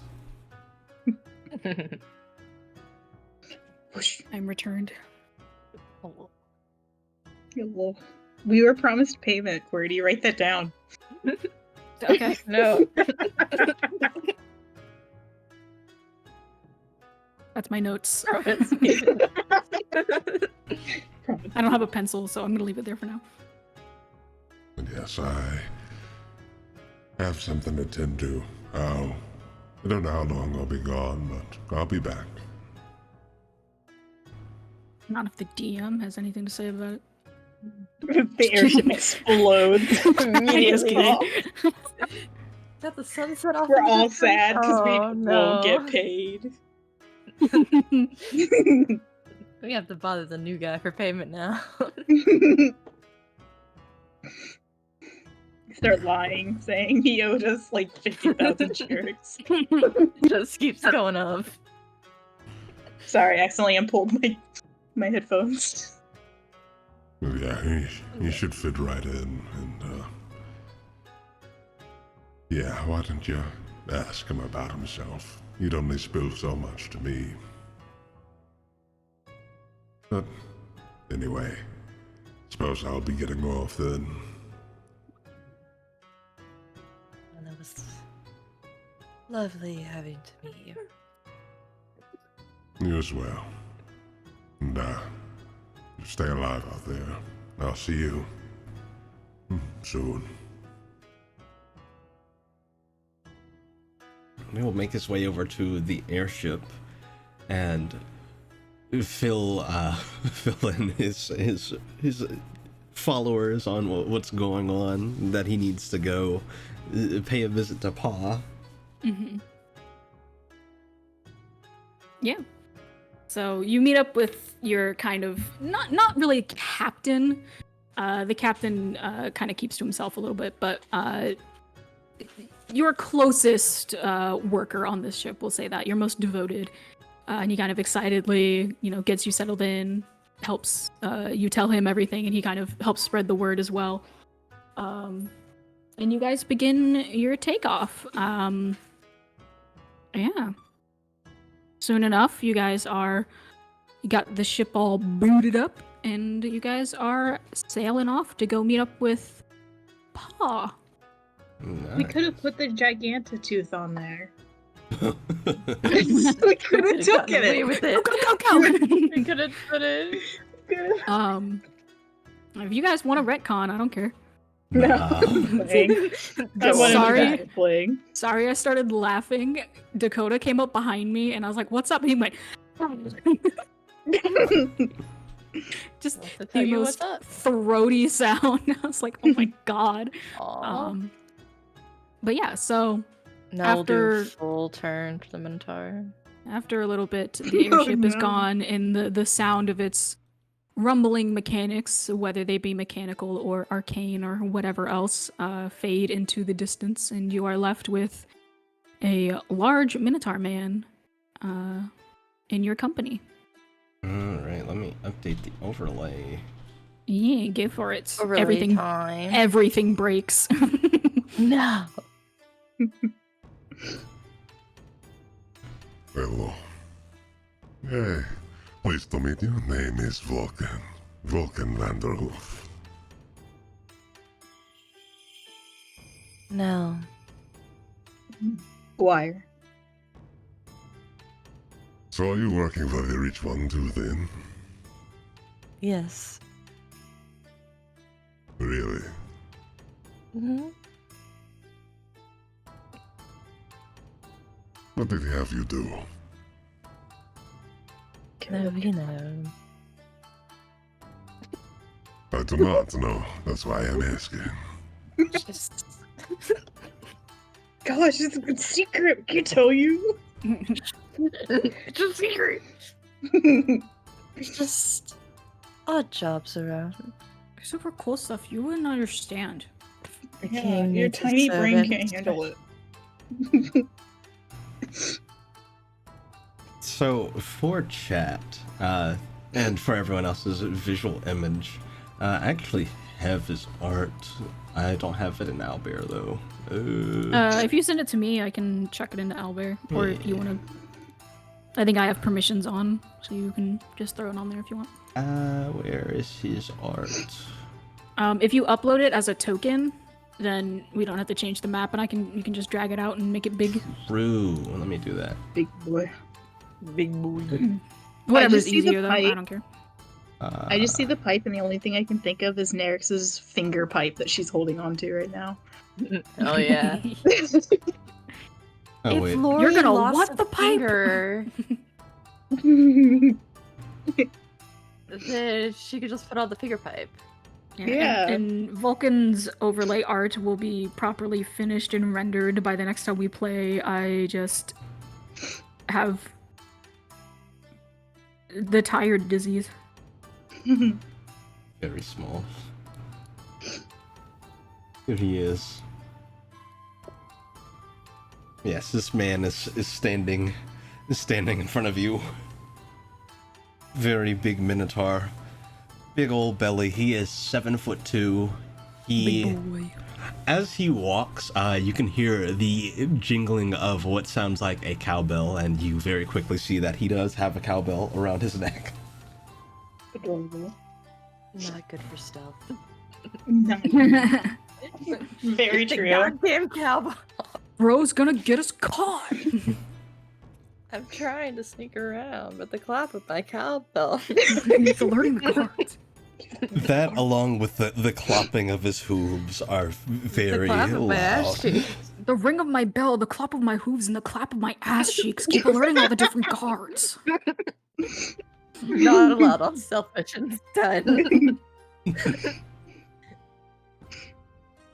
Whoosh. I'm returned. Well, we were promised payment, Qwerty. Write that down. Okay. No. That's my notes. Promise. I don't have a pencil, so I'm gonna leave it there for now. And yes, I have something to tend to. I don't know how long I'll be gone, but I'll be back. Not if the DM has anything to say about it. The airship explodes immediately. Got the sunset off. We're in the all distance? sad because we Oh, won't get no. paid. We have to bother the new guy for payment now. Start lying, saying he owed us like 50,000 shares. Just keeps going up. Sorry, I accidentally unpulled my headphones. Yeah, he should fit right in, and yeah, why don't you ask him about himself? He'd only spill so much to me. But anyway, suppose I'll be getting off then. And it was lovely having to meet you. You as well. And stay alive out there. I'll see you soon. He will make his way over to the airship and fill in his followers on what's going on, that he needs to go pay a visit to Pa. Mm-hmm. Yeah. So you meet up with your kind of not really captain. The captain kind of keeps to himself a little bit, but your closest worker on this ship, we'll say that, your most devoted, and he kind of excitedly, gets you settled in, helps you tell him everything, and he kind of helps spread the word as well. And you guys begin your takeoff. Yeah. Soon enough, you got the ship all booted up, and you guys are sailing off to go meet up with Pa. We could have put the Gigantatooth on there. We We could have taken away it. with it. Go. We could have put it. If you guys want to retcon, I don't care. No. Nah. Playing. I wanted Sorry. to playing. Sorry, I started laughing. Dakota came up behind me, and I was like, "What's up?" And he went, just To tell the you most what's up. throaty sound. I was like, "Oh my god." Aw. But yeah, so Now we'll do after- full turn to the Minotaur. after a little bit, the airship is no. gone, and the sound of its rumbling mechanics, whether they be mechanical or arcane or whatever else, fade into the distance, and you are left with a large Minotaur man in your company. Alright, let me update the overlay. Yeah, go for it. Overlay Everything time. everything breaks. No. Hello. Hey, pleased to meet you. Name is Vulcan. Vulcan Vanderhoof. No. Squire. So are you working for the rich one too then? Yes. Really? Mm-hmm. What did he have you do? No, you know. I do not know. That's why I'm asking. Just Gosh, it's a good secret. We can't tell you. It's a secret. just odd jobs around. Super cool stuff you wouldn't understand. The Yeah, king your needs a tiny brain servant. can't handle it. So for chat, and for everyone else's visual image, I actually have his art. I don't have it in Owlbear though. If you send it to me, I can chuck it into Owlbear. Or if you want to... I think I have permissions on, so you can just throw it on there if you want. Where is his art? If you upload it as a token, then we don't have to change the map, and you can just drag it out and make it big. True. Let me do that. Big boy. Big boy. Whatever's see the easier, though. I pipe. don't care. I just see the pipe, and the only thing I can think of is Nerix's finger pipe that she's holding on to right now. Oh yeah. Oh If wait. Lori You're gonna lost what a the pipe? finger, then she could just put on the finger pipe. Yeah. And Vulcan's overlay art will be properly finished and rendered by the next time we play. I just have the tired disease. Very small. Here he is. Yes, this man is standing in front of you. Very big minotaur. Big old belly. He is 7'2". He, as he walks, you can hear the jingling of what sounds like a cowbell, and you very quickly see that he does have a cowbell around his neck. Adorable. Not good for stealth. Very The true. goddamn cowboy. Bro's gonna get us caught. I'm trying to sneak around, but the clap with my cowbell. He's alerting the guards. That, along with the clopping of his hooves, are very the clap of my ass loud. cheeks. The ring of my bell, the clap of my hooves, and the clap of my ass cheeks keep alerting all the different guards. Not allowed on selfish instead.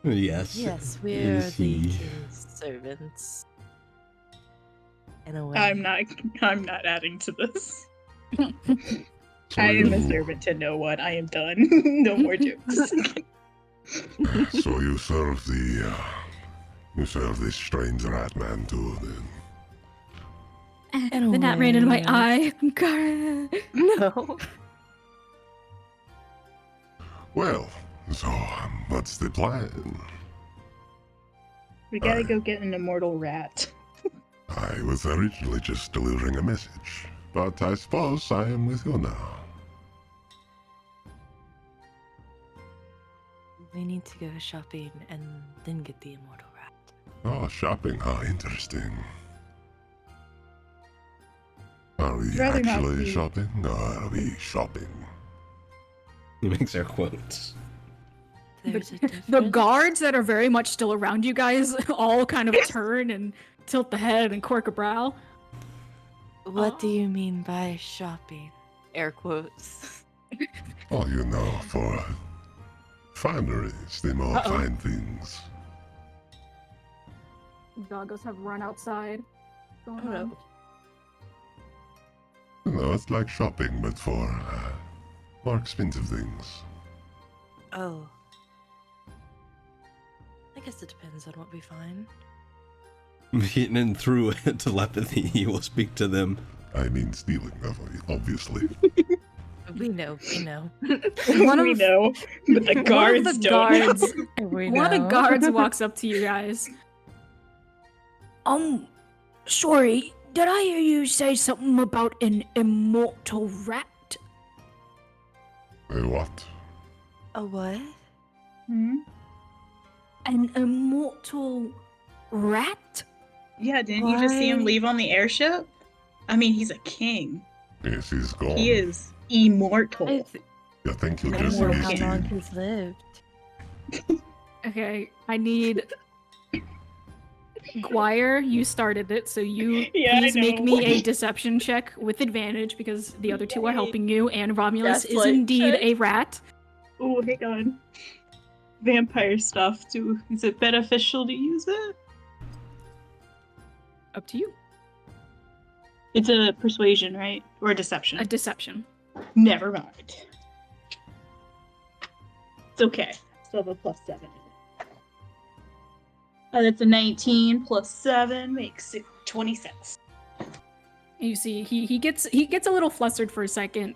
Yes. Yes, we're is the he. king's servants. In a way. I'm not adding to this. So I am a you- servant to no one. I am done. No more jokes. So you serve the strange rat man too, then. In a Then that ran into my way. eye. God. No. Well, so what's the plan? We gotta go get an immortal rat. I was originally just delivering a message, but I suppose I am with you now. We need to go shopping and then get the immortal rat. Oh, shopping, huh? Interesting. Are we Rather not actually be. shopping, or are we shopping? He makes air quotes. There's a The difference. guards that are very much still around you guys all kind of turn and tilt the head and cork a brow. What do you mean by shopping? Air quotes. Oh, you know, for fineries, the more Uh-oh. fine things. Doggos have run outside. Going Oh, on. no. You know, it's like shopping, but for more expensive things. Oh. I guess it depends on what we find. And through telepathy, he will speak to them. I mean, stealing, obviously. We know, we know. One We of- know, but the guards one of the don't know. guards, We one of the know. guards walks up to you guys. Sorry, did I hear you say something about an immortal rat? What? A what? Hmm? An immortal rat? Yeah, didn't you just see him Why? leave on the airship? I mean, he's a king. Yes, he's gone. He is immortal. I I think he'll I just don't know miss how long you. he's lived. Okay, I need. Guire, you started it, so you Yeah, I please make know. me a deception check with advantage because the other two are helping you, and Romulus is Gaslight indeed check. a rat. Oh, hang on. Vampire stuff, too. Is it beneficial to use it? Up to you. It's a persuasion, right? Or a deception? A deception. Never mind. It's okay. Still have a +7. That's a 19 plus 7 makes it 26. You see, he gets a little flustered for a second,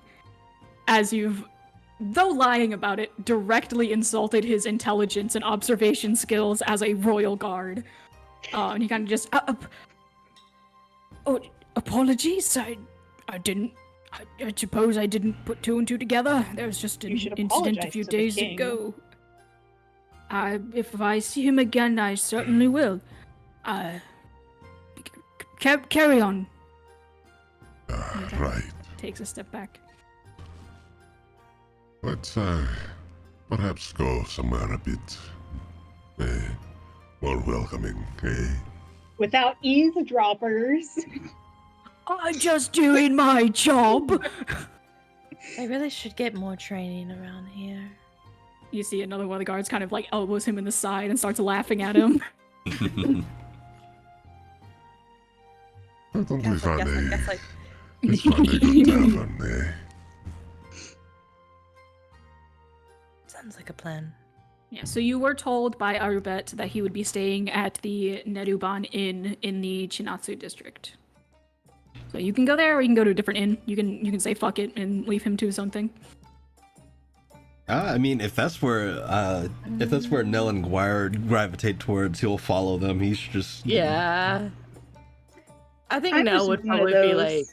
as you've, though lying about it, directly insulted his intelligence and observation skills as a royal guard. And he kind of just, oh, apologies. I didn't. I suppose I didn't put two and two together. There was just an incident a few days ago. If I see him again, I certainly will. Carry on. Right. Takes a step back. Let's, perhaps go somewhere a bit, more welcoming, eh? Without eavesdroppers. I'm just doing my job. I really should get more training around here. You see another one of the guards kind of like elbows him in the side and starts laughing at him. I don't we find guess let's find a good tavern, eh? Sounds like a plan. Yeah, so you were told by Arubet that he would be staying at the Neruban Inn in the Chinatsu district. So you can go there, or you can go to a different inn. You can say fuck it and leave him to something. I mean, if that's where Nell and Guire gravitate towards, he'll follow them. He's just Yeah. I think I'm Nell just would one of probably be those- like,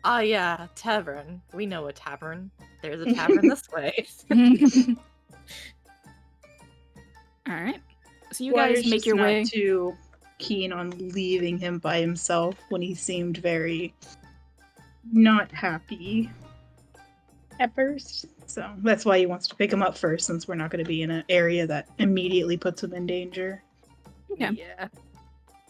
"Oh yeah, tavern. We know a tavern. There's a tavern this way." All right. So you Guire's guys make just your not way. too keen on leaving him by himself when he seemed very not happy at first. So that's why he wants to pick him up first, since we're not going to be in an area that immediately puts him in danger. Yeah. Yeah.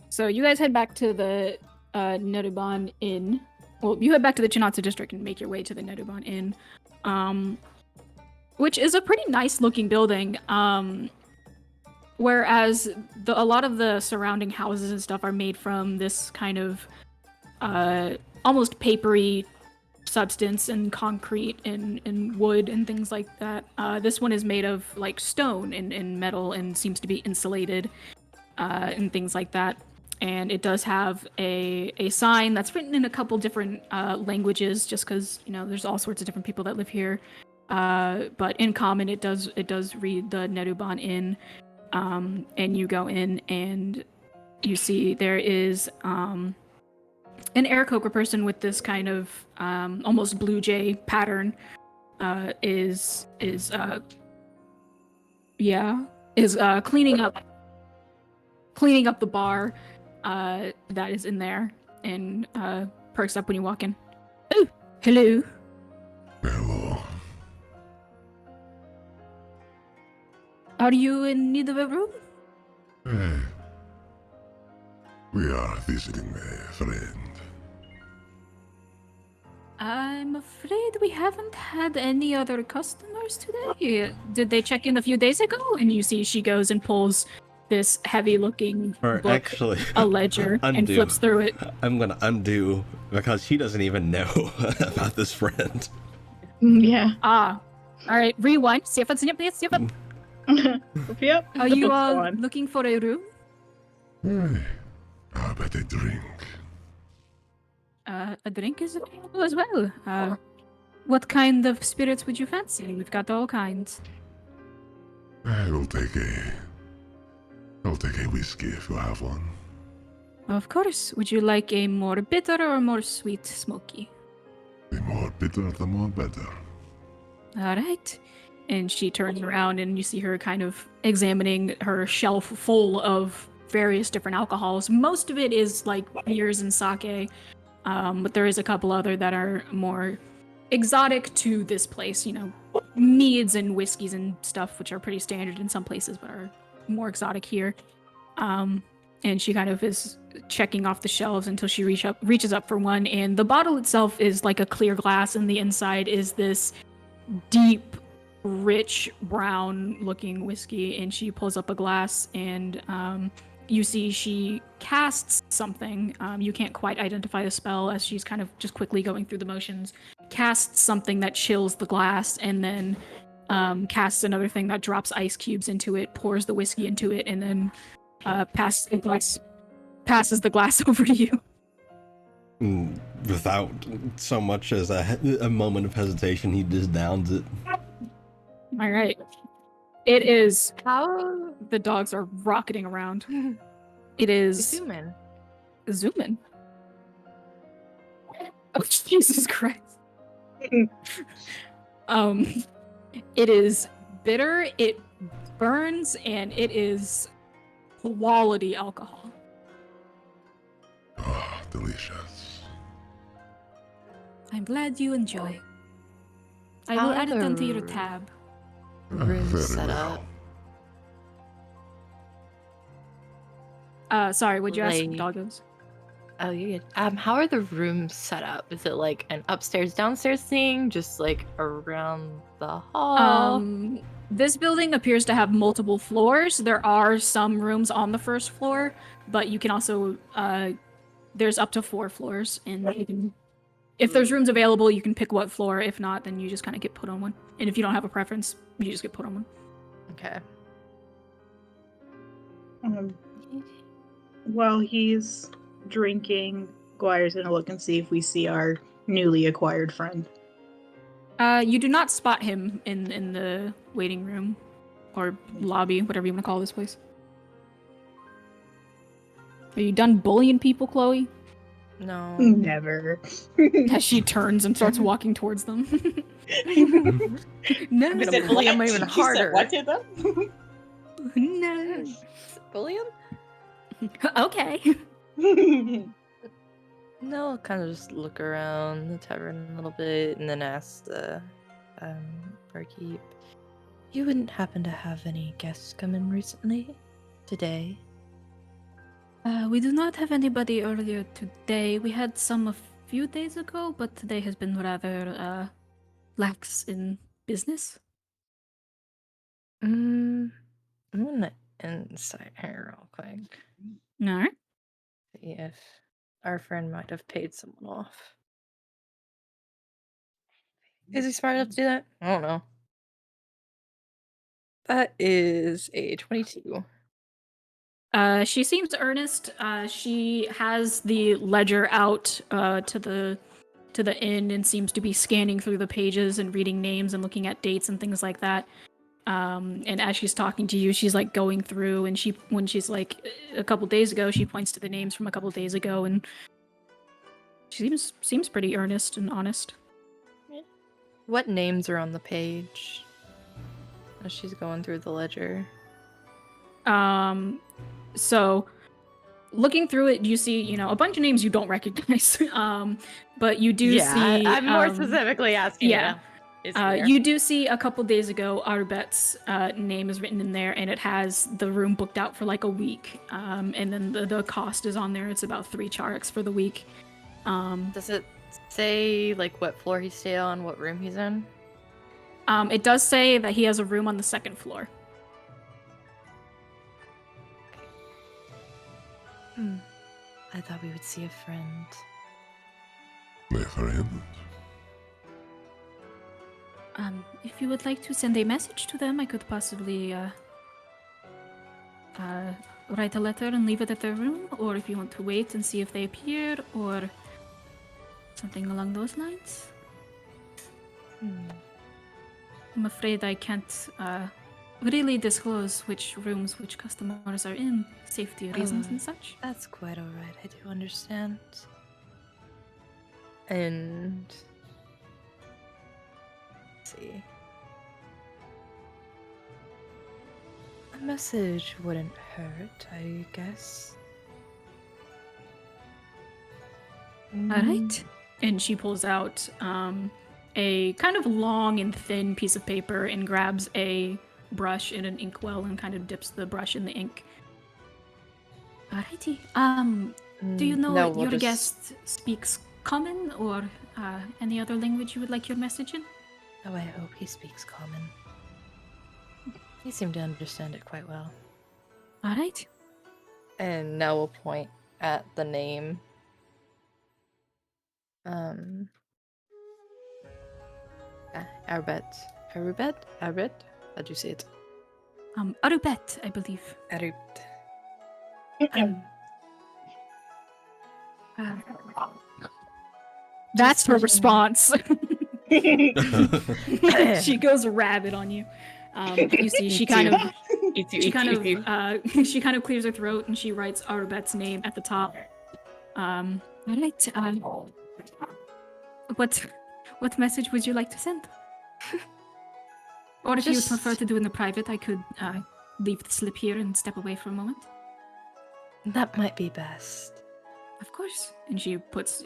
So you guys head back to the Neruban Inn. Well, you head back to the Chinatsu district and make your way to the Neruban Inn, which is a pretty nice looking building. Whereas a lot of the surrounding houses and stuff are made from this kind of almost papery substance and concrete and wood and things like that. This one is made of like stone and metal and seems to be insulated and things like that. And it does have a sign that's written in a couple different languages, just because there's all sorts of different people that live here. But in common, it does read the Neruban Inn. And you go in and you see there is an Aarakocra person with this kind of almost blue jay pattern is cleaning up the bar that is in there, and perks up when you walk in. Oh, hello. Hello. Are you in need of a room? Hey. We are visiting a friend. I'm afraid we haven't had any other customers today. Did they check in a few days ago? And you see she goes and pulls this heavy-looking or book, actually a ledger, and undo. flips through it. I'm gonna undo because she doesn't even know about this friend. Yeah. All right, rewind. See if it's in your place. See if it... Yep. Are you Go on. looking for a room? Hey. How about a drink? A drink is available as well. What kind of spirits would you fancy? We've got all kinds. I'll take a whiskey if you have one. Of course. Would you like a more bitter or more sweet smoky? The more bitter, the more better. All right. And she turns around and you see her kind of examining her shelf full of various different alcohols. Most of it is like beers and sake, but there is a couple other that are more exotic to this place, meads and whiskeys and stuff, which are pretty standard in some places, but are more exotic here. And she kind of is checking off the shelves until she reaches up for one, and the bottle itself is like a clear glass, and the inside is this deep, rich, brown-looking whiskey, and she pulls up a glass, and you see she casts something. You can't quite identify the spell as she's kind of just quickly going through the motions. Casts something that chills the glass, and then casts another thing that drops ice cubes into it, pours the whiskey into it, and then passes the glass over to you. without so much as a moment of hesitation, he just downs it. All right. It is. How The dogs are rocketing around. It is. zoom in? Zoom in. Oh, Jesus Christ. It is bitter, it burns, and it is quality alcohol. Ah, delicious. I'm glad you enjoy. I How will add it the onto your tab. room Very set well. up? Sorry, would you ask Like- doggos? Oh, you good. How are the rooms set up? Is it like an upstairs downstairs thing, just like around the hall? This building appears to have multiple floors. There are some rooms on the first floor, but you can also there's up to 4 floors, and you can, if there's rooms available, you can pick what floor. If not, then you just kind of get put on one. And if you don't have a preference, you just get put on one. Okay. While he's drinking, Guire's gonna look and see if we see our newly acquired friend. You do not spot him in the waiting room or lobby, whatever you want to call this place. Are you done bullying people, Chloe? No. Never. As she turns and starts walking towards them. No, I'm I'm gonna gonna bully him even harder. What to them? No. Bully him? Okay. No, I'll kind of just look around the tavern a little bit and then ask the barkeep. You wouldn't happen to have any guests come in recently? Today? We do not have anybody earlier today. We had some a few days ago, but today has been rather lax in business. I'm gonna insight here real quick. No. See if our friend might have paid someone off. Is he smart enough to do that? I don't know. That is a 22. She seems earnest. She has the ledger out to the inn and seems to be scanning through the pages and reading names and looking at dates and things like that. And as she's talking to you, she's like going through, and when she's like a couple days ago, she points to the names from a couple days ago, and she seems pretty earnest and honest. What names are on the page? As she's going through the ledger. So looking through it, you see, a bunch of names you don't recognize. But you do see. I'm more specifically asking. Yeah. You do see a couple days ago, Arbet's name is written in there, and it has the room booked out for like a week. And then the cost is on there. It's about 3 charics for the week. Does it say like what floor he stayed on, what room he's in? It does say that he has a room on the 2nd floor. I thought we would see a friend. My friend? If you would like to send a message to them, I could possibly write a letter and leave it at their room, or if you want to wait and see if they appear, or something along those lines. I'm afraid I can't really disclose which rooms which customers are in, safety reasons and such. That's quite alright, I do understand. And let's see. A message wouldn't hurt, I guess. Alright. And she pulls out a kind of long and thin piece of paper and grabs a brush and an inkwell and kind of dips the brush in the ink. Alrighty. Do you know No, we'll your just- guest speaks Common or any other language you would like your message in? Oh, I hope he speaks common. He seemed to understand it quite well. Alright. And now we'll point at the name. Arbet. Arbet? How'd you say it? Arubet, I believe. Arbet. That's her letting- response. She goes rabid on you. You see, she kind of she kind of clears her throat and she writes Arbet's name at the top. All right. What message would you like to send? Or if you would prefer to do it in the private, I could leave the slip here and step away for a moment. That might be best. Of course. And she puts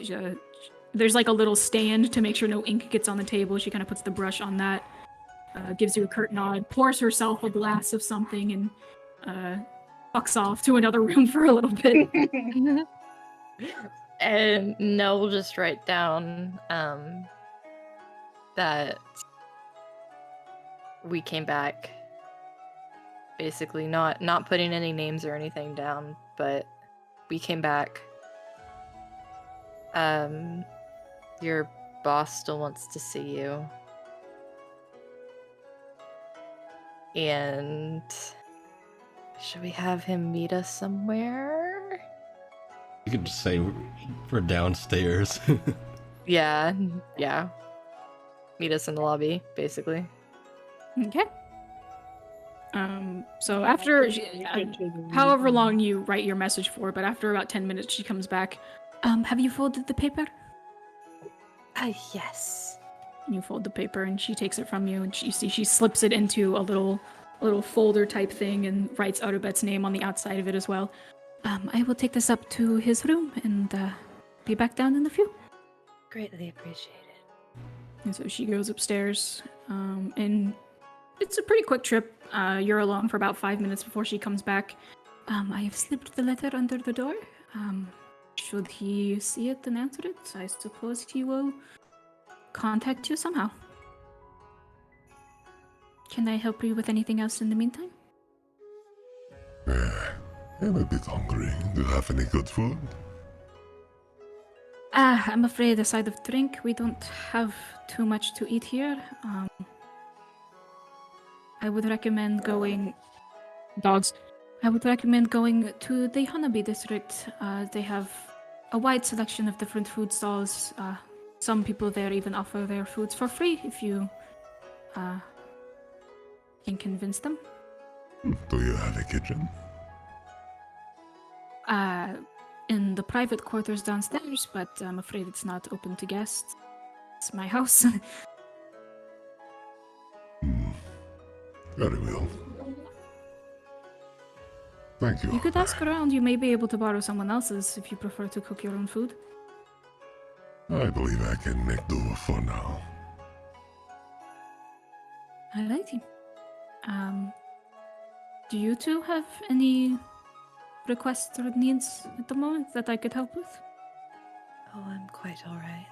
there's like a little stand to make sure no ink gets on the table. She kind of puts the brush on that, gives you a curt nod, pours herself a glass of something, and fucks off to another room for a little bit. And Nell will just write down that we came back. Basically, not putting any names or anything down, but we came back. Your boss still wants to see you. And should we have him meet us somewhere? You could just say we're downstairs. Yeah. Meet us in the lobby, basically. Okay. So after, however long you write your message for, but after about 10 minutes, she comes back. Have you folded the paper? Yes. You fold the paper, and she takes it from you, and she slips it into a little folder type thing, and writes Autobet's name on the outside of it as well. I will take this up to his room and be back down in a few. Greatly appreciated. And so she goes upstairs, and it's a pretty quick trip. You're alone for about 5 minutes before she comes back. I have slipped the letter under the door. Should he see it and answer it, I suppose he will contact you somehow. Can I help you with anything else in the meantime? I'm a bit hungry. Do you have any good food? I'm afraid aside of drink, we don't have too much to eat here. I would recommend going... Dogs. I would recommend going to the Hanabi district. They have a wide selection of different food stalls. Some people there even offer their foods for free if you can convince them. Do you have a kitchen? In the private quarters downstairs, but I'm afraid it's not open to guests. It's my house. Very well. Thank you. You could ask around. You may be able to borrow someone else's if you prefer to cook your own food. I believe I can make do for now. Alrighty. Do you two have any requests or needs at the moment that I could help with? Oh, I'm quite alright.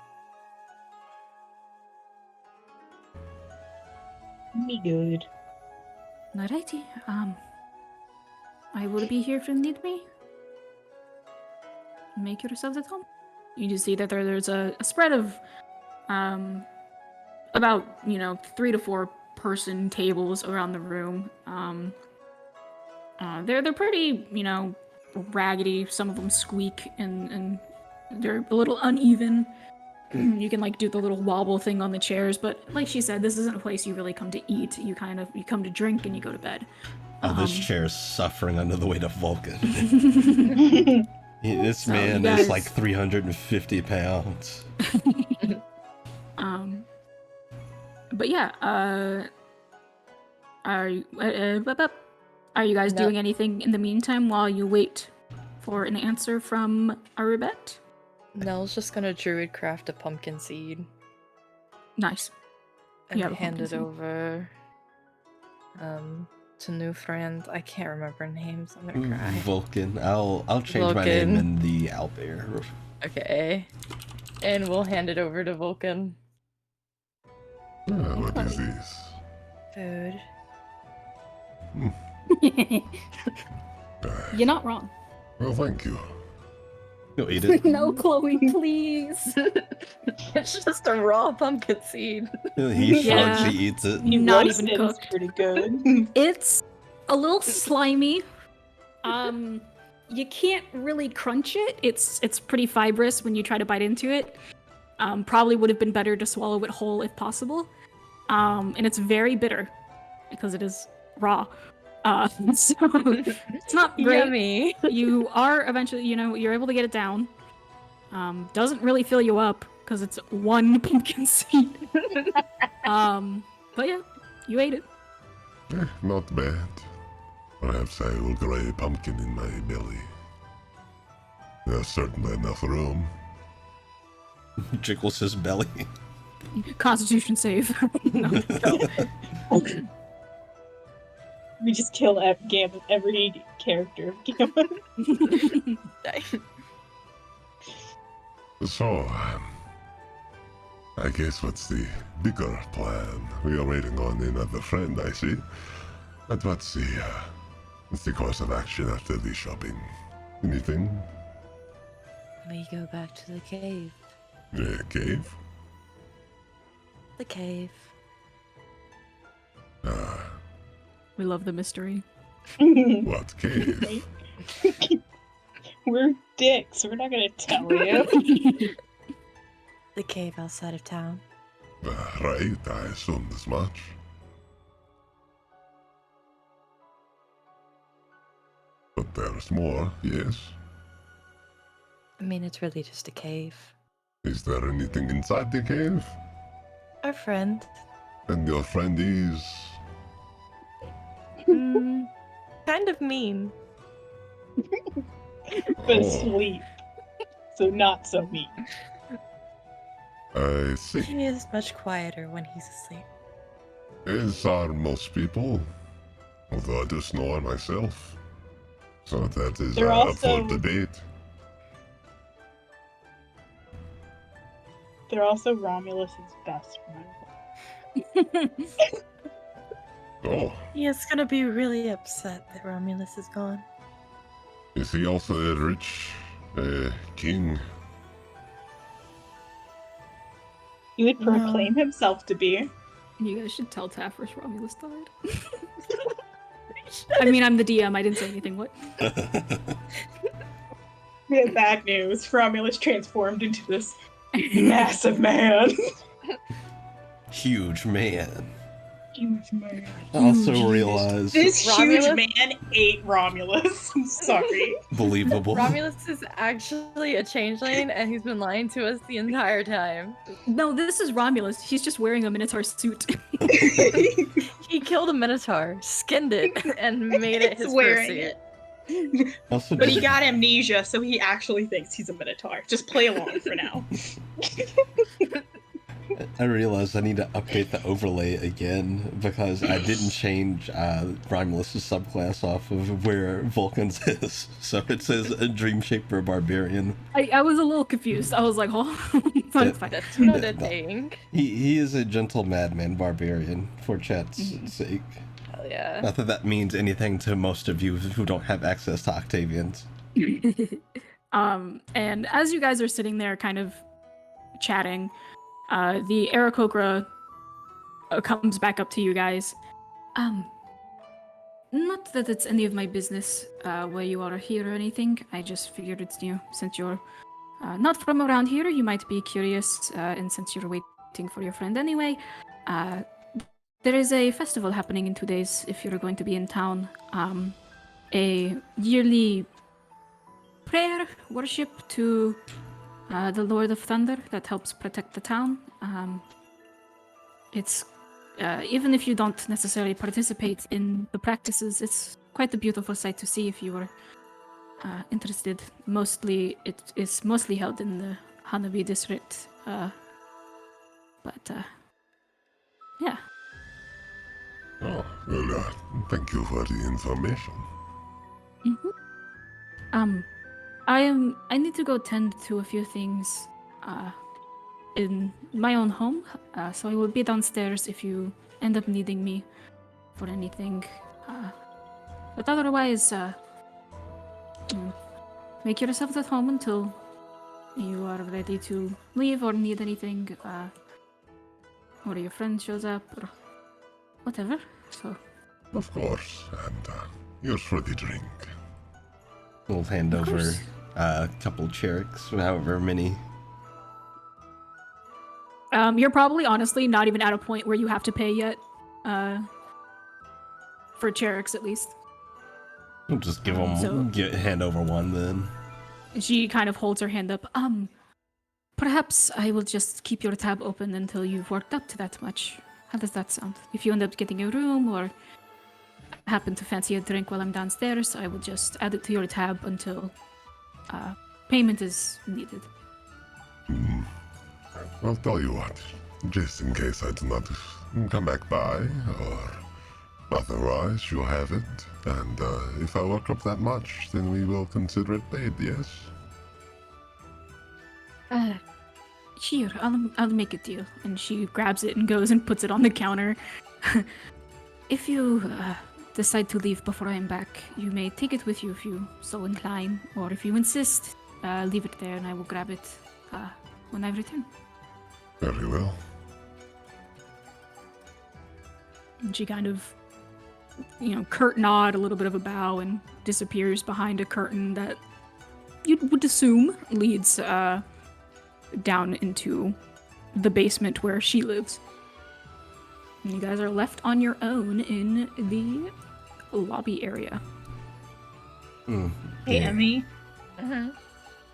Me good. Alrighty. I will be here if you need me. Make yourselves at home. You just see that there's a spread of about 3 to 4 person tables around the room. They're pretty raggedy. Some of them squeak and they're a little uneven. You can do the little wobble thing on the chairs, but like she said, this isn't a place you really come to eat. You come to drink and you go to bed. Oh, this chair is suffering under the weight of Vulcan. This man is like 350 pounds. But yeah, are you guys doing anything in the meantime while you wait for an answer from Arubet? Nell's just gonna druid craft a pumpkin seed Nice. and Yeah, hand it pumpkin seed. over to new friend. I can't remember names. I'm gonna cry. Vulcan. I'll change my name in the Owlbear. Okay. And we'll hand it over to Vulcan. What is this? Food. You're not wrong. Well, thank you. Go eat it. No, Chloe, please. It's just a raw pumpkin seed. He Yeah. shrugs, he eats it. You Not roasted even is cooked. pretty good. It's a little slimy. You can't really crunch it. It's pretty fibrous when you try to bite into it. Probably would have been better to swallow it whole if possible. And it's very bitter because it is raw. So it's not great. Yummy. You are eventually, you're able to get it down. Doesn't really fill you up because it's one pumpkin seed. But yeah, you ate it. Not bad. Perhaps I will grow a pumpkin in my belly. There's certainly enough room. Jiggles his belly. Constitution save. No. We just kill Gambit, every character of Gambit. So, I guess what's the bigger plan? We are waiting on another friend, I see. But what's the course of action after the shopping? Anything? We go back to the cave. Cave? The cave. We love the mystery. What cave? We're dicks. We're not gonna tell you. The cave outside of town. Right, I assumed as much. But there's more, yes? I mean, it's really just a cave. Is there anything inside the cave? Our friend. And your friend is... Kind of mean. But asleep. So not so mean. I see. He is much quieter when he's asleep. As are most people. Although I do snore myself. So that is They're up for also- debate. They're also Romulus's best friend. Oh, He is gonna be really upset that Romulus is gone. is he also a rich king? He would proclaim himself to be. You guys should tell Tafris Romulus died. I mean, I'm the DM. I didn't say anything. What? We have bad news. Romulus transformed into this massive man. Huge man. Huge man. I also realized This Romulus? huge man ate Romulus. I'm sorry. believable. Romulus is actually a changeling, and he's been lying to us the entire time. No, this is Romulus. He's just wearing a Minotaur suit. He killed a minotaur, skinned it, and made it He's his wearing first Also, But he just- got amnesia, so he actually thinks he's a Minotaur. Just play along for now. I realized I need to update the overlay again because I didn't change Romulus' subclass off of where Vulcan's is. So it says a Dream Shaper Barbarian. I was a little confused. I was like, oh, fine, fine. That's not a thing. He is a gentle madman barbarian for chat's sake. Hell yeah. Not that that means anything to most of you who don't have access to Octavians. And as you guys are sitting there kind of chatting, the Aarakocra comes back up to you guys. Not that it's any of my business why you are here or anything. I just figured it's you. Since you're not from around here, you might be curious, and since you're waiting for your friend anyway, there is a festival happening in 2 days if you're going to be in town. A yearly prayer worship to the Lord of Thunder that helps protect the town. It's even if you don't necessarily participate in the practices, it's quite a beautiful sight to see if you were interested. It is mostly held in the Hanabi district, but yeah. Oh, well, thank you for the information. I need to go tend to a few things in my own home, so I will be downstairs if you end up needing me for anything. But otherwise, make yourselves at home until you are ready to leave or need anything, or your friend shows up, or whatever. So, Of course, and here's for the drink. We'll hand over course. a couple chericks, however many. You're probably honestly not even at a point where you have to pay yet. For Cherix at least. We'll just give him hand over one then. She kind of holds her hand up. Perhaps I will just keep your tab open until you've worked up to that much. How does that sound? If you end up getting a room or happen to fancy a drink while I'm downstairs, I will just add it to your tab until payment is needed. I'll tell you what, just in case I do not come back by, or otherwise you'll have it, and if I work up that much, then we will consider it paid, yes? Here, I'll make a deal. And she grabs it and goes and puts it on the counter. If you decide to leave before I am back, you may take it with you if you so incline, or if you insist, leave it there and I will grab it when I return. Very well. And she kind of, curt nod, a little bit of a bow, and disappears behind a curtain that you would assume leads down into the basement where she lives. And you guys are left on your own in the lobby area. Hey, Emmy. Uh-huh.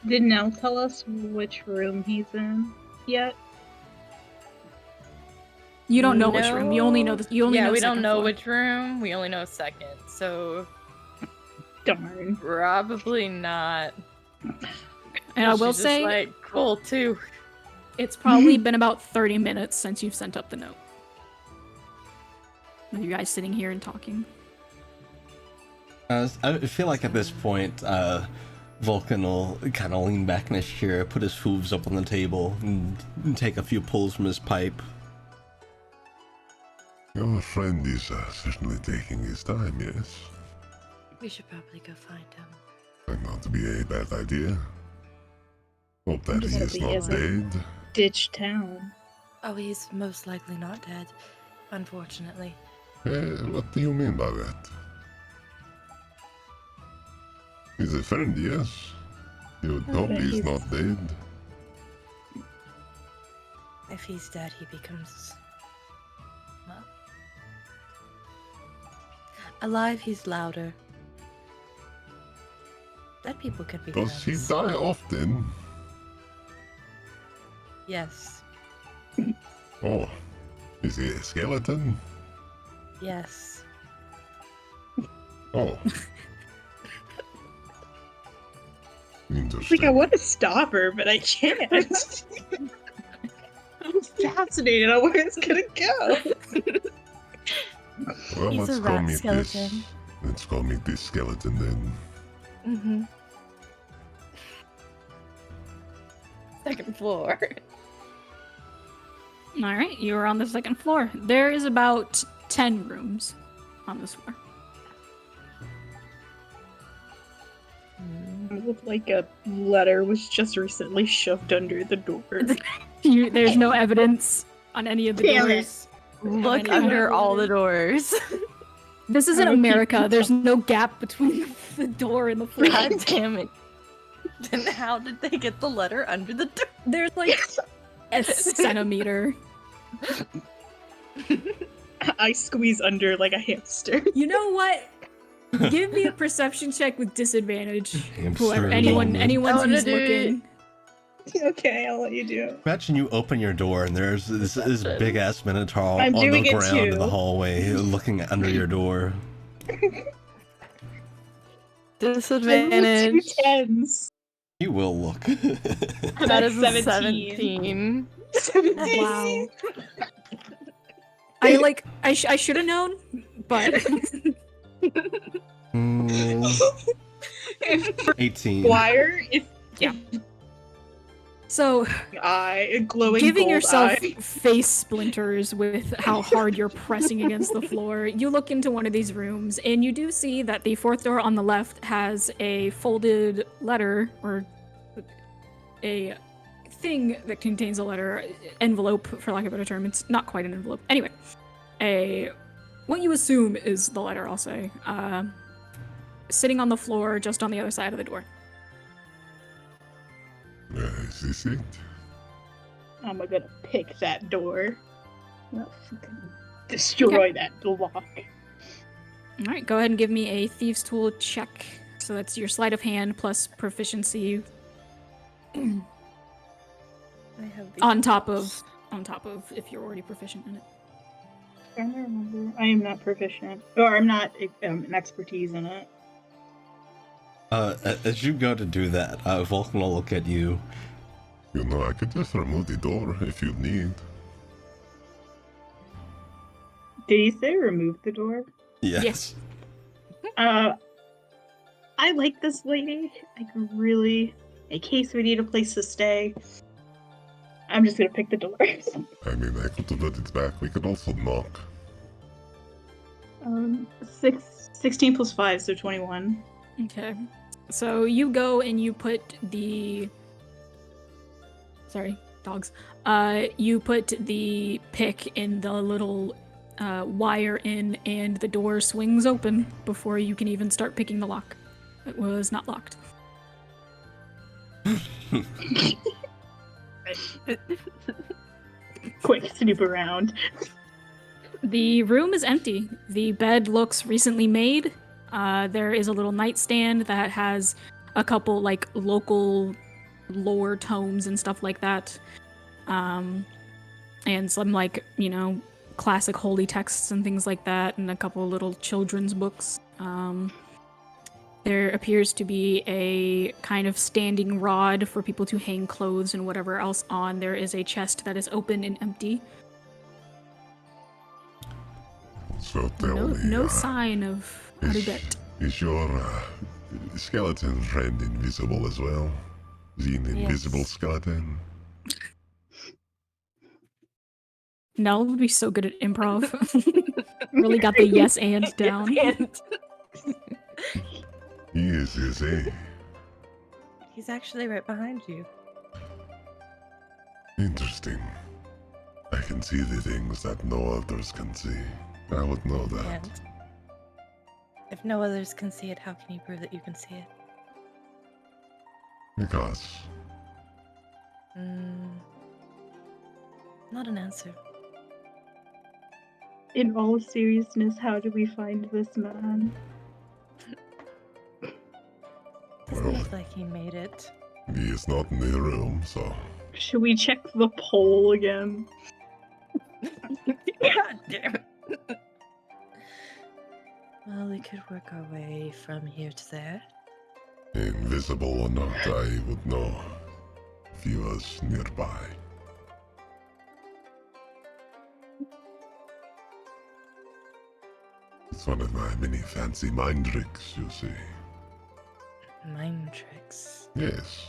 Did Nell tell us which room he's in yet? You don't know which room. You only know No. the. You only know we second don't know floor. which room. We only know second. So Darn. probably not. And I will She's just say, like, cool too. it's probably been about 30 minutes since you've sent up the note. With you guys sitting here and talking. I feel like at this point, Vulcan will kind of lean back in his chair, put his hooves up on the table, and take a few pulls from his pipe. Your friend is certainly taking his time, yes? We should probably go find him. Might not be a bad idea. Hope that Just he hope is he not isn't. dead. Ditch town. Oh, he's most likely not dead, unfortunately. What do you mean by that? He's a friend, yes? You would hope Okay, he's he's- not dead. If he's dead, he becomes... well... alive, he's louder. Dead people can be Does he friends. die often? Yes. Oh, is he a skeleton? Yes. Oh. Like, I Interesting. want to stop her, but I can't. I'm fascinated on where it's gonna go. Well, He's let's a go rat meet this. skeleton. Let's go meet this skeleton then. Mm-hmm. Second floor. All right, you are on the second floor. There is about 10 rooms on this floor. It looked like a letter was just recently shoved under the door. There's no evidence on any of the Damn it. doors. Look Any under other all the letters? doors. This isn't America. There's no gap between the door and the floor. God damn it. Then how did they get the letter under the door? There's like a centimeter. I squeeze under like a hamster. You know what? Give me a perception check with disadvantage. Hamster Whoever, anyone moment. I who's wanna do looking. Okay, I'll let you do it. Imagine you open your door and there's this big ass minotaur I'm on the doing it ground in the too. hallway looking under your door. Disadvantage. 10s. You will look. That is a 17. 17. Wow. I should have known, but If 18. Dwyer, if so eye, glowing giving gold yourself eye. face splinters with how hard you're pressing against the floor. You look into one of these rooms and you do see that the fourth door on the left has a folded letter or a thing that contains a letter, envelope for lack of a better term. It's not quite an envelope. Anyway, what you assume is the letter, I'll say, sitting on the floor just on the other side of the door. Is this it? I'm gonna pick that door. I'm gonna fucking destroy that lock. All right, go ahead and give me a thieves' tool check. So that's your sleight of hand plus proficiency I have these on top tools. of if you're already proficient in it. Trying to remember. I am not proficient, or I'm not an expertise in it. As you go to do that, Vulcan will look at you. You know, I could just remove the door if you need. Did he say remove the door? Yes. I like this lady. Like, really. In case we need a place to stay, I'm just gonna pick the door. I mean, I could put it back. We could also knock. 16 plus 5, so 21. Okay. So you go and you put the... Sorry, dogs. You put the pick in the little wire in, and the door swings open before you can even start picking the lock. It was not locked. Quick snoop around. The room is empty. The bed looks recently made. There is a little nightstand that has a couple like local lore tomes and stuff like that. And some like, classic holy texts and things like that, and a couple little children's books. There appears to be a kind of standing rod for people to hang clothes and whatever else on. There is a chest that is open and empty. So tell me, No sign of Haribet. is your skeleton friend invisible as well? Is he an invisible Yes. skeleton? Nell would be so good at improv. Really got the yes and down. He is he? He's actually right behind you. Interesting. I can see the things that no others can see. I would know that. And if no others can see it, how can you prove that you can see it? Because Not an answer. In all seriousness, how do we find this man? Doesn't Well. look like he made it. he is not in the room, so Should we check the pole again? God damn it. Well, we could work our way from here to there. invisible or not, I would know if he was nearby. It's one of my many fancy mind tricks, you see. Mind tricks. Yes.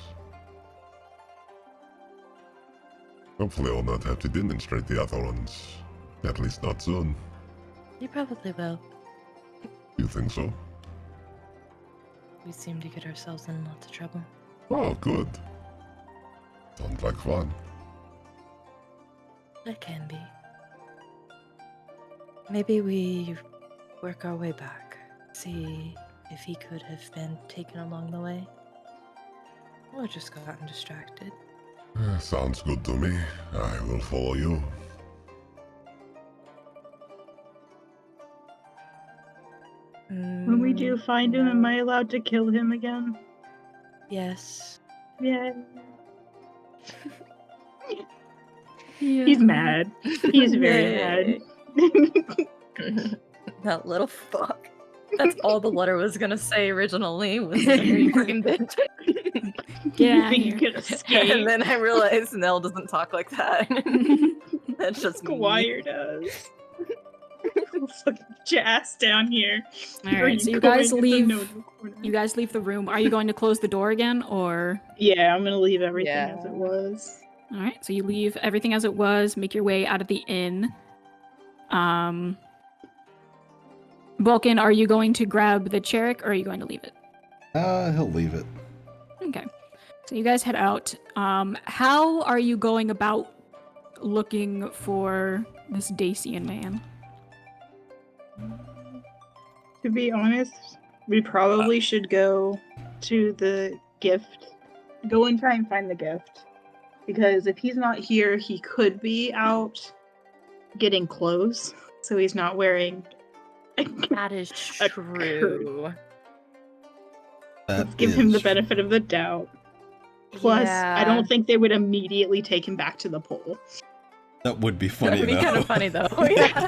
Hopefully I'll not have to demonstrate the other ones. At least not soon. You probably will. You think so? We seem to get ourselves in lots of trouble. Oh, good. Sounds like fun. It can be. Maybe we work our way back. See if he could have been taken along the way. Or just gotten distracted. Sounds good to me. I will follow you. When we do find him, am I allowed to kill him again? Yes. Yeah. Yeah. He's mad. He's very Yay. mad. That little fuck. That's all the letter was gonna say originally was you fucking bitch. Get out of Think you here. could escape? And then I realized Nell doesn't talk like that. That's just me. Squire does. Fucking jazz down here. All Or right, so you going guys to the leave. no-no corner. You guys leave the room. Are you going to close the door again, or? Yeah, I'm gonna leave everything as it Yeah. was. All right, so you leave everything as it was. Make your way out of the inn. Vulcan, are you going to grab the Cherik, or are you going to leave it? He'll leave it. Okay. So you guys head out. How are you going about looking for this Dacian man? To be honest, we probably should go to the gift. Go and try and find the gift. Because if he's not here, he could be out getting clothes. So he's not wearing That is A true. Let's give him the benefit of the doubt. Plus, I don't think they would immediately take him back to the pole. That would be funny, That would be though. kind of funny, though. Yeah.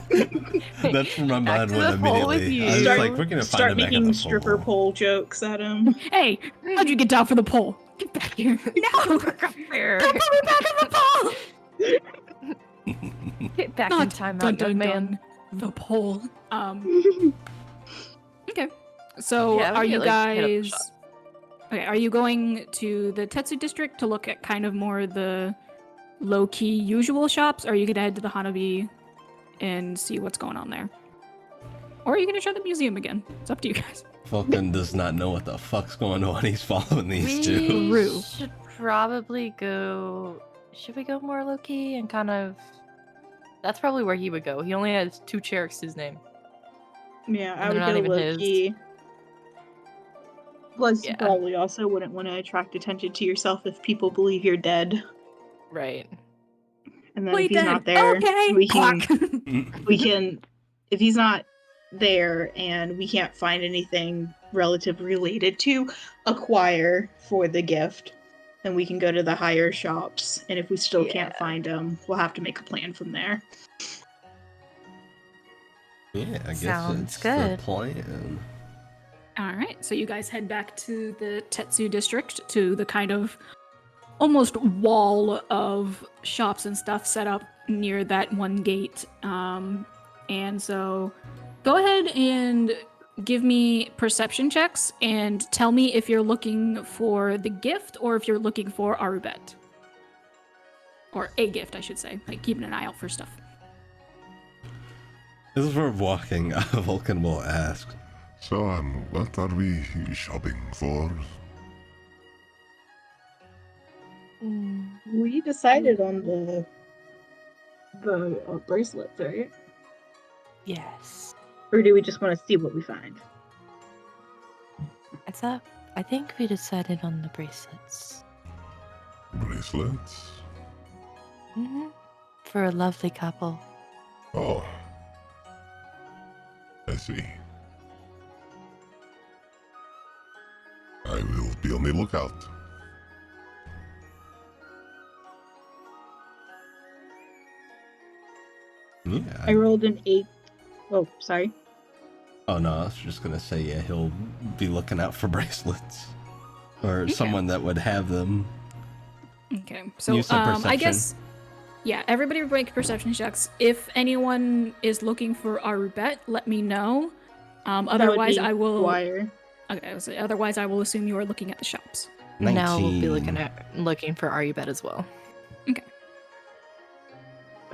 That's where my Back mind to went the pole with immediately. you. I was Start- like, we're gonna find Start him back at making the stripper pole. pole jokes at him. Hey, how'd you get down for the pole? Get back here. No! Back up there. Don't put me back on the pole! Get back Not in time, dun, out, young dun, man. dun. The pole. Okay. So Yeah, we are get, you like, hit up the guys... shop. Okay, are you going to the Tetsu district to look at kind of more the low-key usual shops? Or are you gonna head to the Hanabi and see what's going on there? Or are you gonna try the museum again? It's up to you guys. Vulcan does not know what the fuck's going on. He's following these two. True. Should probably go. Should we go more low key and kind of? That's probably where he would go. He only has 2 Cherok's to his name. Yeah, I And would they're not go even low his. key. Plus, you Yeah. probably also wouldn't want to attract attention to yourself if people believe you're dead. Right. And then Wait, if he's then. not there, Okay. we can, Clock. if he's not there and we can't find anything relative related to acquire for the gift, then we can go to the higher shops. And if we still can't Yeah. find them, we'll have to make a plan from there. Yeah, I guess Sounds it's good. the plan. All right, so you guys head back to the Tetsu district, to the kind of almost wall of shops and stuff set up near that one gate. And so go ahead and give me perception checks and tell me if you're looking for the gift or if you're looking for Arubet. Or a gift, I should say. Like keeping an eye out for stuff. As we're walking, Vulcan will ask, So, what are we shopping for? We decided on the bracelets, right? Yes. Or do we just want to see what we find? I think we decided on the bracelets. Bracelets? For a lovely couple. Oh. I see. I will be on the lookout. yeah. I rolled an 8. Oh, sorry. Oh no, I was just gonna say, yeah, he'll be looking out for bracelets. Or Okay. someone that would have them. Okay, so You said I perception. guess, yeah, everybody break perception checks. If anyone is looking for Arubet, let me know. Otherwise, That would be I will. Dwyer. Okay, so otherwise I will assume you are looking at the shops. Now we'll be 19. looking for Arubet as well.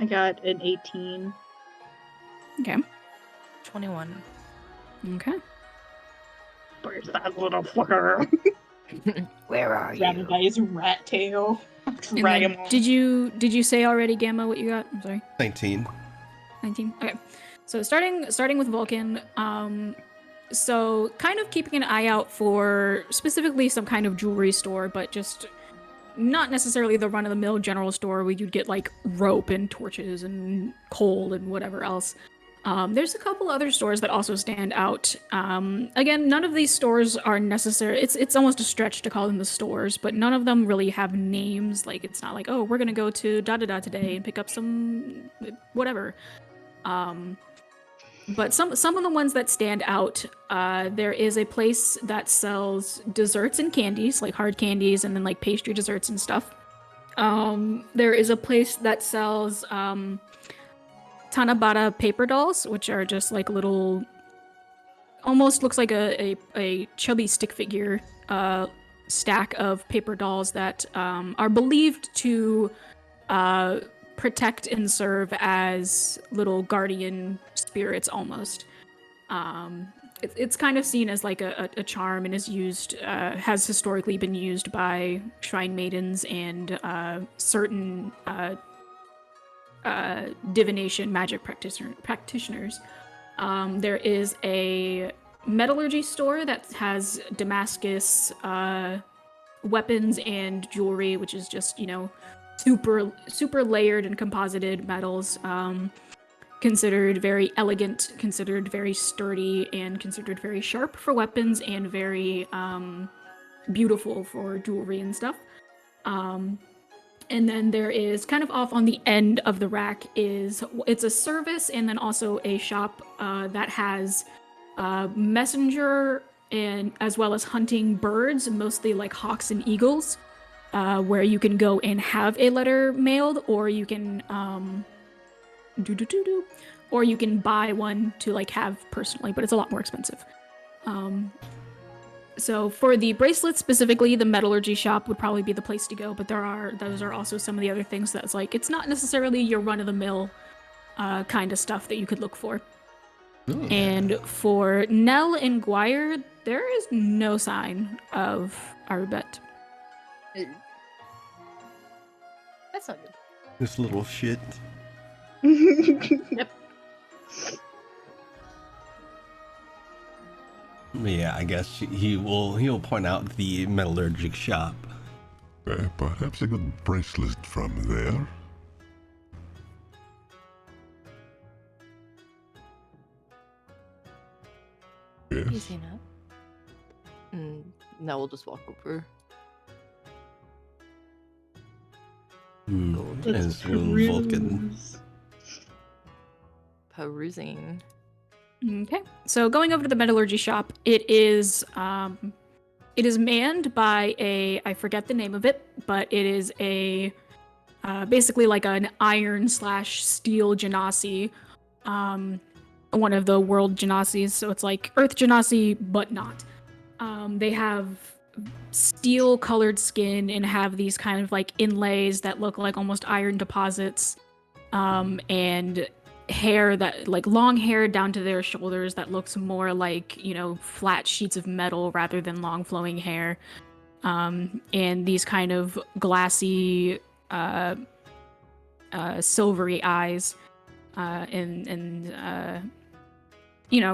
I got an 18. Okay. 21. Okay. Where's that little fucker? Where are Grab him by his rat tail. And Drag then, him off. did you say already, Gamma, what you got? I'm sorry. 19. 19. Okay. So starting with Vulcan, so kind of keeping an eye out for specifically some kind of jewelry store, but just not necessarily the run-of-the-mill general store where you'd get like rope and torches and coal and whatever else. There's a couple other stores that also stand out. Again, none of these stores are necessary. It's almost a stretch to call them the stores, but none of them really have names. Like it's not like, oh, we're gonna go to da-da-da today and pick up some whatever. But some of the ones that stand out, there is a place that sells desserts and candies, like hard candies and then like pastry desserts and stuff. There is a place that sells Tanabata paper dolls, which are just like little, almost looks like a chubby stick figure stack of paper dolls that are believed to protect and serve as little guardian spirits almost. It's kind of seen as like a charm and is used, has historically been used by shrine maidens and certain divination magic practitioners. There is a metallurgy store that has Damascus weapons and jewelry, which is just, super layered and composited metals. Considered very elegant, considered very sturdy, and considered very sharp for weapons, and very beautiful for jewelry and stuff. And then there is kind of off on the end of the rack it's a service and then also a shop that has messenger and as well as hunting birds, mostly like hawks and eagles, where you can go and have a letter mailed, or you can or you can buy one to like have personally, but it's a lot more expensive. So for the bracelets specifically, the metallurgy shop would probably be the place to go, but those are also some of the other things that's like, it's not necessarily your run-of-the-mill kind of stuff that you could look for. Ooh. And for Nell and Guire, there is no sign of Arbet. That's not good. This little shit. Yep. Yeah, I guess he'll point out the metallurgic shop. Perhaps a good bracelet from there. Yes. Easy enough. Now we'll just walk over. As Vulcan. Perusing. Okay, so going over to the metallurgy shop, it is manned by I forget the name of it, but it is basically like an iron/steel genasi, one of the world genasis, so it's like Earth genasi, but not. They have steel-colored skin and have these kind of like inlays that look like almost iron deposits, and hair that like long hair down to their shoulders that looks more like, flat sheets of metal rather than long flowing hair, and these kind of glassy silvery eyes, and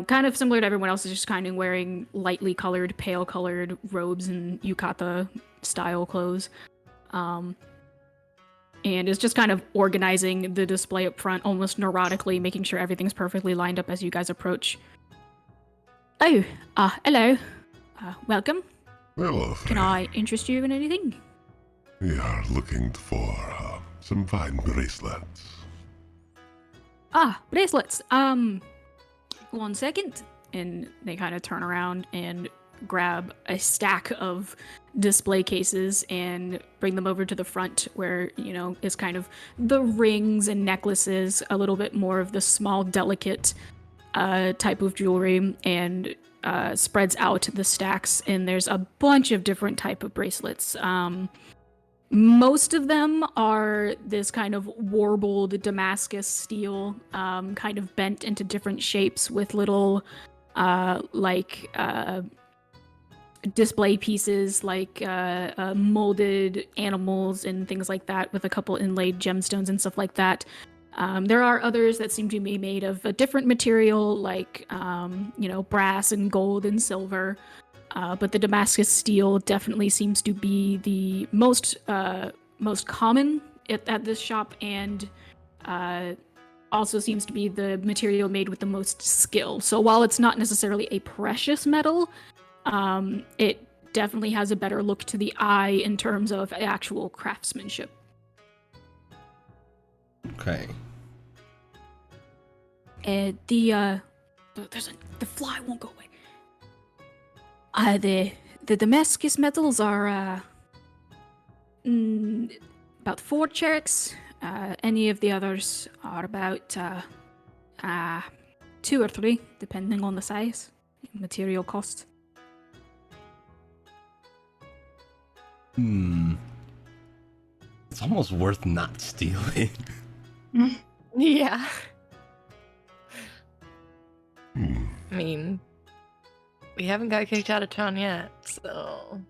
kind of similar to everyone else, is just kind of wearing lightly colored, pale colored robes and yukata style clothes. And is just kind of organizing the display up front, almost neurotically, making sure everything's perfectly lined up as you guys approach. Oh, hello. Welcome. Hello, Can I interest you in anything? We are looking for some fine bracelets. Bracelets. 1 second. And they kind of turn around and grab a stack of display cases and bring them over to the front where, is kind of the rings and necklaces, a little bit more of the small, delicate type of jewelry, and spreads out the stacks. And there's a bunch of different type of bracelets. Most of them are this kind of warbled Damascus steel, kind of bent into different shapes with little, display pieces like molded animals and things like that, with a couple inlaid gemstones and stuff like that. There are others that seem to be made of a different material, like brass and gold and silver, but the Damascus steel definitely seems to be the most common at this shop, and also seems to be the material made with the most skill. So while it's not necessarily a precious metal, it definitely has a better look to the eye in terms of actual craftsmanship. Okay. The fly won't go away. The Damascus metals are about 4 cherics. Any of the others are about 2 or 3, depending on the size, material cost. It's almost worth not stealing. Yeah. I mean, we haven't got kicked out of town yet, so.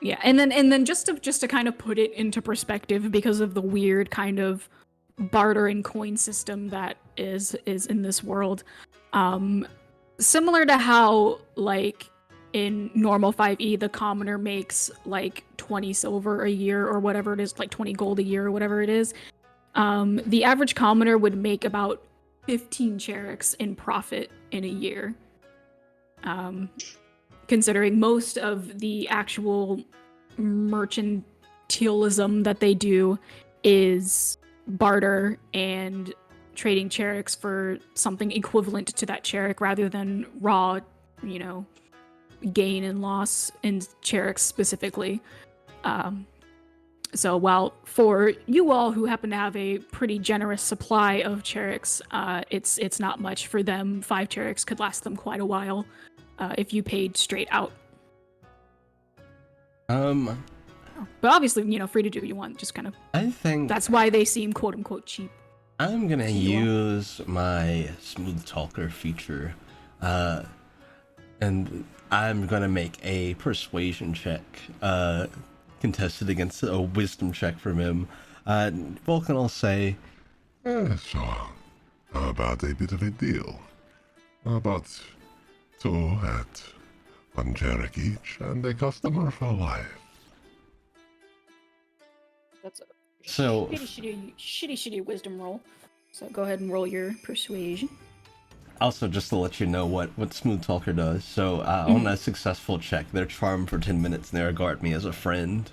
Yeah, and then just to kind of put it into perspective, because of the weird kind of barter and coin system that is in this world, similar to how like in normal 5e, the commoner makes like 20 silver a year or whatever it is, like 20 gold a year or whatever it is. The average commoner would make about 15 Cherix in profit in a year. Considering most of the actual mercantilism that they do is barter and trading Cherix for something equivalent to that Cherix rather than raw, gain and loss in Cherix specifically. So while for you all who happen to have a pretty generous supply of Cherix, it's not much for them. 5 Cherix could last them quite a while if you paid straight out. But obviously, free to do what you want. Just kind of. I think that's why they seem quote unquote cheap. I'm gonna use my smooth talker feature, and I'm gonna make a persuasion check, contested against a wisdom check from him. Vulcan will say, So, how about a bit of a deal? How about 2 at 1 Cherix each and a customer for life? That's a So- shitty wisdom roll. So go ahead and roll your persuasion. also just to let you know what smooth talker does. So on a successful check, they're charmed for 10 minutes and they regard me as a friend.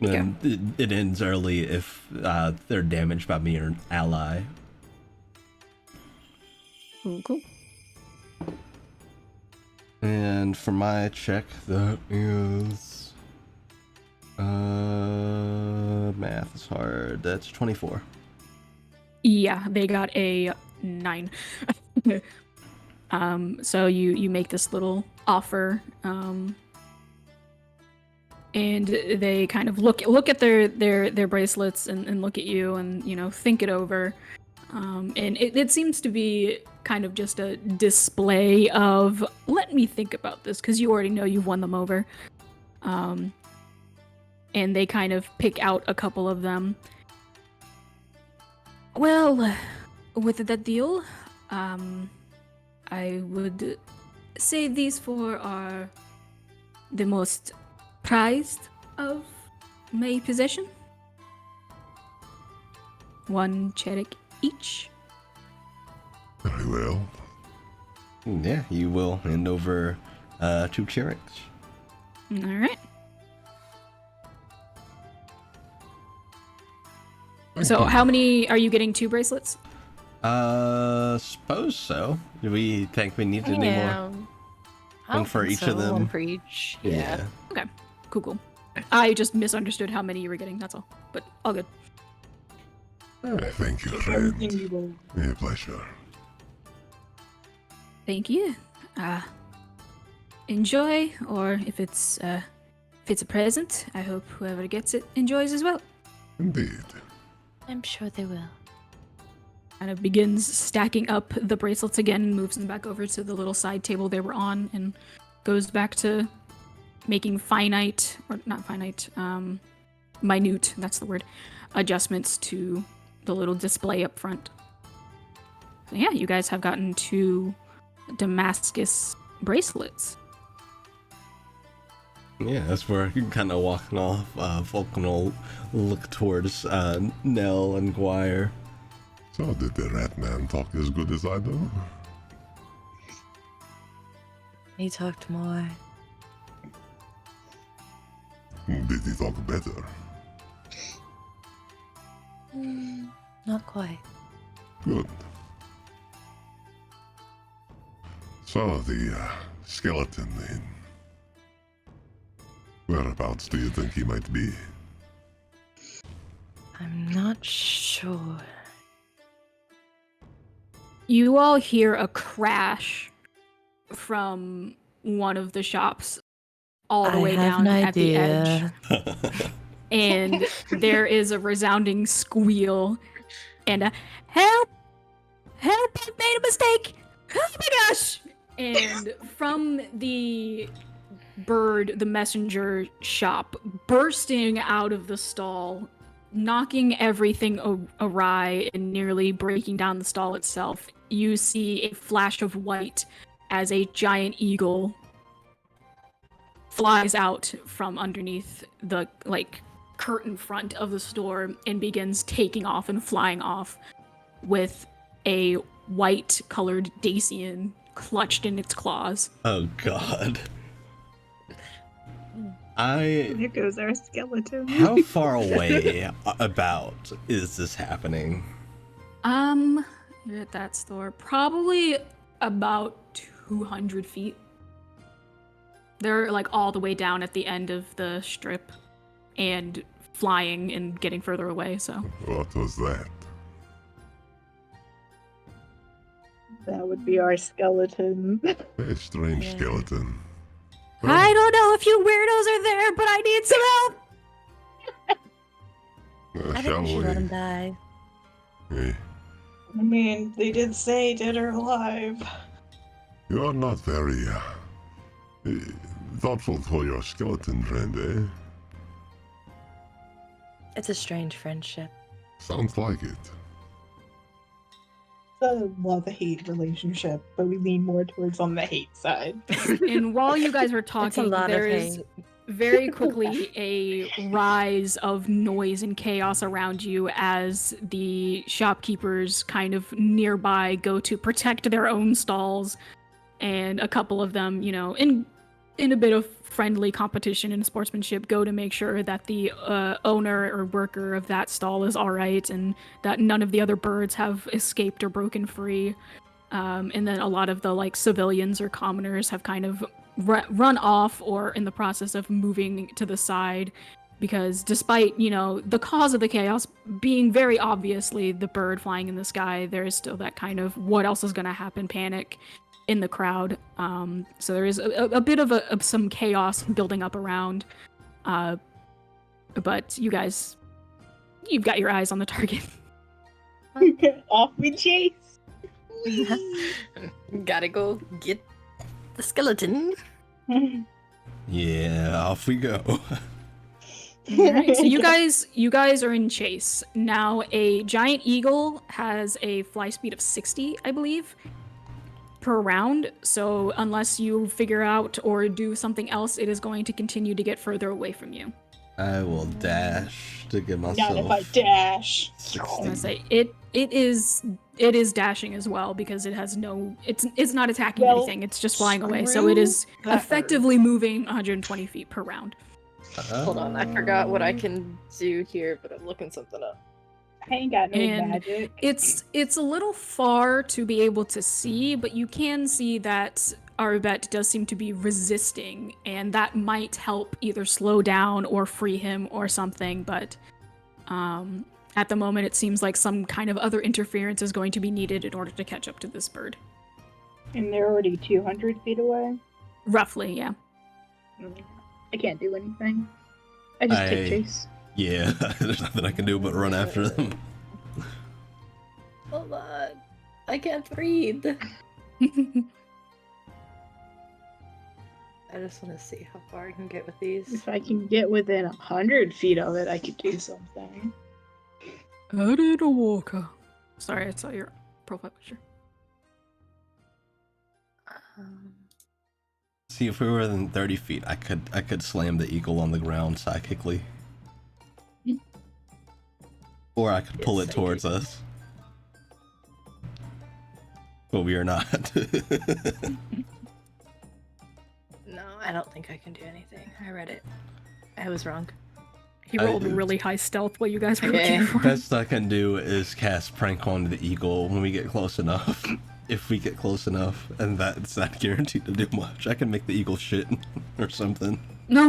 And it ends early if they're damaged by me or an ally. Cool. And for my check, that is math is hard. That's 24. Yeah, they got a 9. So you make this little offer, and they kind of look at their bracelets and look at you and think it over. And it seems to be kind of just a display of, let me think about this, because you already know you've won them over. And they kind of pick out a couple of them. Well, with that deal, I would say these 4 are the most prized of my possession. 1 Cherix each. Very well. Yeah, you will hand over 2 Cherix. All right. So how many are you getting? 2 bracelets? Suppose so. Do we think we need any more? One for each of them? One for each. Yeah. Okay. Cool. I just misunderstood how many you were getting. That's all. But all good. Thank you, friend. A pleasure. Thank you. Enjoy, or if it's a present, I hope whoever gets it enjoys as well. Indeed. I'm sure they will. Kind of begins stacking up the bracelets again and moves them back over to the little side table they were on and goes back to making minute, that's the word, adjustments to the little display up front. So yeah, you guys have gotten 2 Damascus bracelets. Yeah, as we're kind of walking off, Vulcan will look towards Nell and Guire. So did the rat man talk as good as I do? He talked more. Did he talk better? Not quite. Good. So the skeleton then. Whereabouts do you think he might be? I'm not sure. You all hear a crash from one of the shops all the way down at the edge. And there is a resounding squeal and a help! Help! I've made a mistake! Oh my gosh! And from the the messenger shop, bursting out of the stall, knocking everything awry and nearly breaking down the stall itself, you see a flash of white as a giant eagle flies out from underneath the curtain front of the store and begins taking off and flying off with a white colored Dacian clutched in its claws. Oh god. There goes our skeleton. How far away about is this happening? You're at that store. Probably about 200 feet. They're like all the way down at the end of the strip and flying and getting further away, so. What was that? That would be our skeleton. A strange skeleton. I don't know if you weirdos are there, but I need some help. I Shall think we should let him we? die. Eh, I mean, they did say dead or alive. You're not very thoughtful for your skeleton friend, eh? It's a strange friendship. Sounds like it. It's a love-hate relationship, but we lean more towards on the hate side. And while you guys are It's a talking, lot of there is hate. very quickly a rise of noise and chaos around you as the shopkeepers kind of nearby go to protect their own stalls, and a couple of them, you know, in a bit of friendly competition and sportsmanship, go to make sure that the owner or worker of that stall is all right and that none of the other birds have escaped or broken free. And then a lot of the like civilians or commoners have kind of run off or in the process of moving to the side, because despite, you know, the cause of the chaos being very obviously the bird flying in the sky, there is still that kind of what else is going to happen panic in the crowd. So there is a bit of some chaos building up around, but you guys, you've got your eyes on the target. Off we chase. Gotta go get the skeleton. Yeah, off we go. Alright, so you guys are in chase. Now a giant eagle has a fly speed of 60, I believe, per round. So unless you figure out or do something else, it is going to continue to get further away from you. I will dash to give myself. Not if I dash. I was gonna say it is dashing as well because it has no it's not attacking Well, anything, it's just flying away. So it is that effectively moving 120 feet per round. Hold on, I forgot what I can do here, but I'm looking something up. I ain't got no And magic. It's a little far to be able to see, but you can see that Arbet does seem to be resisting, and that might help either slow down or free him or something, but at the moment it seems like some kind of other interference is going to be needed in order to catch up to this bird. And they're already 200 feet away. Roughly, yeah. I can't do anything. I just take chase. Yeah, there's nothing I can do but run after them. Hold on. I can't breathe. I just want to see how far I can get with these. If I can get within 100 feet of it, I could do something. Added a walker. Sorry, I saw your profile picture. See, if we were within 30 feet, I could slam the eagle on the ground psychically. Or I could pull it towards us. But we are not. No, I don't think I can do anything. I read it. I was wrong. He rolled really high stealth while you guys were looking for him. Best I can do is cast prank on the eagle when we get close enough. If we get close enough, and that's not guaranteed to do much. I can make the eagle shit or something. No.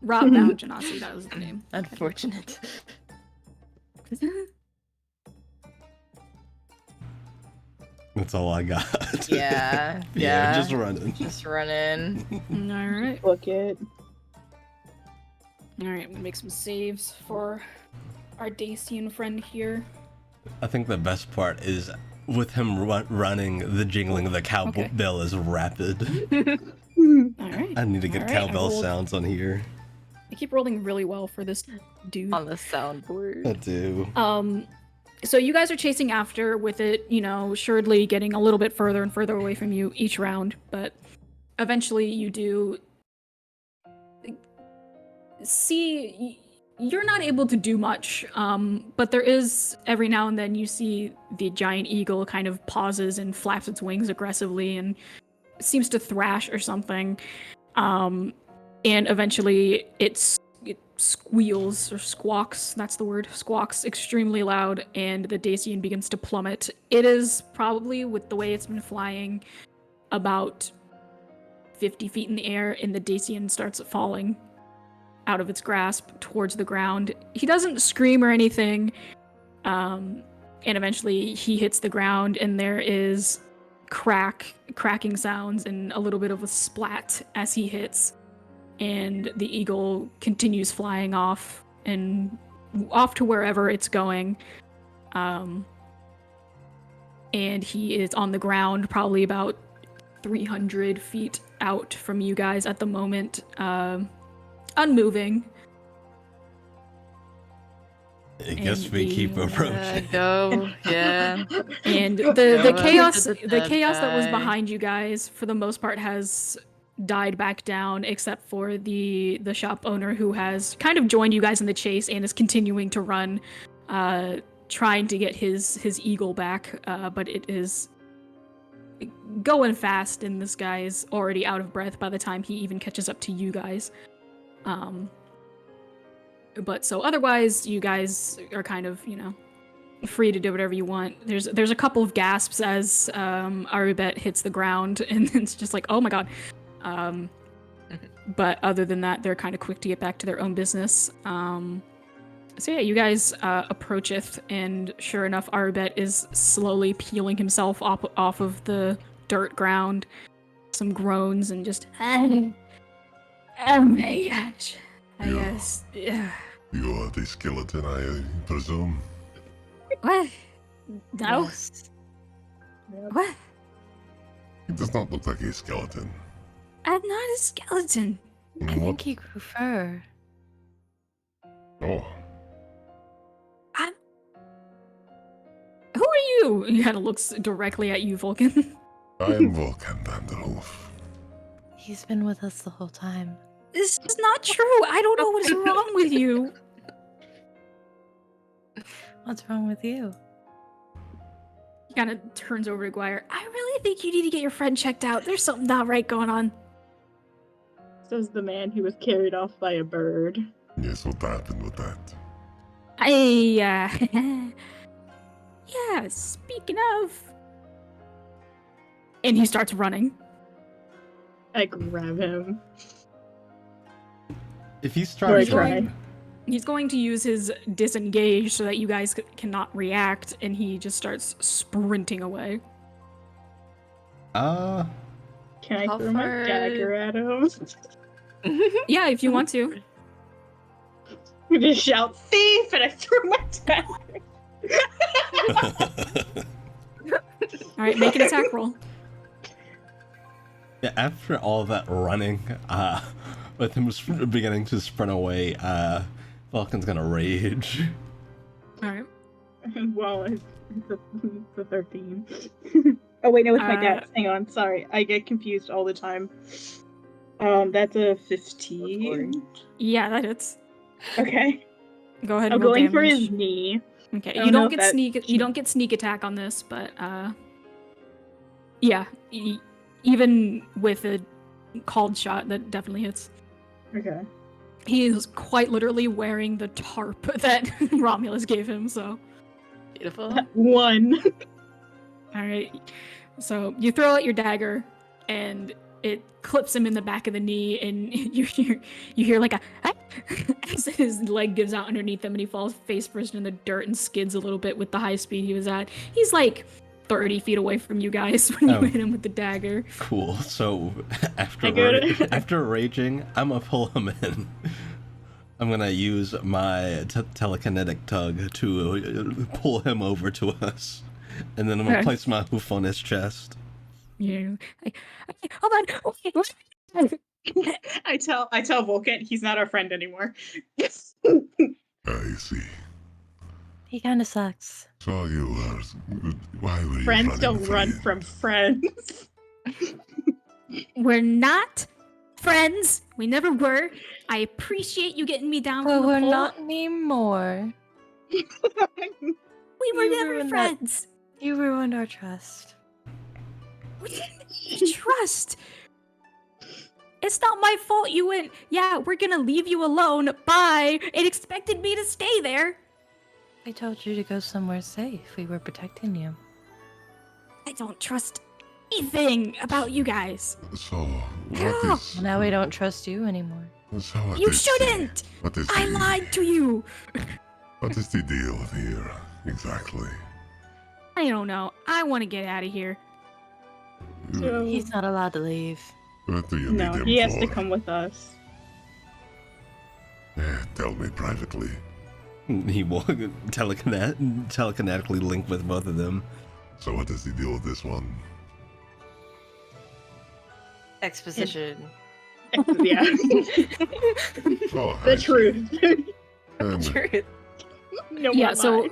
Rob now, Janasi, that was the name. Unfortunate. That's all I got. Yeah. Yeah, just running. Just running. Alright. Book it. Alright, I'm gonna make some saves for our Dacian friend here. I think the best part is with him running, the jingling of the cowbell is rapid. Alright. I need to get Alright, I cowbell rolled- sounds on here. I keep rolling really well for this dude. On the soundboard. I do. So you guys are chasing after with it, you know, assuredly getting a little bit further and further away from you each round, but eventually you do see, you're not able to do much, but there is, every now and then you see the giant eagle kind of pauses and flaps its wings aggressively and seems to thrash or something. And eventually it squeals or squawks, that's the word, squawks extremely loud, and the Dacian begins to plummet. It is probably, with the way it's been flying, about 50 feet in the air, and the Dacian starts falling out of its grasp towards the ground. He doesn't scream or anything, and eventually he hits the ground, and there is cracking sounds and a little bit of a splat as he hits, and the eagle continues flying off and off to wherever it's going. And he is on the ground, probably about 300 feet out from you guys at the moment, unmoving. I guess we keep Yeah, approaching. go. Yeah. And the Go chaos after the the dead chaos that was guy. behind you guys for the most part has died back down, except for the shop owner, who has kind of joined you guys in the chase and is continuing to run, trying to get his eagle back, but it is going fast, and this guy is already out of breath by the time he even catches up to you guys. But so otherwise, you guys are kind of, free to do whatever you want. There's a couple of gasps as Arubet hits the ground, and it's just like, oh my god. But other than that, they're kind of quick to get back to their own business. So yeah, you guys approacheth, and sure enough, Arubet is slowly peeling himself off of the dirt ground. Some groans and just, oh my gosh. I Yeah. guess. Yeah. You are the skeleton, I presume. What? No. Yes. What? He does not look like a skeleton. I'm not a skeleton. I What? think he grew fur. Oh, Who are you? He kind of looks directly at you, Vulcan. I am Vulcan Vanderhoof. He's been with us the whole time. This is not true. I don't know what is wrong with you. What's wrong with you? He kind of turns over to Guire. I really think you need to get your friend checked out. There's something not right going on. Says the man who was carried off by a bird. Yes, what happened with that? Yeah, speaking of. And he starts running. I grab him. If he Or I starts try. running, He's going to use his disengage so that you guys cannot react, and he just starts sprinting away. Can I How throw my far- dagger at him? Yeah, if you want to. I just shout thief, and I throw my dagger. All right, make an attack roll. yeah, after all that running, with him beginning to sprint away, Vulcan's gonna rage. All right. Well, it's a 13. Oh wait, no, it's my dad's. Hang on, sorry. I get confused all the time. That's a 15. Yeah, that hits. Okay. Go ahead. I'm And roll going for damage. his knee. Okay, I you don't know don't if get that- sneak. You don't get sneak attack on this, but yeah, even with a called shot, that definitely hits. Okay. He is quite literally wearing the tarp that Romulus gave him. So, Beautiful. 1. all right. So you throw out your dagger, and it clips him in the back of the knee, and you hear like a as his leg gives out underneath him, and he falls face first in the dirt and skids a little bit with the high speed he was at. He's like 30 feet away from you guys when you Oh. hit him with the dagger. Cool. So after I got it. after raging, I'm gonna pull him in. I'm gonna use my telekinetic tug to pull him over to us, and then I'm gonna Okay. place my hoof on his chest. Yeah. Like, hold on. Okay. I tell Vulcan he's not our friend anymore. I see. He kind of sucks. So you are. Why were you Friends running don't run free? from friends. We're not friends. We never were. I appreciate you getting me down Well, from the we're pole. not anymore. We were You never ruined that. friends. You ruined our trust. We didn't trust. It's not my fault you went, yeah, we're gonna leave you alone, bye, and expected me to stay there. I told you to go somewhere safe. We were protecting you. I don't trust anything about you guys. So, Yeah. what is... Well, now we don't trust you anymore. So what You is shouldn't! The, what is I the, lied to you. What is the deal here, exactly? I don't know. I want to get out of here. So, He's not allowed to leave. What do you no, need him he has for? to come with us. Tell me privately. He will telekinetically link with both of them. So what is the deal with this one? Exposition. Yeah. Oh, The I see. truth. And Truth. No Yeah, more so lies.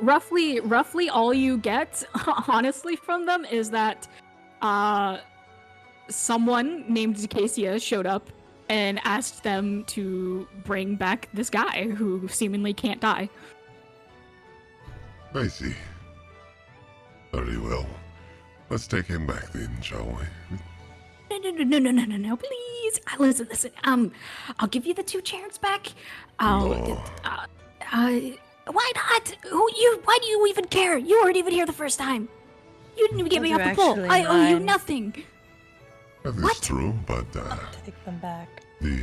roughly all you get, honestly, from them is that someone named Acacia showed up and asked them to bring back this guy who seemingly can't die. I see. Very well. Let's take him back then, shall we? No, please. Listen. I'll give you the 2 chairs back. No. Why not? Why do you even care? You weren't even here the first time. You didn't even get me Those off are the pole. actually I owe you mine. nothing. That is What? true, but Take them back. the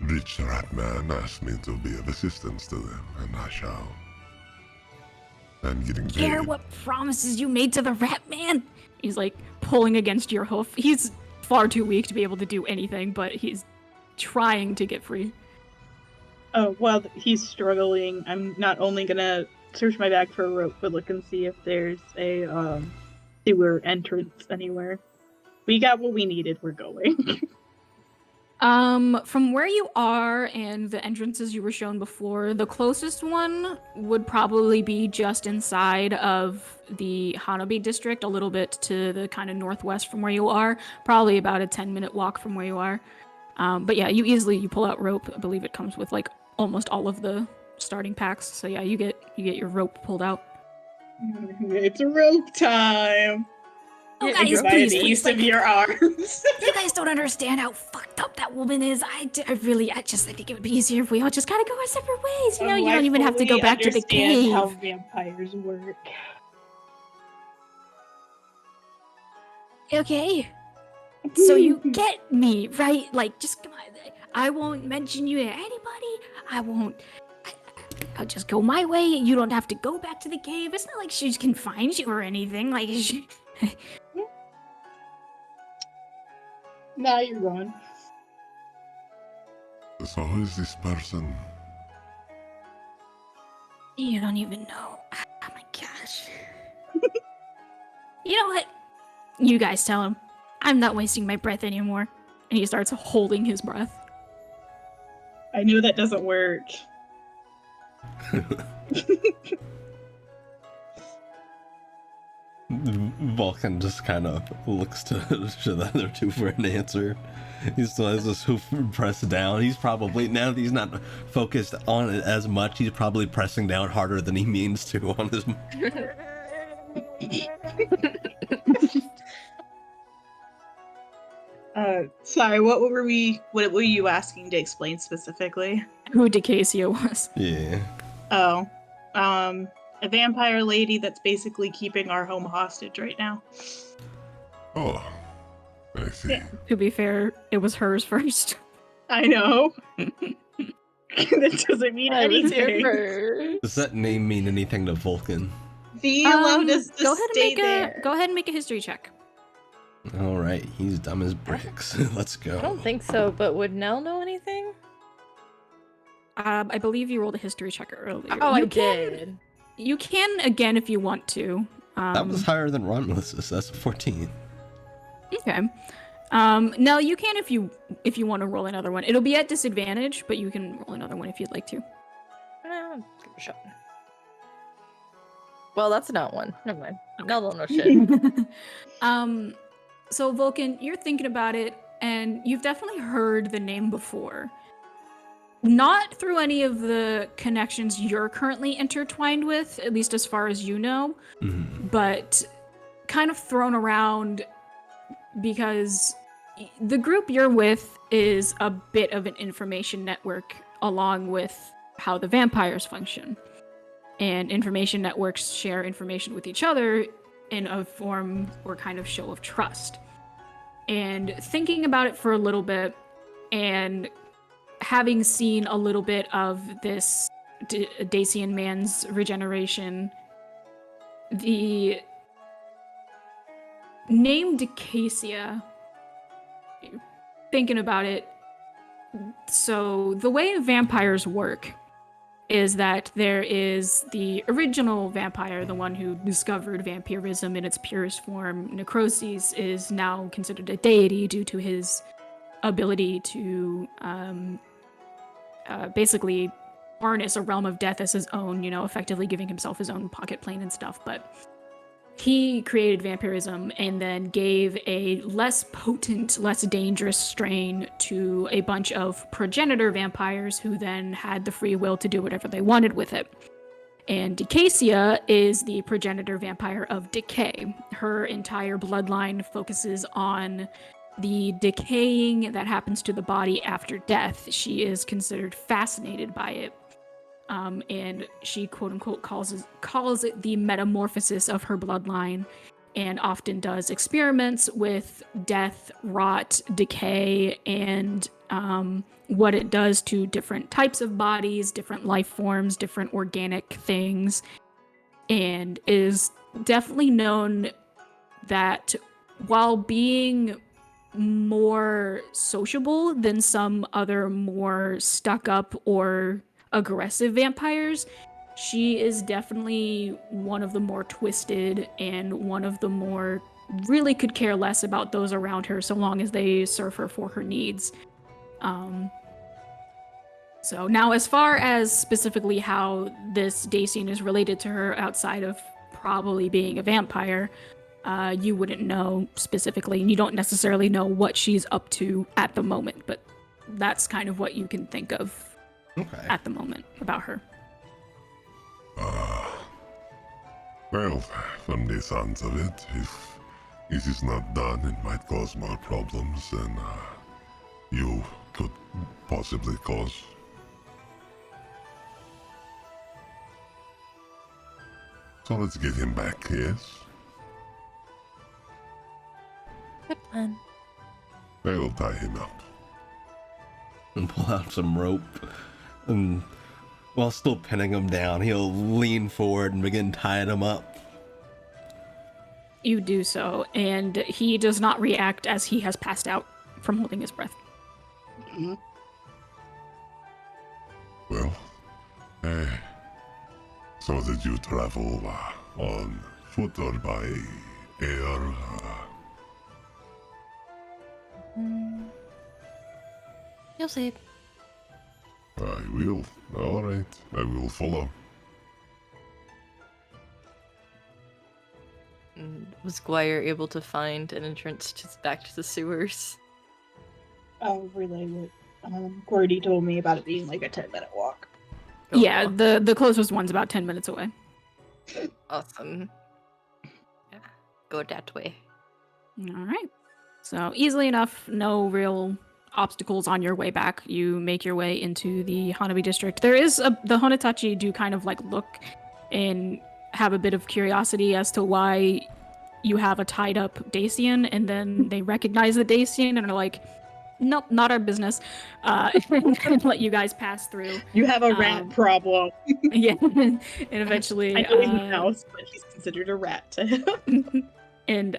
rich rat man asked me to be of assistance to them, and I shall. I'm getting paid. Care what promises you made to the rat man? He's like pulling against your hoof. He's far too weak to be able to do anything, but he's trying to get free. Oh, while he's struggling, I'm not only gonna search my bag for a rope, but look and see if there's a sewer entrance anywhere. We got what we needed. We're going. From where you are and the entrances you were shown before, the closest one would probably be just inside of the Hanabi district, a little bit to the kind of northwest from where you are, probably about a 10-minute walk from where you are. But yeah, you pull out rope. I believe it comes with like almost all of the starting packs. So yeah, you get your rope pulled out. It's rope time. Oh, And guys, goodbye to please, the please, use like, of your arms. you guys don't understand how fucked up that woman is. I think it would be easier if we all just kind of go our separate ways. You know, you I don't even have to go fully back to the understand cave. how vampires work. Okay. So you get me, right? Like, just come on. I won't mention you to anybody. I'll just go my way. You don't have to go back to the cave. It's not like she can find you or anything. Like, Now you're going. So who is this person? you don't even know. Oh my gosh. You know what? You guys tell him. I'm not wasting my breath anymore. And he starts holding his breath. I knew that doesn't work. Vulcan just kind of looks to the other two for an answer. He still has his hoof pressed down. He's probably, now that he's not focused on it as much, he's probably pressing down harder than he means to on his... Sorry, what were you asking to explain specifically? Who Decasia was. Yeah. Oh, a vampire lady that's basically keeping our home hostage right now. Oh, I see. Yeah. To be fair, it was hers first. I know. That doesn't mean I was here anything. first. Does that name mean anything to Vulcan? He allowed us to go ahead and stay make there. go ahead and make a history check. Alright, he's dumb as bricks. Let's go. I don't think so, but would Nell know anything? I believe you rolled a history check earlier. Oh, you I can, did. You can again if you want to. That was higher than Romulus's. That's a 14. Okay. No, you can if you want to roll another one. It'll be at disadvantage, but you can roll another one if you'd like to. Give it a shot. Well, that's not one. Never mind. Nell don't know shit. So Vulcan, you're thinking about it. and you've definitely heard the name before. Not through any of the connections you're currently intertwined with, at least as far as you know, but kind of thrown around because the group you're with is a bit of an information network along with how the vampires function. And information networks share information with each other in a form or kind of show of trust. And thinking about it for a little bit and having seen a little bit of this Dacian man's regeneration, the name Decacia, thinking about it, so the way vampires work is that there is the original vampire, the one who discovered vampirism in its purest form. Necroses is now considered a deity due to his ability to basically harness a realm of death as his own, effectively giving himself his own pocket plane and stuff. But he created vampirism and then gave a less potent, less dangerous strain to a bunch of progenitor vampires who then had the free will to do whatever they wanted with it. And Decacia is the progenitor vampire of decay. Her entire bloodline focuses on the decaying that happens to the body after death. She is considered fascinated by it. And she quote-unquote calls it the metamorphosis of her bloodline, and often does experiments with death, rot, decay, and what it does to different types of bodies, different life forms, different organic things, and is definitely known that while being more sociable than some other more stuck-up or aggressive vampires, she is definitely one of the more twisted and one of the more really could care less about those around her so long as they serve her for her needs. So now, as far as specifically how this Dacian is related to her outside of probably being a vampire, you wouldn't know specifically, and you don't necessarily know what she's up to at the moment, but that's kind of what you can think of at the moment about her. Well, from the sounds of it, if it is not done, it might cause more problems than you could possibly cause. So let's get him back, yes? Good plan. I will tie him up. And pull out some rope, and while still pinning him down, he'll lean forward and begin tying him up. You do so, and he does not react as he has passed out from holding his breath. Well, so did you travel on foot or by air? You'll see. I will. All right, I will follow. Was Squire able to find an entrance back to the sewers? I'll relay what Gordy told me about it being like a 10-minute walk. Yeah, the closest one's about 10 minutes away. Awesome. Yeah, go that way. All right. So easily enough, no real obstacles on your way back. You make your way into the Hanabi district. There is the Honatachi do kind of like look and have a bit of curiosity as to why you have a tied up Dacian, and then they recognize the Dacian and are like, nope, not our business, and let you guys pass through. You have a rat problem. Yeah, and eventually I know he's in the house, but he's considered a rat to him. And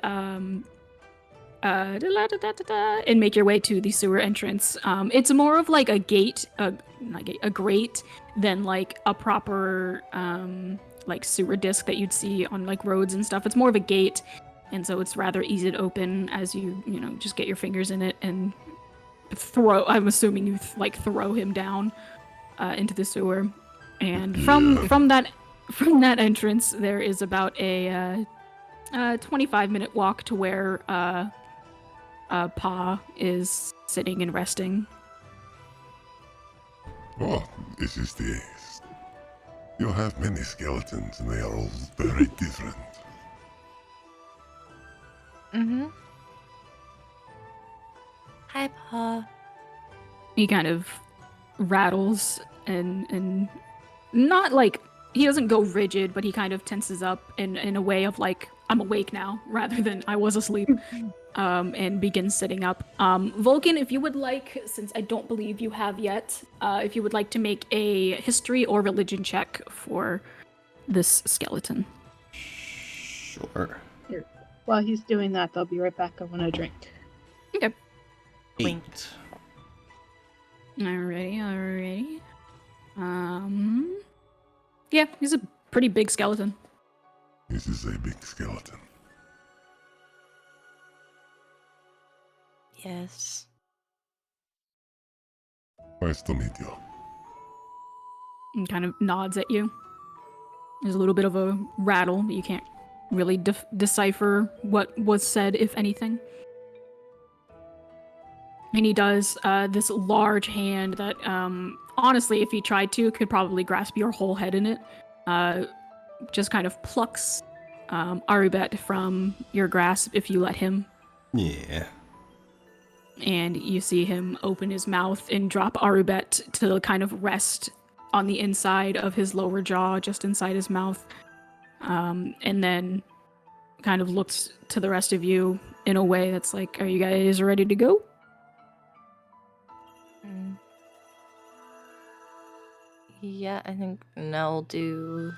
and make your way to the sewer entrance. It's more of like a gate, a grate, than like a proper like sewer disc that you'd see on like roads and stuff. It's more of a gate, and so it's rather easy to open as you just get your fingers in it and throw. I'm assuming you throw him down into the sewer, and from that entrance there is about a 25-minute walk to where Pa is sitting and resting. Oh, this is the ace. You have many skeletons, and they are all very different. Mm-hmm. Hi, Pa. He kind of rattles and not like he doesn't go rigid, but he kind of tenses up in a way of like I'm awake now rather than I was asleep. And begins sitting up. Vulcan, if you would like, since I don't believe you have yet, if you would like to make a history or religion check for this skeleton. Sure. Here. While he's doing that, I'll be right back. I want a drink. Okay. 8. Alrighty. Yeah, he's a pretty big skeleton. This is a big skeleton. Yes. Nice to meet you. And kind of nods at you. There's a little bit of a rattle, but you can't really decipher what was said, if anything. And he does this large hand that, honestly, if he tried to, could probably grasp your whole head in it. Just kind of plucks Arubet from your grasp if you let him. Yeah. And you see him open his mouth and drop Arubet to kind of rest on the inside of his lower jaw, just inside his mouth. And then kind of looks to the rest of you in a way that's like, are you guys ready to go? Yeah, I think Nell do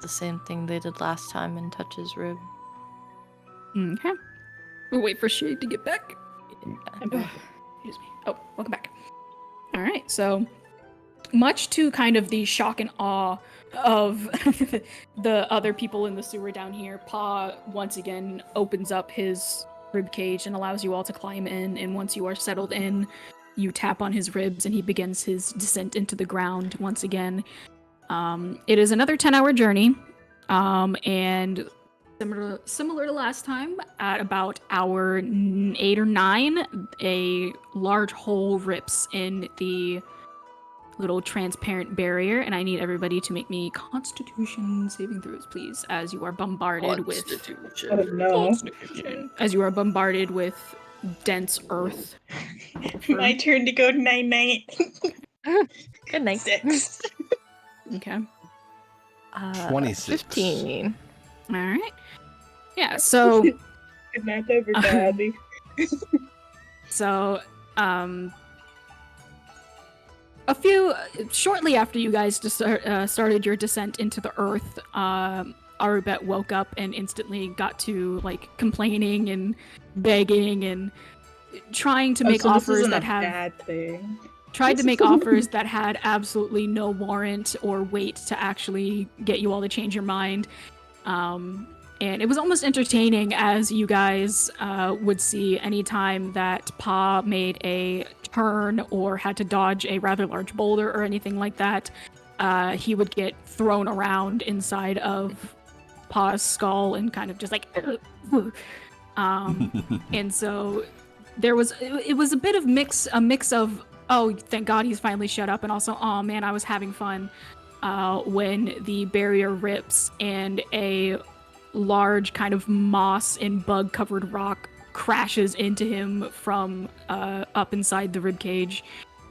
the same thing they did last time and touch his rib. Okay. We'll wait for Shade to get back. Yeah. Excuse me. Oh, welcome back. All right, so much to kind of the shock and awe of the other people in the sewer down here, Pa once again opens up his rib cage and allows you all to climb in, and once you are settled in, you tap on his ribs and he begins his descent into the ground once again. It is another 10-hour journey, and similar to last time, at about hour 8 or 9, a large hole rips in the little transparent barrier, and I need everybody to make me Constitution saving throws, please, as you are bombarded with Oh no. Constitution, as you are bombarded with dense earth. My turn to go night-night. Good night. 6. Okay. 26. 15. All right. Yeah. So. Good night, everybody. So, shortly after you guys started your descent into the earth, Arubet woke up and instantly got to like complaining and begging and trying to make offers that have bad thing. tried to make offers that had absolutely no warrant or weight to actually get you all to change your mind. And it was almost entertaining as you guys would see anytime that Pa made a turn or had to dodge a rather large boulder or anything like that, he would get thrown around inside of Pa's skull and kind of just like... and so there was... It was a bit of a mix of, oh, thank God he's finally shut up, and also, oh man, I was having fun, when the barrier rips and a large kind of moss and bug covered rock crashes into him from up inside the ribcage,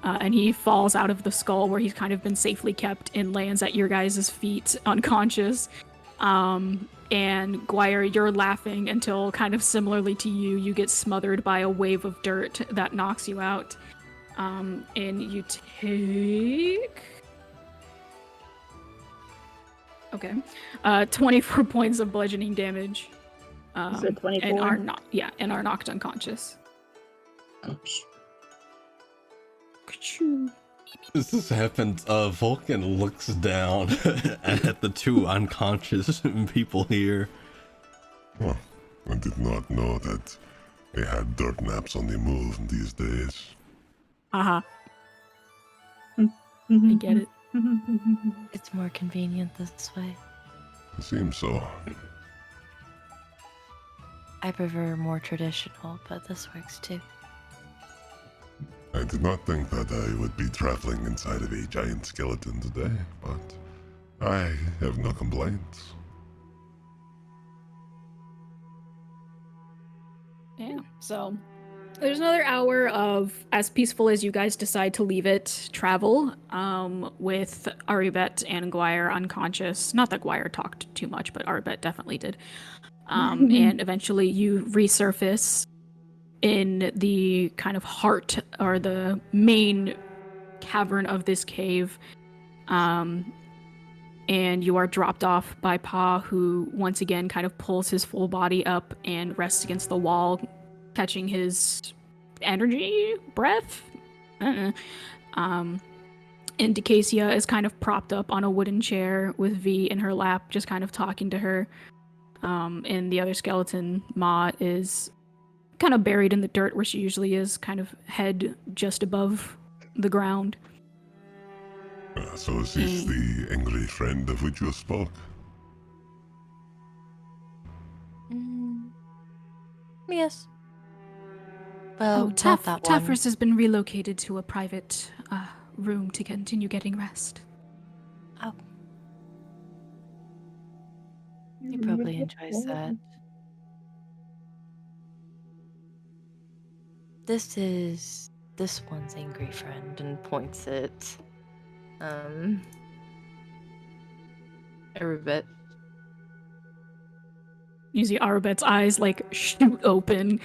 and he falls out of the skull where he's kind of been safely kept and lands at your guys' feet unconscious. And Guire, you're laughing until kind of similarly to you get smothered by a wave of dirt that knocks you out. And you take... Okay. 24 points of bludgeoning damage. So 24? And are knocked unconscious. This happens. Vulcan looks down at the two unconscious people here. Well, I did not know that they had dirt naps on the move these days. Uh-huh. I get it. It's more convenient this way. It seems so. I prefer more traditional, but this works too. I did not think that I would be traveling inside of a giant skeleton today, but I have no complaints. Yeah, so there's another hour of, as peaceful as you guys decide to leave it, travel, with Aribet and Guire unconscious. Not that Guire talked too much, but Aribet definitely did. And eventually you resurface in the kind of heart or the main cavern of this cave. And you are dropped off by Pa, who once again kind of pulls his full body up and rests against the wall, catching his energy, breath. And Decasia is kind of propped up on a wooden chair with V in her lap, just kind of talking to her. And the other skeleton, Ma, is kind of buried in the dirt where she usually is, kind of head just above the ground. So is this the angry friend of which you spoke? Yes. Well, not that one. Tafris has been relocated to a private room to continue getting rest. Oh. He probably enjoys that. This is this one's angry friend, and points at Aribet. You see Aribet's eyes like shoot open,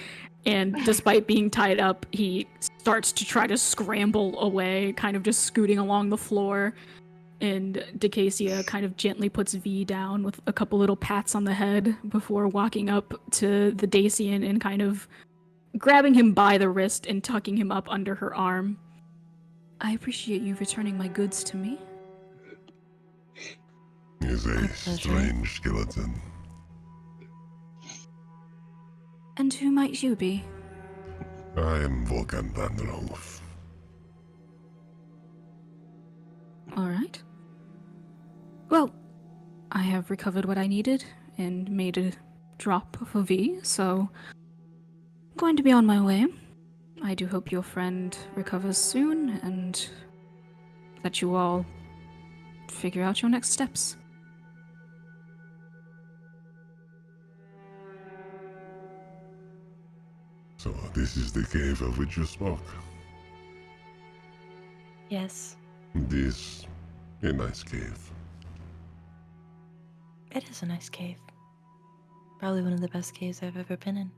and despite being tied up, he starts to try to scramble away, kind of just scooting along the floor. And Decasia kind of gently puts V down with a couple little pats on the head before walking up to the Dacian and kind of grabbing him by the wrist and tucking him up under her arm. I appreciate you returning my goods to me. He's a strange skeleton. And who might you be? I am Volkan Vanderolf. All right. Well, I have recovered what I needed and made a drop of a V, so I'm going to be on my way. I do hope your friend recovers soon and that you all figure out your next steps. So this is the cave of which you spoke. Yes. This a nice cave. It is a nice cave. Probably one of the best caves I've ever been in.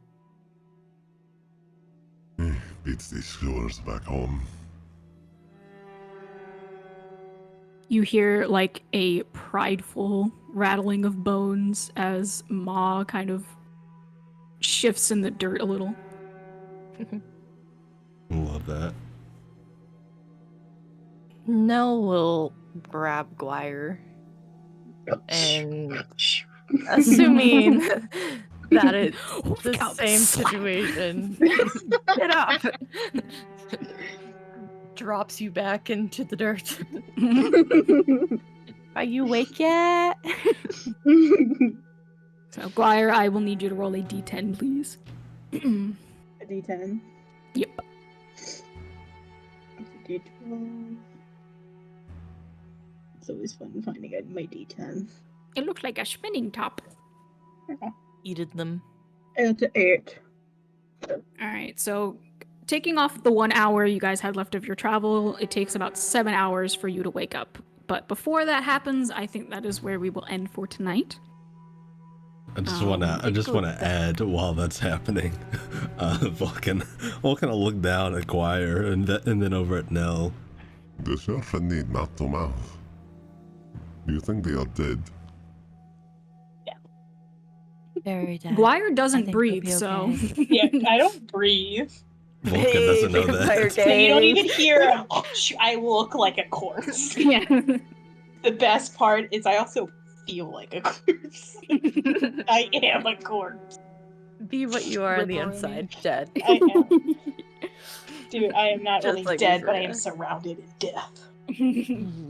Beats the sewers back home. You hear like a prideful rattling of bones as Ma kind of shifts in the dirt a little. Love that. Nell will grab Guire and assuming that it's the same situation, get up, drops you back into the dirt. Are you awake yet? So Guire, I will need you to roll a d10, please. A D10. Yep. D12. It's always fun finding my D10. It looks like a spinning top. Eated them. It's an 8. Alright, so taking off the 1 hour you guys had left of your travel, it takes about 7 hours for you to wake up. But before that happens, I think that is where we will end for tonight. I just wanna add while that's happening, Vulcan will look down at Guire and then over at Nell. Does your friend need mouth to mouth? Do you think they are dead? Very dead. Guire I doesn't think breathe, we'll so be Yeah, I don't breathe. Vulcan doesn't know that. So you don't even hear, I look like a corpse. yeah. The best part is I also feel like a corpse. I am a corpse. Be what you are on the inside, dead. I am. Dude, I am not Just only like dead, but I Azura. am surrounded in death.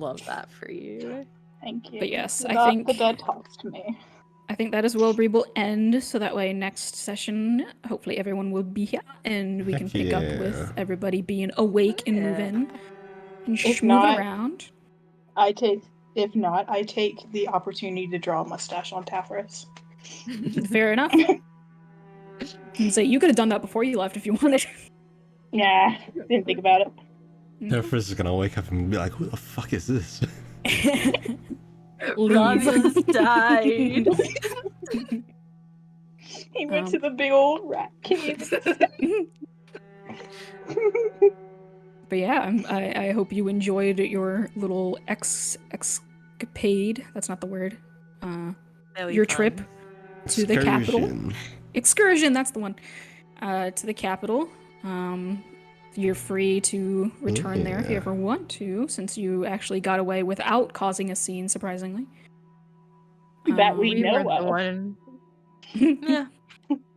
Love that for you. Thank you. But yes, Do I not think- the dead talks to me. I think that is where we will end. So that way, next session, hopefully everyone will be here and we can Heck pick up yeah. with everybody being awake and move Yeah. in and If schmooze not- around. If not, I take the opportunity to draw a mustache on Tafris. Fair enough. And say you could have done that before you left if you wanted. Nah, didn't think about it. Tafris is gonna wake up and be like, who the fuck is this? Leave. Romulus died. He went to the big old rat cave. But yeah, I hope you enjoyed your little escapade. That's not the word. Your trip to the capital. Excursion. Excursion, that's the one. To the capital. You're free to return there if you Yeah. ever want to, since you actually got away without causing a scene, surprisingly. That we We know weren't the of. one. Yeah.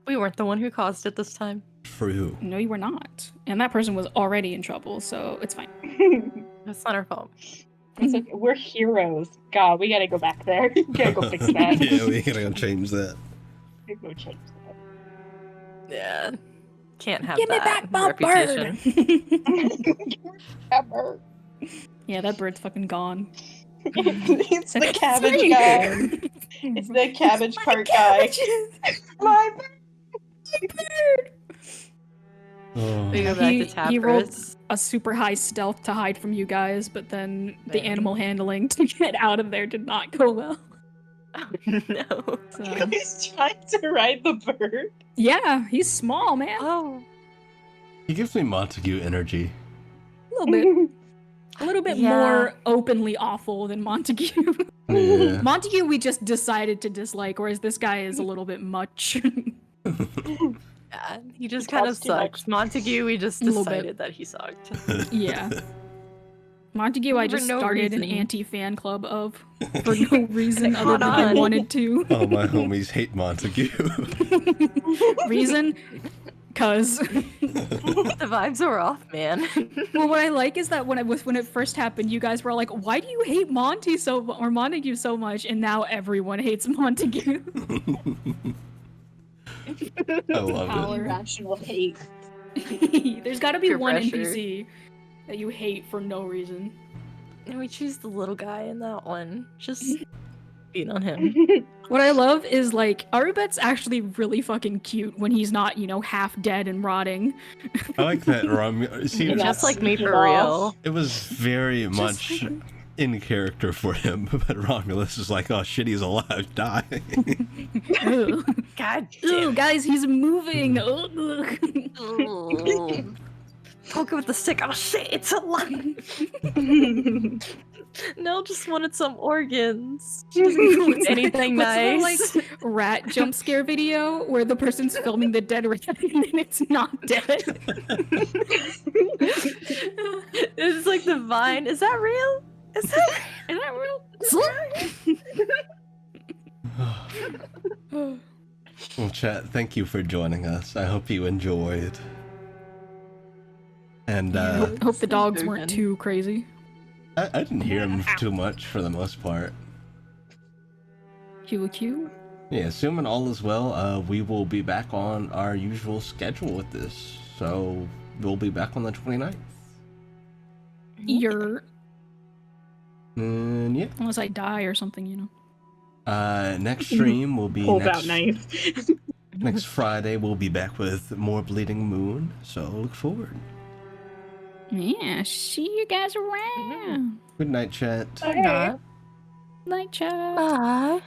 We weren't the one who caused it this time. True. No, you were not. And that person was already in trouble, so it's fine. That's not our fault. It's like, we're heroes. God, we gotta go back there. We gotta go fix that. Yeah, we gotta go change that. We gotta go change that. Yeah. Can't have Give me that back my reputation. bird! Ever. Yeah, that bird's fucking gone. It's the cabbage guy. It's the cabbage cart guy. My bird. Oh. We go back to He rolled Tafris. a super high stealth to hide from you guys, but then the Man. animal handling to get out of there did not go well. No. So, He's trying to ride the bird. yeah, he's small, man. Oh. He gives me Montague energy. A little bit Yeah. more openly awful than Montague. Yeah. Montague we just decided to dislike, whereas this guy is a little bit much. Yeah, he just He kind of talks too much. sucks. Montague, we just A little bit. decided that he sucked. Yeah. Montague I For just no started an reason. anti-fan club of for no reason other Caught than I on. wanted to. Oh, my homies hate Montague. Reason? Cause The vibes were off, man. well, what I like is that when it first happened, you guys were like, "Why do you hate Montague so much?" And now everyone hates Montague. I love Power. it. Irrational hate. There's got to be Peer one pressure. NPC that you hate for no reason. And we choose the little guy in that one. Just beat on him. What I love is like Arubet's actually really fucking cute when he's not, half dead and rotting. I like that See, Yeah. Just like me Sneak it for off. real. it was very much in character for him, but Romulus is like, oh shit, he's alive, die. Ugh. God Ugh, damn. guys, he's moving. Ugh. Ugh. Poke it with the stick. Oh shit, it's alive. Nell just wanted some organs. She doesn't want anything What's the, nice. like, rat jump scare video where the person's filming the dead rat and it's not dead? It's like the vine. Is that real? Is that real? Well, chat, thank you for joining us. I hope you enjoyed. And Hope the dogs weren't Spoken. too crazy. I didn't hear him too much for the most part. QQ. Yeah, assuming all is well, we will be back on our usual schedule with this. So we'll be back on the 29th. You're And yeah, unless I die or something, next stream will be Pulled out knife. next Friday. We'll be back with more Bleeding Moon. So look forward. Yeah, see you guys around. Good night, chat. Or not. Night chat. Bye.